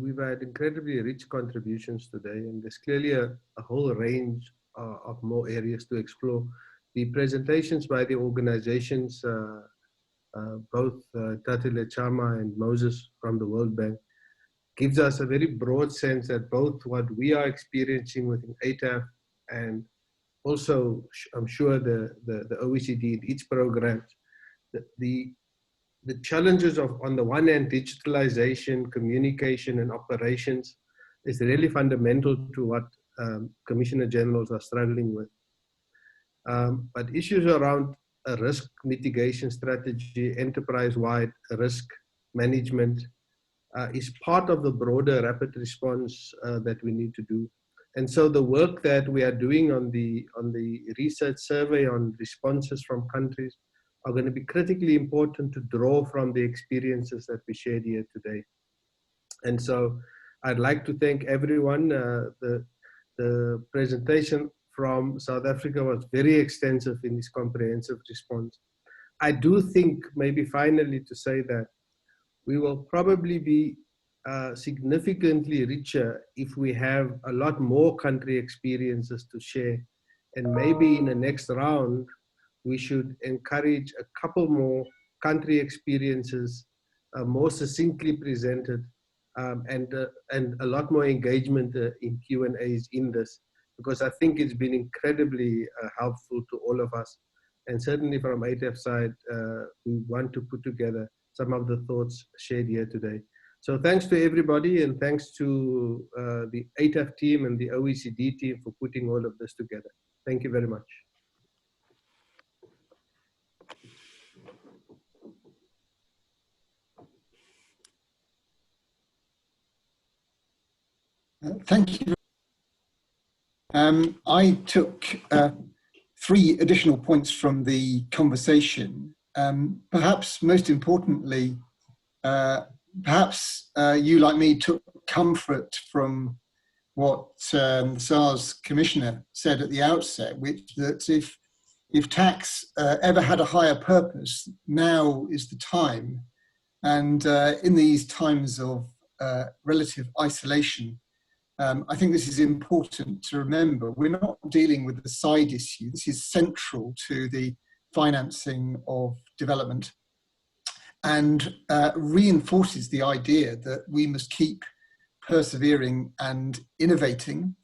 we've had incredibly rich contributions today, and there's clearly a whole range of more areas to explore. The presentations by the organizations both Tatile Chama and Moses from the World Bank, gives us a very broad sense that both what we are experiencing within ATAF and also, I'm sure, the OECD in each program, the challenges of, on the one hand, digitalization, communication, and operations is really fundamental to what Commissioner Generals are struggling with. But issues around a risk mitigation strategy, enterprise-wide risk management, is part of the broader rapid response that we need to do. And so the work that we are doing on the research survey on responses from countries are going to be critically important to draw from the experiences that we shared here today. And so I'd like to thank everyone. The presentation from South Africa was very extensive in this comprehensive response. I do think, maybe finally to say that we will probably be significantly richer if we have a lot more country experiences to share. And maybe in the next round, we should encourage a couple more country experiences more succinctly presented, and a lot more engagement in Q&As in this, because I think it's been incredibly helpful to all of us. And certainly from ATAF side, we want to put together some of the thoughts shared here today. So thanks to everybody, and thanks to the ATAF team and the OECD team for putting all of this together. Thank you very much. Thank you. I took 3 additional points from the conversation. Perhaps most importantly, perhaps you, like me, took comfort from what the SARS Commissioner said at the outset, which that if tax ever had a higher purpose, now is the time. And in these times of relative isolation, I think this is important to remember. We're not dealing with a side issue. This is central to the financing of development, and reinforces the idea that we must keep persevering and innovating.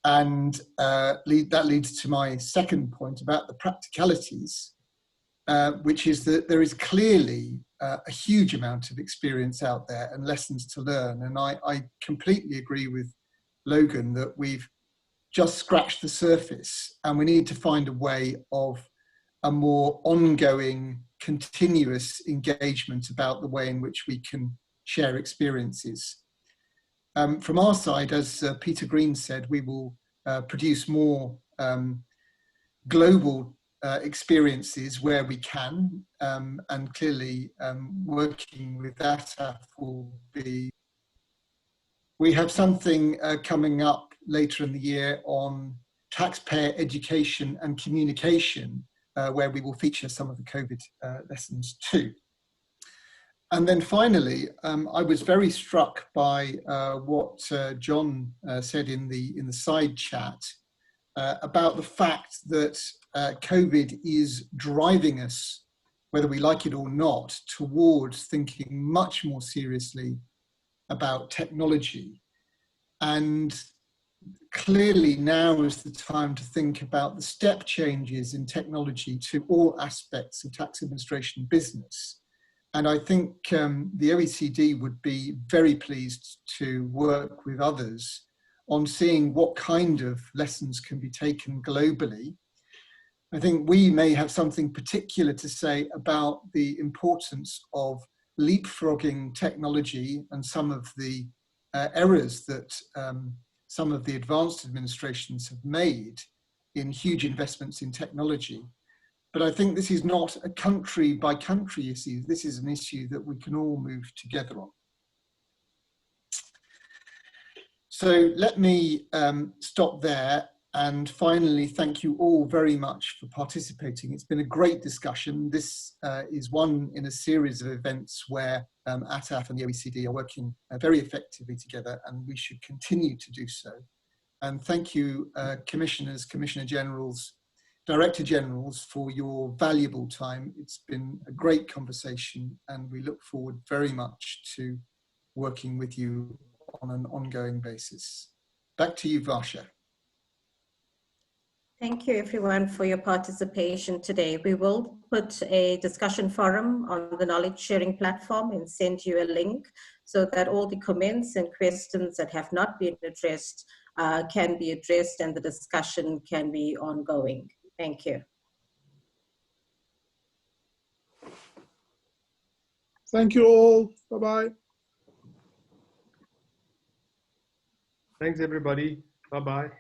And that leads to my second point about the practicalities, which is that there is clearly a huge amount of experience out there and lessons to learn. And I completely agree with Logan that we've just scratched the surface, and we need to find a way of a more ongoing, continuous engagement about the way in which we can share experiences. From our side, as Peter Green said, we will produce more global experiences where we can, and clearly working with ATAF will be. We have something coming up later in the year on taxpayer education and communication, where we will feature some of the COVID lessons too. And then finally, I was very struck by what John said in the side chat about the fact that COVID is driving us, whether we like it or not, towards thinking much more seriously about technology. And clearly now is the time to think about the step changes in technology to all aspects of tax administration business. And I think the OECD would be very pleased to work with others on seeing what kind of lessons can be taken globally. I think we may have something particular to say about the importance of leapfrogging technology and some of the errors that some of the advanced administrations have made in huge investments in technology. But I think this is not a country by country issue. This is an issue that we can all move together on. So let me stop there, and finally thank you all very much for participating. It's been a great discussion. This is one in a series of events where ATAF and the OECD are working very effectively together, and we should continue to do so. And thank you, Commissioners, Commissioner Generals, Director Generals for your valuable time. It's been a great conversation, and we look forward very much to working with you on an ongoing basis. Back to you, Varsha. Thank you everyone for your participation today. We will put a discussion forum on the knowledge sharing platform and send you a link so that all the comments and questions that have not been addressed can be addressed and the discussion can be ongoing. Thank you. Thank you all. Bye-bye. Thanks, everybody. Bye-bye.